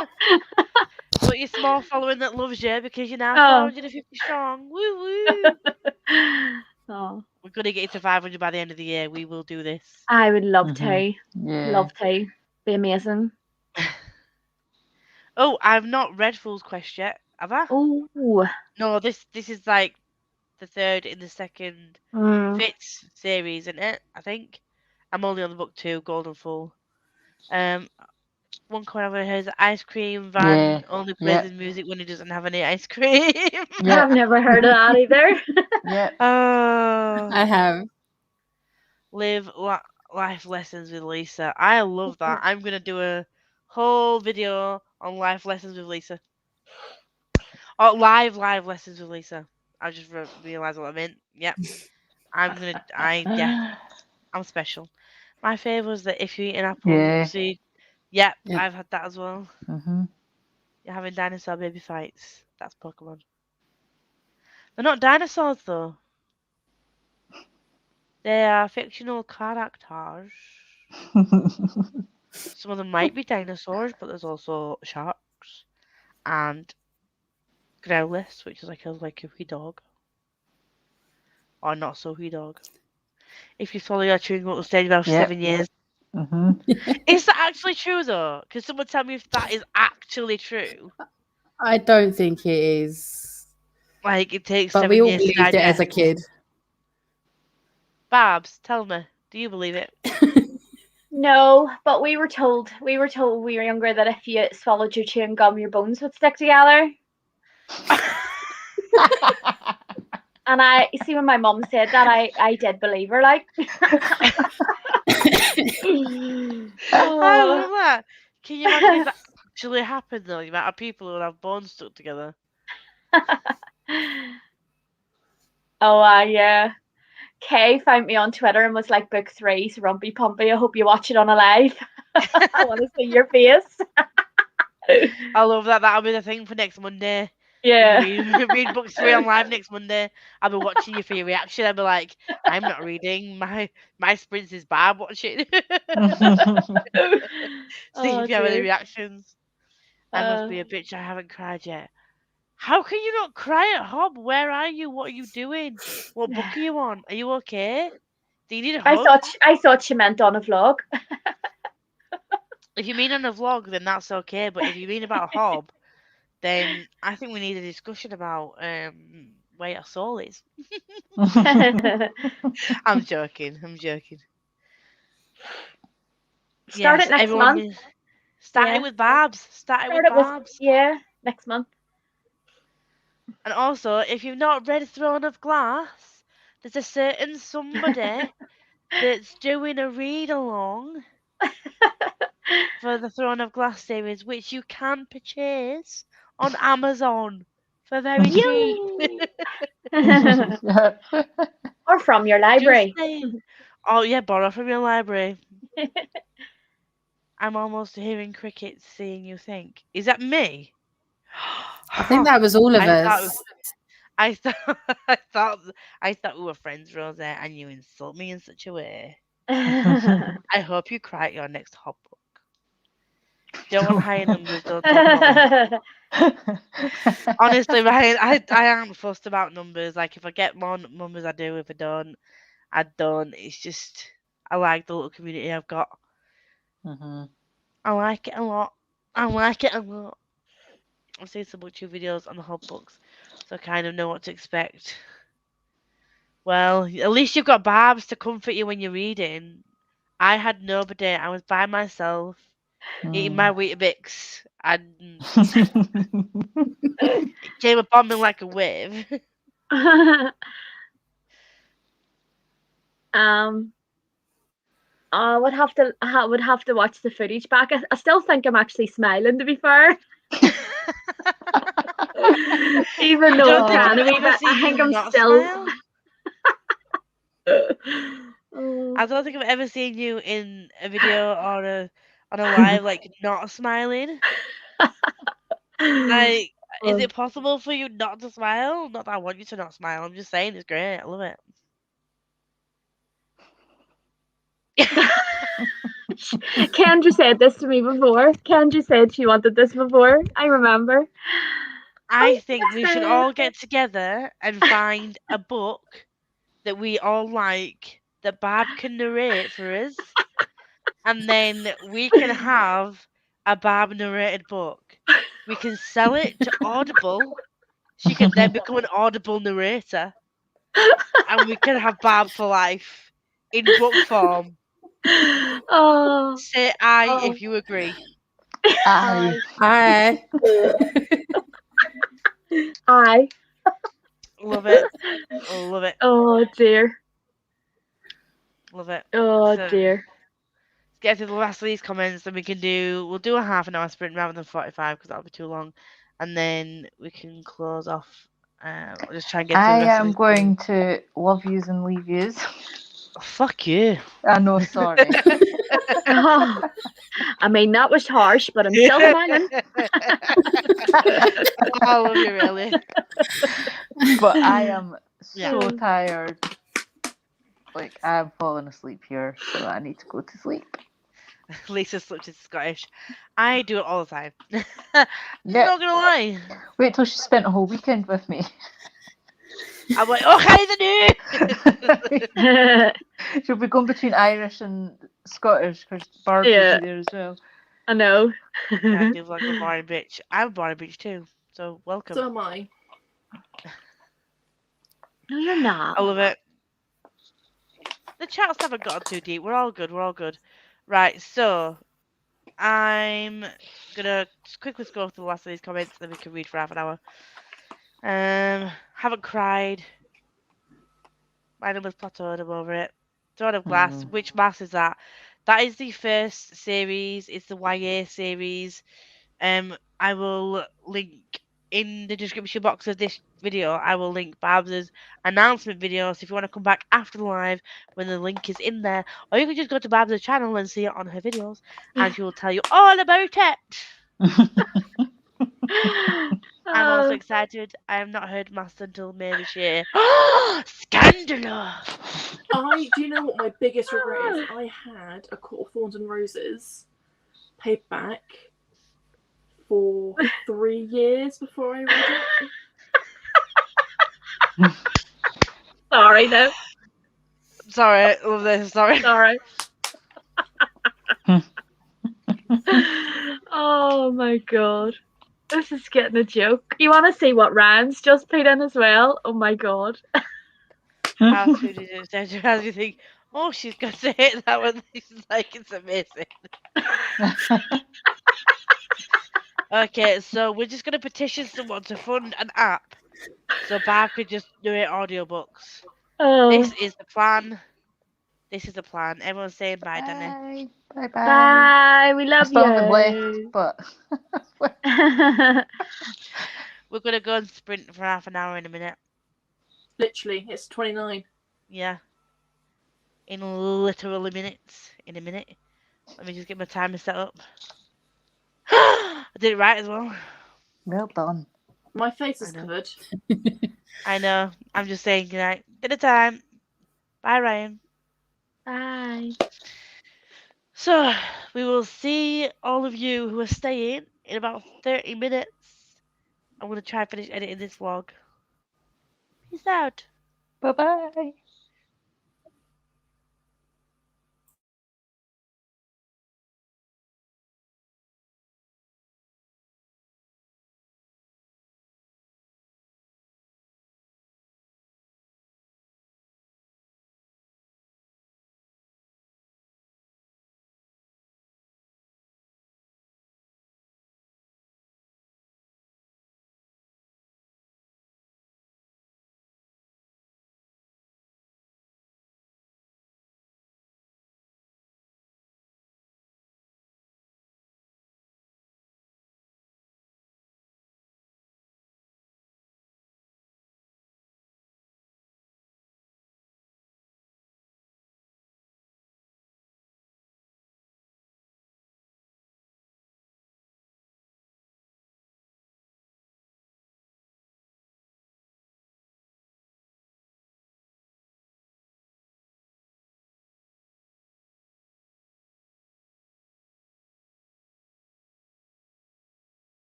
But your small following that loves you because you're now Oh. 450 strong. Woo woo. Oh, We're gonna get to 500 by the end of the year. We will do this. I would love Mhm. to. Yeah. Love to. Be amazing. Oh, I've not read Fool's Quest yet, have I? Oh. No, this is like the third in the second Mm. Fitz series, isn't it? I think. I'm only on the book 2, Golden Fool. One comment I've heard is that Ice Cream Van Yeah. only plays his music when he doesn't have any ice cream. Yeah. I've never heard of that either. Yeah. Oh, I have. live life lessons with Lisa. I love that. I'm gonna do a whole video on life lessons with Lisa. Oh, live lessons with Lisa. I just realised what I meant. Yep. I'm special. My favourite was that if you eat an apple, Yeah. seed. Yep, Yep. I've had that as well. Mhm. You're having dinosaur baby fights. That's Pokemon. They're not dinosaurs though. They are fictional characters. Some of them might be dinosaurs, but there's also sharks and Growlithe, which is like a wee dog. Or not so wee dog. If you follow your chewing gum, it'll stay about Yep. 7 years. Mhm. Is that actually true though? Can someone tell me if that is actually true? I don't think it is. Like it takes But 7 we all years to believed it as a digest. kid. Babs, tell me, do you believe it? No, but we were told we were younger that if you swallowed your chewing gum, your bones would stick together. And I see when my mum said that, I did believe her. Like, I love that. Can you imagine if that actually happened though? The amount of people who would have bones stuck together. Oh, yeah. Kay found me on Twitter and was like, "Book 3's Rumpy Pumpy. I hope you watch it on a live. I want to see your face." I love that. That'll be the thing for next Monday. Yeah. Read book 3 on live next Monday. I'll be watching you for your reaction. I'll be like, I'm not reading. My sprints is Barb watching. See if you have any reactions. I must be a bitch. I haven't cried yet. How can you not cry at Hob? Where are you? What are you doing? What book are you on? Are you okay? Do you need a hug? I thought she meant on a vlog. If you mean on a vlog, then that's okay. But if you mean about Hob, then I think we need a discussion about where your soul is. I'm joking. Start it next everyone month. Start Yeah. it with Barbs. Start it with next month. And also, if you've not read Throne of Glass, there's a certain somebody that's doing a read along for the Throne of Glass series, which you can purchase on Amazon for very cheap. Or from your library. Just saying. Oh yeah, borrow from your library. I'm almost hearing crickets saying you think. Is that me? I think that was all of I thought- us. I thought we were friends, Rose, and you insult me in such a way. I hope you cry at your next hot book. Don't want higher numbers, don't talk about them. Honestly, Ryan, I aren't fussed about numbers. Like, if I get more numbers, I do. If I don't, I don't. It's just, I like the little community I've got. Mhm. I like it a lot. I've seen some YouTube videos on the hot books, so I kind of know what to expect. Well, at least you've got Barbs to comfort you when you're reading. I had nobody. I was by myself, eating my Weetabix, and it came upon me like a wave. I would have to watch the footage back. I still think I'm actually smiling, to be fair. Even though I'm trying to be, but I think I'm still. I don't think I've ever seen you in a video or on a live like not smiling. Like, is it possible for you not to smile? Not that I want you to not smile. I'm just saying it's great. I love it. Kendra said this to me before. Kendra said she wanted this before. I remember. I think we should all get together and find a book that we all like that Barb can narrate for us, and then we can have a Barb narrated book. We can sell it to Audible. She can then become an Audible narrator, and we can have Barb for life in book form. Oh, Say aye if you agree. Aye. Aye. aye. Love it. Love it. Oh dear. Love it. Oh So, dear. get through the last of these comments, then we'll do a half an hour sprint rather than 45 because that'll be too long, and then we can close off. I'll just try and get through I the rest am of these going to love yous and leave yous. Oh, fuck you. I know, sorry. Oh, I mean, that was harsh, but I'm still smiling. I love you, really. But I am so Yeah. tired. Like, I'm falling asleep here, so I need to go to sleep. Lisa slipped into Scottish. I do it all the time. Yeah. Not gonna lie. Wait till she spent a whole weekend with me. I'm like, oh, hi, the new. She'll be going between Irish and Scottish because Barb Yeah. will be there as well. I know. I feel like a boring bitch. I'm a boring bitch too. So welcome. So am I. No, you're not. I love it. The chats haven't gotten too deep. We're all good. We're all good. Right, so I'm gonna quickly scroll through the last of these comments, then we can read for half an hour. Haven't cried. My number's plateaued. I'm over it. Throne of Glass. Which mass is that? That is the first series. It's the YA series. I will link in the description box of this video. I will link Barb's announcement video. So if you want to come back after the live when the link is in there, or you can just go to Barb's channel and see it on her videos, and she will tell you all about it. I'm also excited. I have not heard Master until May this year. Scandalous! Do you know what my biggest regret is? I had A Court of Thorns and Roses paperback for 3 years before I read it. Sorry, no. Sorry, I love this. Sorry. Sorry. Oh my god. This is getting a joke. You want to see what Ryan's just put in as well? Oh my god. How soon did it send you? How do you think? Oh, she's got to hit that one. This is like it's amazing. Okay, so we're just gonna petition someone to fund an app so Barb could just do it audiobooks. Oh, This is the plan. This is the plan. Everyone's saying bye, Danny. Bye. Bye. bye. We I love still haven't left, you. but We're gonna go and sprint for half an hour in a minute. Literally, it's 29. Yeah. In literally minutes. In a minute. Let me just get my timer set up. I did it right as well. well done. My face is I know. covered. I know. I'm just saying goodnight. Dinner time. Bye, Ryan. Bye. So, we will see all of you who are staying in about 30 minutes. I'm going to try and finish editing this vlog. Peace out. Bye bye.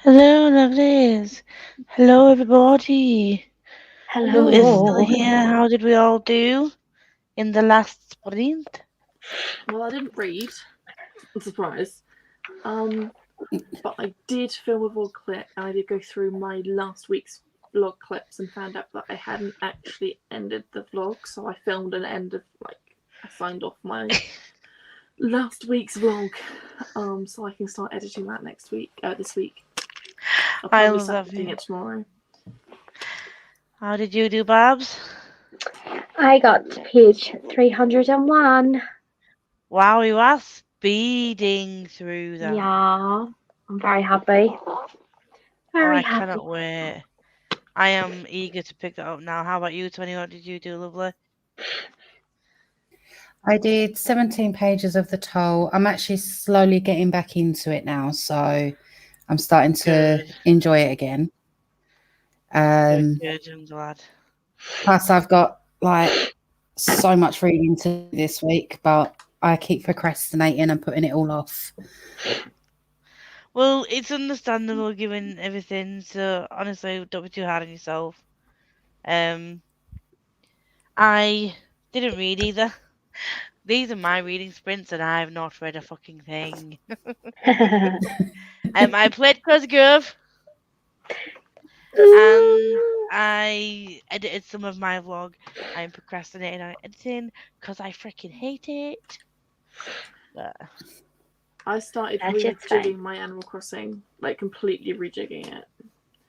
Hello, lovelies. Hello, everybody. Who is still Hello. here? How did we all do in the last sprint? Well, I didn't read. I'm surprised. But I did film a vlog clip, and I did go through my last week's vlog clips and found out that I hadn't actually ended the vlog, so I filmed an end of I signed off my last week's vlog, so I can start editing that this week. I'll I probably love start that editing view. it tomorrow. How did you do, Babs? I got to page 301. Wow, you are speeding through them. Yeah, I'm very happy. Oh, Very I happy. cannot wait. I am eager to pick that up now. How about you, Tony? What did you do, lovely? I did 17 pages of the Toll. I'm actually slowly getting back into it now, so I'm starting to Good. enjoy it again. Good, I'm glad. Plus, I've got so much reading to do this week, but I keep procrastinating and putting it all off. Well, it's understandable given everything, so honestly, don't be too hard on yourself. I didn't read either. These are my reading sprints, and I have not read a fucking thing. I played Cozy Grove, and I edited some of my vlog. I'm procrastinating on editing because I freaking hate it. But I started That shit's fine. rejigging my Animal Crossing, completely rejigging it,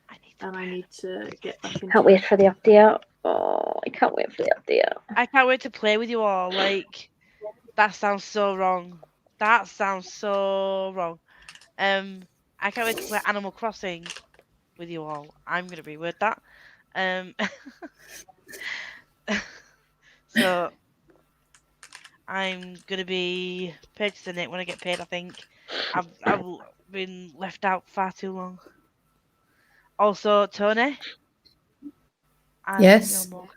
I need to and I need to get back into Can't wait for the update. Oh, I can't wait for the update. I can't wait to play with you all. That sounds so wrong. That sounds so wrong. I can't wait to play Animal Crossing with you all. I'm gonna reword that. So I'm gonna be purchasing it when I get paid. I think I've been left out far too long. Also, Tony. I Yes? want your mug.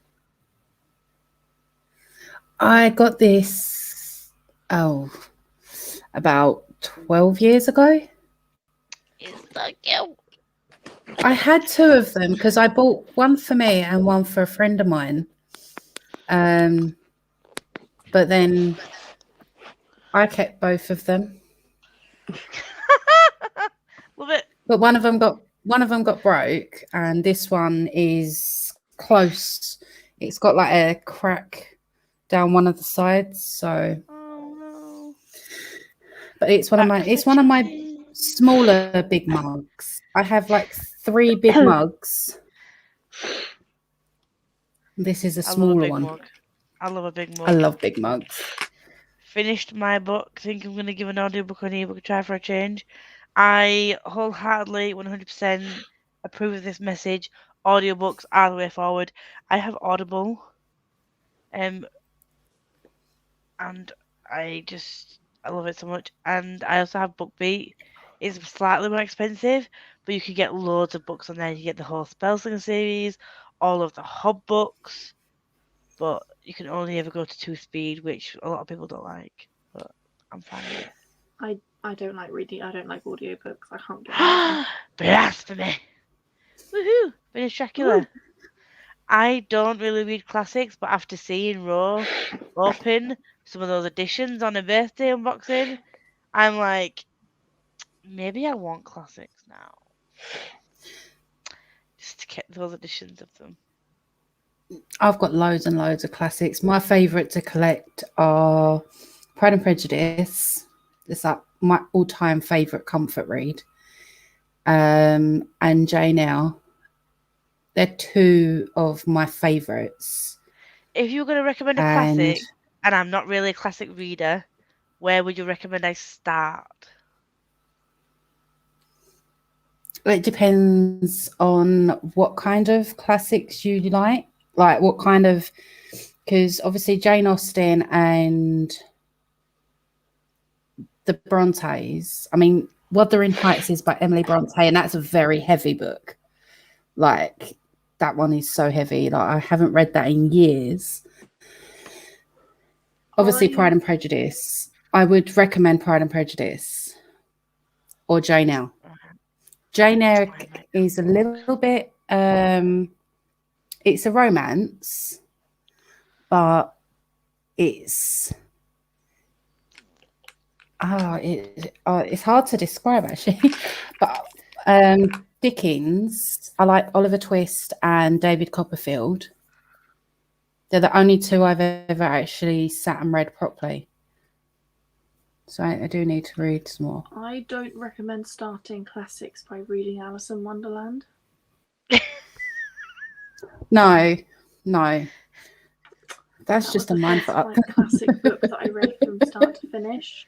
I got this, about 12 years ago. It's so cute. I had two of them because I bought one for me and one for a friend of mine. But then I kept both of them. Love it. But one of them got broke, and this one is close. It's got a crack down one of the sides. So, Oh no. but it's one of my smaller big mugs. I have 3 big mugs. This is a I love a smaller big one. mug. I love a big mug. I love big mugs. Finished my book. Think I'm gonna give an audiobook or an ebook a try for a change. I wholeheartedly 100% approve of this message. Audiobooks are the way forward. I have Audible, and I love it so much. And I also have BookBeat. It's slightly more expensive, but you can get loads of books on there. You get the whole Spellslinger series, all of the Hob books, but you can only ever go to 2 speed, which a lot of people don't like. But I'm fine with it. I don't like reading. I don't like audiobooks. I can't get into them. Blasphemy! Woohoo! Finished Dracula. I don't really read classics, but after seeing Ro open some of those editions on a birthday unboxing, I'm like, maybe I want classics now. Just to get those editions of them. I've got loads and loads of classics. My favourite to collect are Pride and Prejudice. It's my all-time favourite comfort read. And Jane Eyre. They're 2 of my favourites. If you were going to recommend a classic, and I'm not really a classic reader, where would you recommend I start? It depends on what kind of classics you like. What kind of... Because obviously Jane Austen and the Brontes... I mean, Wuthering Heights is by Emily Bronte, and that's a very heavy book. That one is so heavy. I haven't read that in years. Obviously, Pride and Prejudice. I would recommend Pride and Prejudice or Jane Eyre. Jane Eyre is a little bit. It's a romance, but it's it's hard to describe actually. But Dickens, I like Oliver Twist and David Copperfield. They're the only two I've ever actually sat and read properly. So I do need to read some more. I don't recommend starting classics by reading Alice in Wonderland. No. That's That just a was the mind first, fuck. like, classic book that I read from start to finish,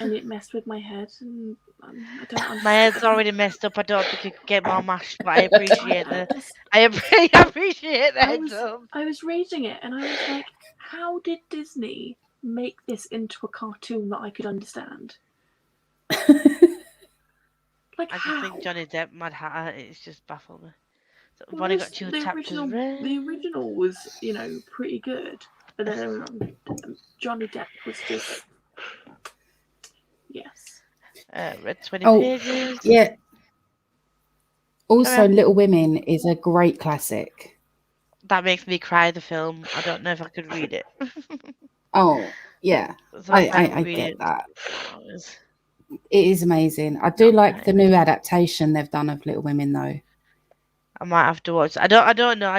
and it messed with my head. And I don't understand. My head's already messed up. I don't think it could get more mashed, but I appreciate I the. just- I appreciate the I heads was, up. I was reading it and I was like, how did Disney make this into a cartoon that I could understand? Like, I just how? think Johnny Depp, Mad Hatter, it's just baffled me. So we've Well, only got this- 2 the chapters original, read. the original was, pretty good, but then Johnny Depp was just, yes. Read 20 Oh, pages. Yeah. Also, on. Little Women is a great classic. That makes me cry, the film. I don't know if I could read it. Oh, yeah. So I read get it. that. It is amazing. I do like the new adaptation they've done of Little Women, though. I might have to watch. I don't know.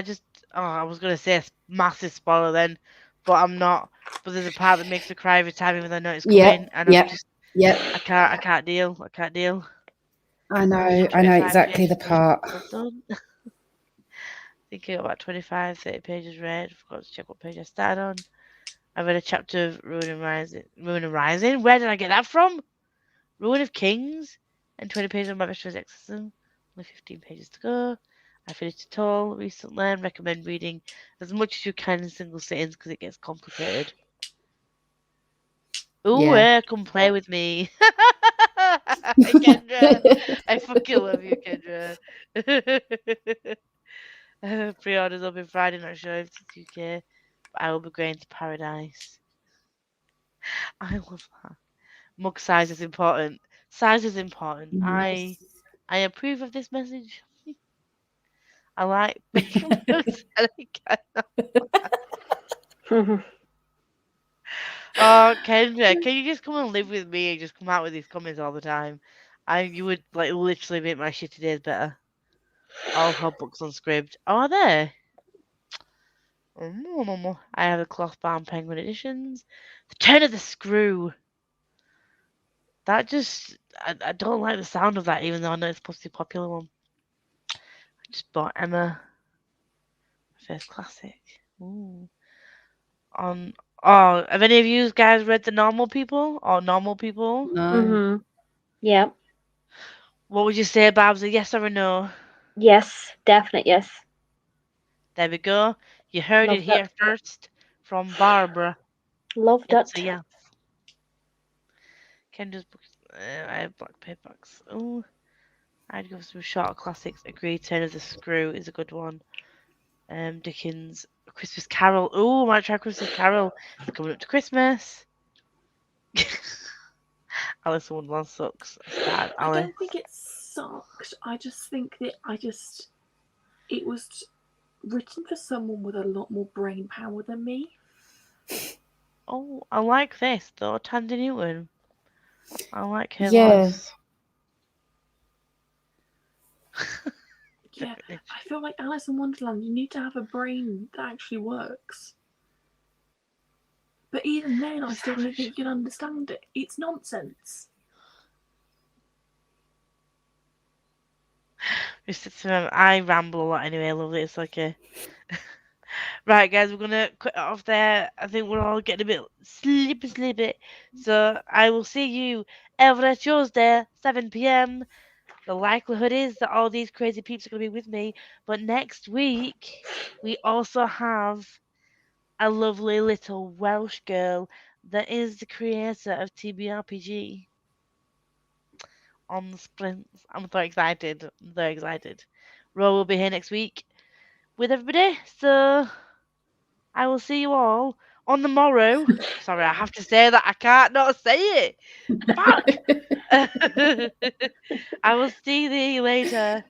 I was gonna say a massive spoiler then, but I'm not. But there's a part that makes me cry every time, even though I know it's coming, Yep, and I'm just. Yep. I can't deal. I know 25 exactly the pages part. done. I think I got about 25, 30 pages read. Forgot to check what page I started on. I read a chapter of Ruin and Rising. Where did I get that from? Ruin of Kings. And 20 pages on My Mistress Exorcism. Only 15 pages to go. I finished it all recently and recommend reading as much as you can in single sittings because it gets complicated. Ooh, Yeah. come play with me. Kendra. I fucking love you, Kendra. Pre-orders will be Friday, not sure if it's UK, but I will be going to Paradise. I love that. Mug size is important. Size is important. Yes. I approve of this message. I like big mugs. Oh, Kendra, can you just come and live with me and just come out with these comments all the time? You would like literally make my shitty days better. All her books on Scribd. Oh, are there? I have the cloth-bound Penguin editions. The Turn of the Screw. That just I don't like the sound of that, even though I know it's supposed to be a popular one. I just bought Emma. First classic. Ooh. Have any of you guys read The Normal People or Normal People? No. Yeah. What would you say, Babs? A yes or a no? Yes, definite yes. There we go. You heard Love it here first from Barbara. Loved It's it. a yes. Kendra's books. I have black paperbacks. Oh, I'd go through shorter classics. Agree. Turn of the Screw is a good one. Dickens. Christmas Carol. Oh, might try Christmas Carol. It's coming up to Christmas. Alice in Wonderland sucks. Sad, I Alice. don't think it sucked. I just think that it was written for someone with a lot more brain power than me. Oh, I like this though. Tandy Newton. I like her Yeah. voice. Yeah, I feel like Alice in Wonderland, you need to have a brain that actually works. But even then, I still don't think you can understand it. It's nonsense. I ramble a lot anyway. I love it. It's like a. Right, guys, we're gonna cut it off there. I think we're all getting a bit sleepy. So I will see you every Tuesday, 7 p.m. The likelihood is that all these crazy peeps are gonna be with me. But next week we also have a lovely little Welsh girl that is the creator of TBRPG on the sprints. I'm so excited. Ro will be here next week with everybody. So I will see you all on the morrow. Sorry, I have to say that. I can't not say it. Fuck. I will see thee later.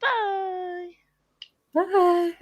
Bye. Bye.